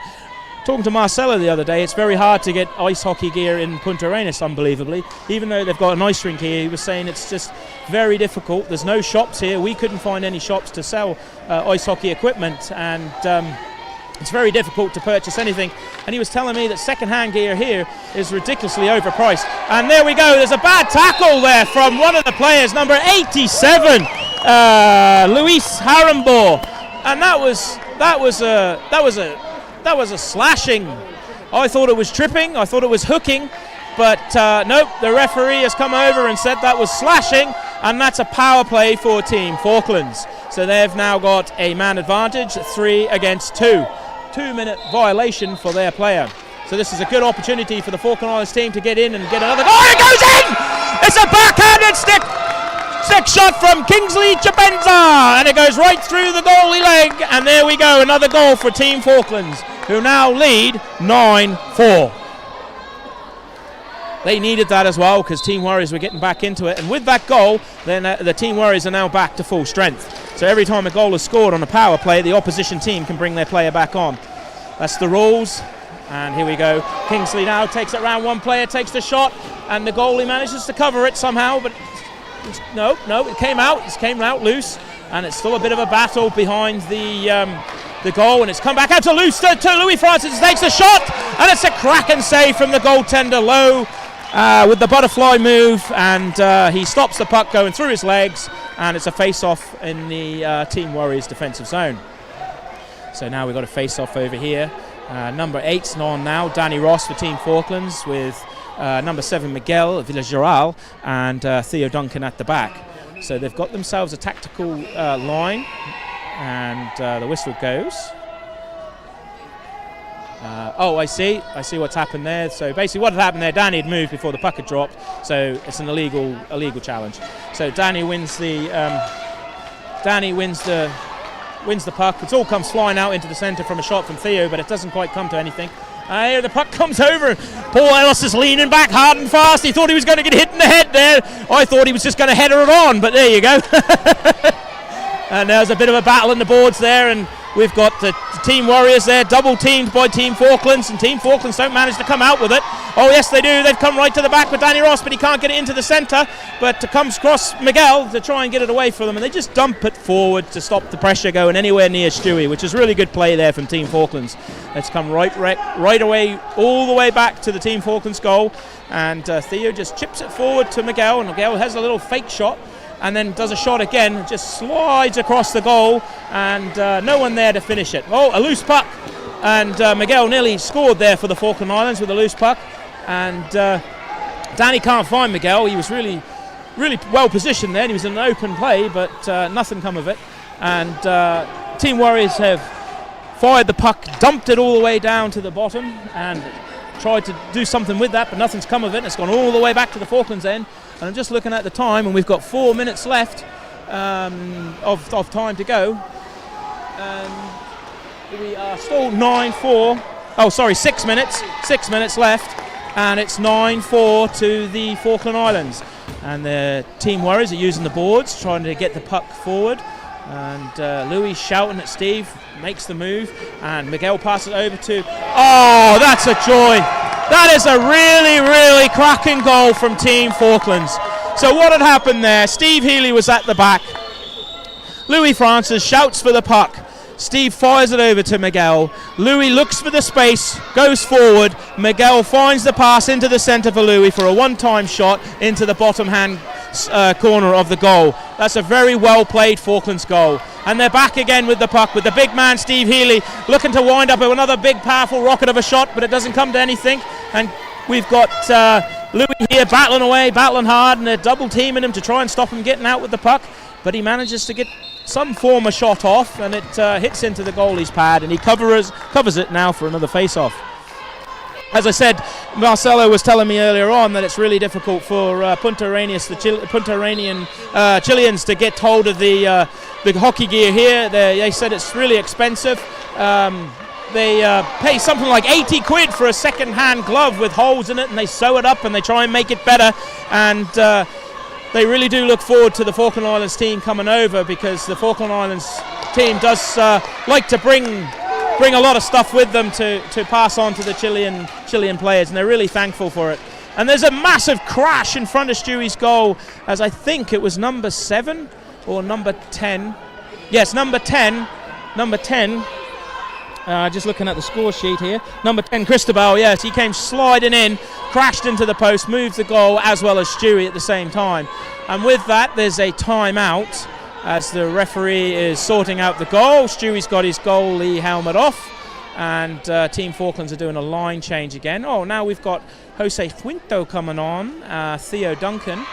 talking to Marcelo the other day, it's very hard to get ice hockey gear in Punta Arenas, unbelievably. Even though they've got an ice rink here, he was saying it's just very difficult. There's no shops here. We couldn't find any shops to sell ice hockey equipment, and it's very difficult to purchase anything. And he was telling me that second-hand gear here is ridiculously overpriced. And there we go. There's a bad tackle there from one of the players, number 87, Luis Harambor, and that was a slashing. I thought it was tripping. I thought it was hooking, but nope. The referee has come over and said that was slashing, and that's a power play for Team Falklands. So they've now got a man advantage, 3 against 2. 2-minute violation for their player. So this is a good opportunity for the Falkland Islands team to get in and get another goal. Oh, it goes in! It's a backhanded stick shot from Kingsley Chabenza, and it goes right through the goalie leg, and there we go, another goal for Team Falklands, who now lead 9-4. They needed that as well, because Team Warriors were getting back into it, and with that goal, then the Team Warriors are now back to full strength. So every time a goal is scored on a power play, the opposition team can bring their player back on. That's the rules, and here we go. Kingsley now takes it round, one player takes the shot, and the goalie manages to cover it somehow, but no, it came out loose, and it's still a bit of a battle behind the goal, and it's come back out to Louis Francis, takes the shot, and it's a cracking save from the goaltender Lowe with the butterfly move, and he stops the puck going through his legs, and it's a face-off in the Team Warriors defensive zone. So now we've got a face-off over here. Number 8's on now, Danny Ross for Team Falklands, with number 7 Miguel Villageral and Theo Duncan at the back. So they've got themselves a tactical line, and the whistle goes. I see what's happened there. So basically what had happened there, Danny had moved before the puck had dropped, so it's an illegal challenge. So Danny wins the puck. It all comes flying out into the centre from a shot from Theo, but it doesn't quite come to anything. Here the puck comes over. Paul Ellis is leaning back hard and fast. He thought he was going to get hit in the head there. I thought he was just going to header it on, but there you go. And there's a bit of a battle in the boards there, and we've got the Team Warriors there, double teamed by Team Falklands, and Team Falklands don't manage to come out with it. Oh yes they do, they've come right to the back with Danny Ross, but he can't get it into the centre, but comes across Miguel to try and get it away from them, and they just dump it forward to stop the pressure going anywhere near Stewie, which is really good play there from Team Falklands. It's come right away, all the way back to the Team Falklands goal, and Theo just chips it forward to Miguel, and Miguel has a little fake shot, and then does a shot again, just slides across the goal, and no one there to finish it. Oh, a loose puck, and Miguel nearly scored there for the Falkland Islands with a loose puck, and Danny can't find Miguel. He was really well positioned there, and he was in an open play, but nothing come of it, and Team Warriors have fired the puck, dumped it all the way down to the bottom, and tried to do something with that, but nothing's come of it. It's gone all the way back to the Falklands end. And I'm just looking at the time, and we've got 4 minutes left of time to go. We are still 9-4. Oh, sorry, 6 minutes. 6 minutes left, and it's 9-4 to the Falkland Islands. And the Team Warriors are using the boards, trying to get the puck forward. And Louis shouting at Steve, makes the move, and Miguel passes it over to... Oh, that's a joy! That is a really cracking goal from Team Falklands. So what had happened there, Steve Healy was at the back. Louis Francis shouts for the puck. Steve fires it over to Miguel. Louis looks for the space, goes forward. Miguel finds the pass into the centre for Louis for a one-time shot into the bottom hand corner of the goal. That's a very well played Falklands goal. And they're back again with the puck, with the big man Steve Healy looking to wind up another big powerful rocket of a shot, but it doesn't come to anything. And we've got Louis here battling away, battling hard, and they're double teaming him to try and stop him getting out with the puck, but he manages to get some form of shot off, and it hits into the goalie's pad, and he covers it now for another face-off. as I said, Marcelo was telling me earlier on that it's really difficult for Punta Arenas, the Punta Arenian Chileans, to get hold of the hockey gear here. They said it's really expensive. They pay something like 80 quid for a second-hand glove with holes in it, and they sew it up and they try and make it better. And they really do look forward to the Falkland Islands team coming over, because the Falkland Islands team does like to bring a lot of stuff with them to pass on to the Chilean players, and they're really thankful for it. And there's a massive crash in front of Stewie's goal, as I think it was number 7 or number 10. Yes, number 10. Just looking at the score sheet here. Number 10, Cristobal, yes, he came sliding in, crashed into the post, moved the goal as well as Stewie at the same time. And with that, there's a timeout as the referee is sorting out the goal. Stewie's got his goalie helmet off, and Team Falklands are doing a line change again. Oh, now we've got Jose Quinto coming on, Theo Duncan,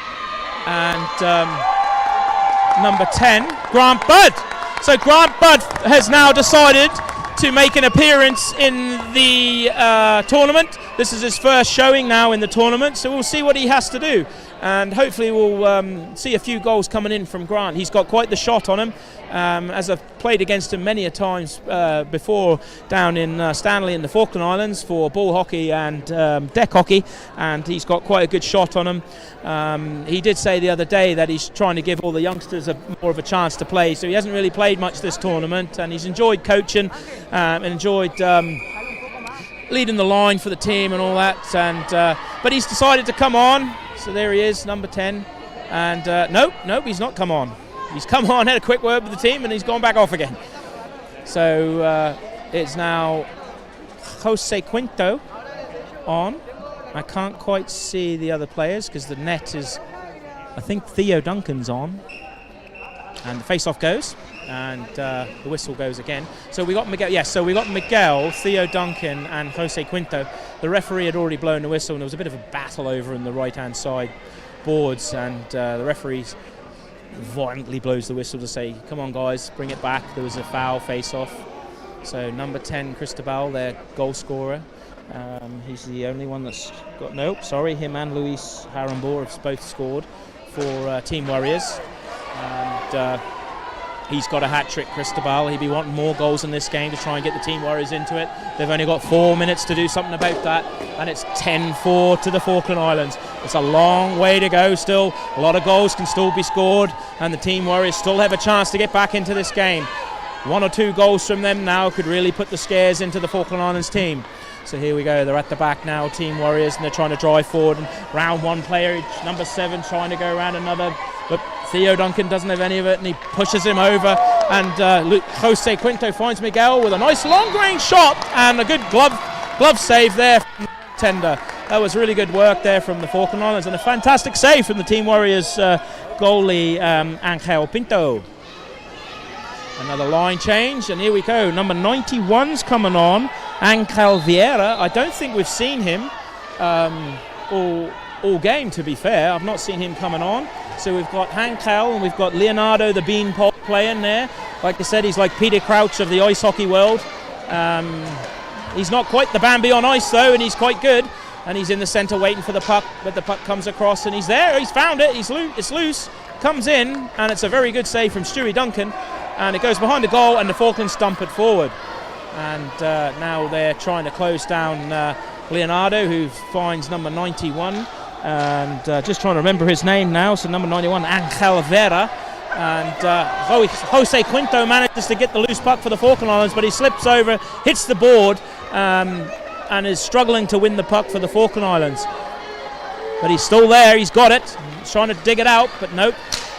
and number 10, Grant Budd. So Grant Budd has now decided to make an appearance in the tournament. This is his first showing now in the tournament, so we'll see what he has to do, and hopefully we'll see a few goals coming in from Grant. He's got quite the shot on him, as I've played against him many a times before down in Stanley in the Falkland Islands for ball hockey and deck hockey, and he's got quite a good shot on him. He did say the other day that he's trying to give all the youngsters more of a chance to play, so he hasn't really played much this tournament, and he's enjoyed coaching and enjoyed leading the line for the team and all that, and but he's decided to come on. So there he is, number 10, and nope, he's not come on. He's come on, had a quick word with the team, and he's gone back off again. So it's now Jose Quinto on. I can't quite see the other players because the net is, I think Theo Duncan's on, and the face-off goes, and the whistle goes again. So we got Miguel. Yes, so we got Miguel, Theo Duncan, and Jose Quinto. The referee had already blown the whistle, and there was a bit of a battle over in the right-hand side boards, and the referee violently blows the whistle to say, "Come on, guys, bring it back." There was a foul face-off. So number 10, Cristobal, their goal scorer. He's the only one that's got. Nope, sorry, him and Luis Harambor have both scored for Team Warriors, and he's got a hat-trick, Cristobal. He'll be wanting more goals in this game to try and get the Team Warriors into it. They've only got 4 minutes to do something about that, and it's 10-4 to the Falkland Islands. It's a long way to go still. A lot of goals can still be scored, and the Team Warriors still have a chance to get back into this game. 1 or 2 goals from them now could really put the scares into the Falkland Islands team. So here we go, they're at the back now, Team Warriors, and they're trying to drive forward. And round one player, number 7, trying to go around another, but Theo Duncan doesn't have any of it, and he pushes him over. And Jose Quinto finds Miguel with a nice long-range shot and a good glove save there from the tender. That was really good work there from the Falkland Islands, and a fantastic save from the Team Warriors goalie, Angel Pinto. Another line change, and here we go. Number 91's coming on, Angel Vieira. I don't think we've seen him all game, to be fair. I've not seen him coming on. So we've got Angel, and we've got Leonardo, the beanpole, playing there. Like I said, he's like Peter Crouch of the ice hockey world. He's not quite the Bambi on ice, though, and he's quite good. And he's in the centre waiting for the puck, but the puck comes across, and he's there. He's found it. It's loose. Comes in, and it's a very good save from Stewie Duncan. And it goes behind the goal, and the Falklands stump it forward. And now they're trying to close down Leonardo, who finds number 91. And just trying to remember his name now. So number 91, Angel Vera. And Jose Quinto manages to get the loose puck for the Falkland Islands, but he slips over, hits the board, and is struggling to win the puck for the Falkland Islands. But he's still there, he's got it. He's trying to dig it out, but nope.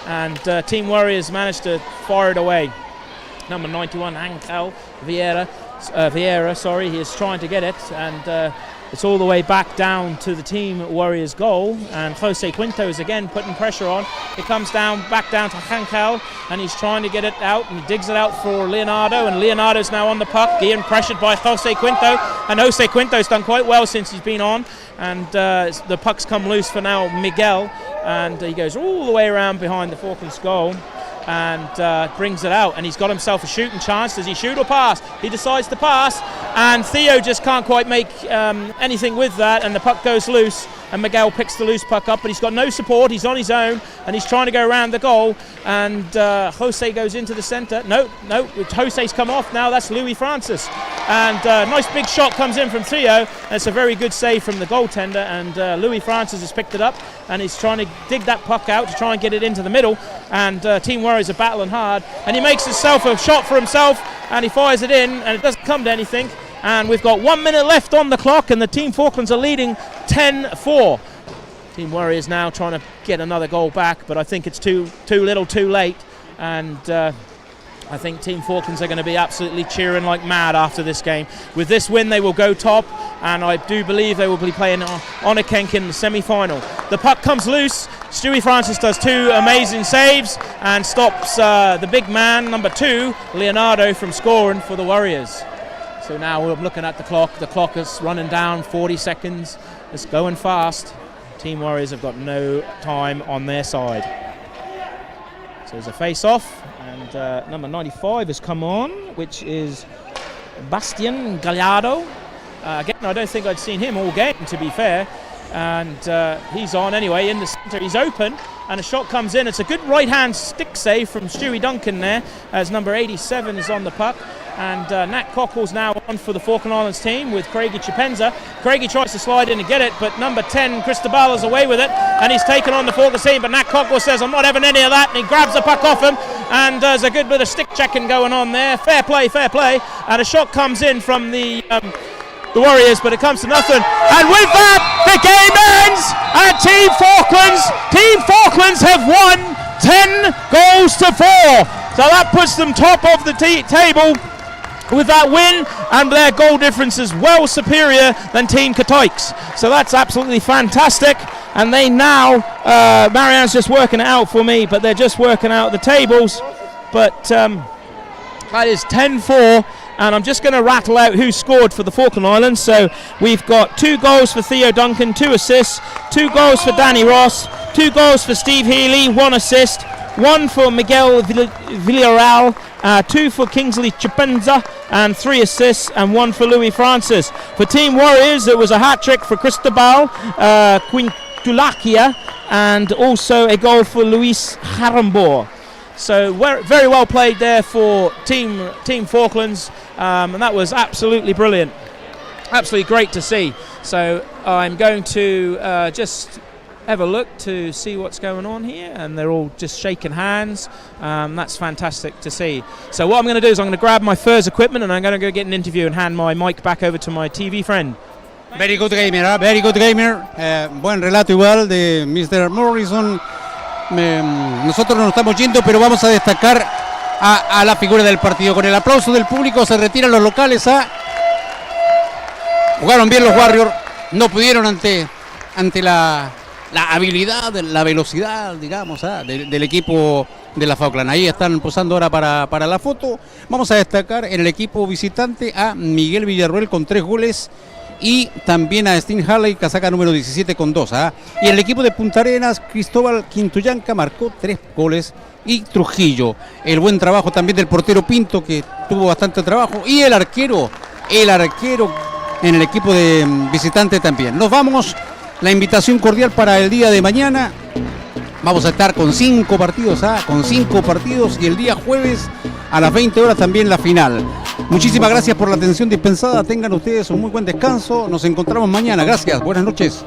And Team Warriors managed to fire it away. Number 91, Angel Vieira, he is trying to get it, and it's all the way back down to the Team Warriors goal, and Jose Quinto is again putting pressure on. It comes back down to Angel, and he's trying to get it out, and he digs it out for Leonardo, and Leonardo's now on the puck, being pressured by Jose Quinto, and Jose Quinto's done quite well since he's been on, and the puck's come loose for now Miguel, and he goes all the way around behind the Falklands goal, and brings it out, and he's got himself a shooting chance. Does he shoot or pass? He decides to pass, and Theo just can't quite make anything with that, and the puck goes loose, and Miguel picks the loose puck up, but he's got no support. He's on his own, and he's trying to go around the goal, and Jose goes into the centre. No, Jose's come off now. That's Louis Francis, and nice big shot comes in from Theo, and it's a very good save from the goaltender, and Louis Francis has picked it up, and he's trying to dig that puck out to try and get it into the middle, and Team Warriors are battling hard, and he makes himself a shot for himself, and he fires it in, and it doesn't come to anything. And we've got 1 minute left on the clock, and the Team Falklands are leading 10-4. Team Warriors now trying to get another goal back, but I think it's too little too late, and I think Team Falklands are going to be absolutely cheering like mad after this game. With this win, they will go top, and I do believe they will be playing Onnekenk in the semi-final. The puck comes loose. Stewie Francis does 2 amazing saves and stops the big man, number 2, Leonardo, from scoring for the Warriors. So now we're looking at the clock. The clock is running down, 40 seconds. It's going fast. Team Warriors have got no time on their side. So there's a face-off, and number 95 has come on, which is Bastian Gallardo. Again, I don't think I'd seen him all game, to be fair. And he's on anyway in the centre. He's open, and a shot comes in. It's a good right-hand stick save from Stewie Duncan there, as number 87 is on the puck. And Nat Cockle's now on for the Falkland Islands team with Craigie Chipenza. Craigie tries to slide in and get it, but number 10, Cristobal, is away with it, and he's taken on the Falklands team, but Nat Cockle says, I'm not having any of that, and he grabs the puck off him, and there's a good bit of stick checking going on there. Fair play, and a shot comes in from the Warriors, but it comes to nothing. And with that, the game ends, and Team Falklands have won 10 goals to 4. So that puts them top of the table with that win, and their goal difference is well superior than Team Kataik's. So that's absolutely fantastic. And they now, Marianne's just working it out for me, but they're just working out the tables. But that is 10-4. And I'm just going to rattle out who scored for the Falkland Islands. So we've got 2 goals for Theo Duncan, 2 assists, 2 goals for Danny Ross, 2 goals for Steve Healy, 1 assist, 1 for Miguel Villarreal, 2 for Kingsley Chipenza, and 3 assists, and 1 for Louis Francis. For Team Warriors, it was a hat-trick for Cristobal Quintulakia, and also a goal for Luis Harambor. So very well played there for Team Falklands, and that was absolutely brilliant. Absolutely great to see. So I'm going to just have a look to see what's going on here, and they're all just shaking hands. That's fantastic to see. So what I'm going to do is I'm going to grab my Furs equipment, and I'm going to go get an interview and hand my mic back over to my TV friend. Very good gamer, very good gamer. Buen relato igual de Mr. Morrison. Nosotros nos estamos yendo, pero vamos a destacar a la figura del partido. Con el aplauso del público se retiran los locales. Jugaron bien los Warriors, no pudieron ante la habilidad, la velocidad, digamos, del equipo de la Falkland. Ahí están posando ahora para la foto. Vamos a destacar en el equipo visitante a Miguel Villarroel con 3 goles. Y también a Steve Halley, casaca número 17 con 2. Y el equipo de Punta Arenas, Cristóbal Quintuyanca marcó 3 goles. Y Trujillo, el buen trabajo también del portero Pinto, que tuvo bastante trabajo. Y el arquero en el equipo de visitante también. Nos vamos, la invitación cordial para el día de mañana. Vamos a estar con 5 partidos, con 5 partidos, y el día jueves a las 20 horas también la final. Muchísimas gracias por la atención dispensada. Tengan ustedes un muy buen descanso. Nos encontramos mañana. Gracias. Buenas noches.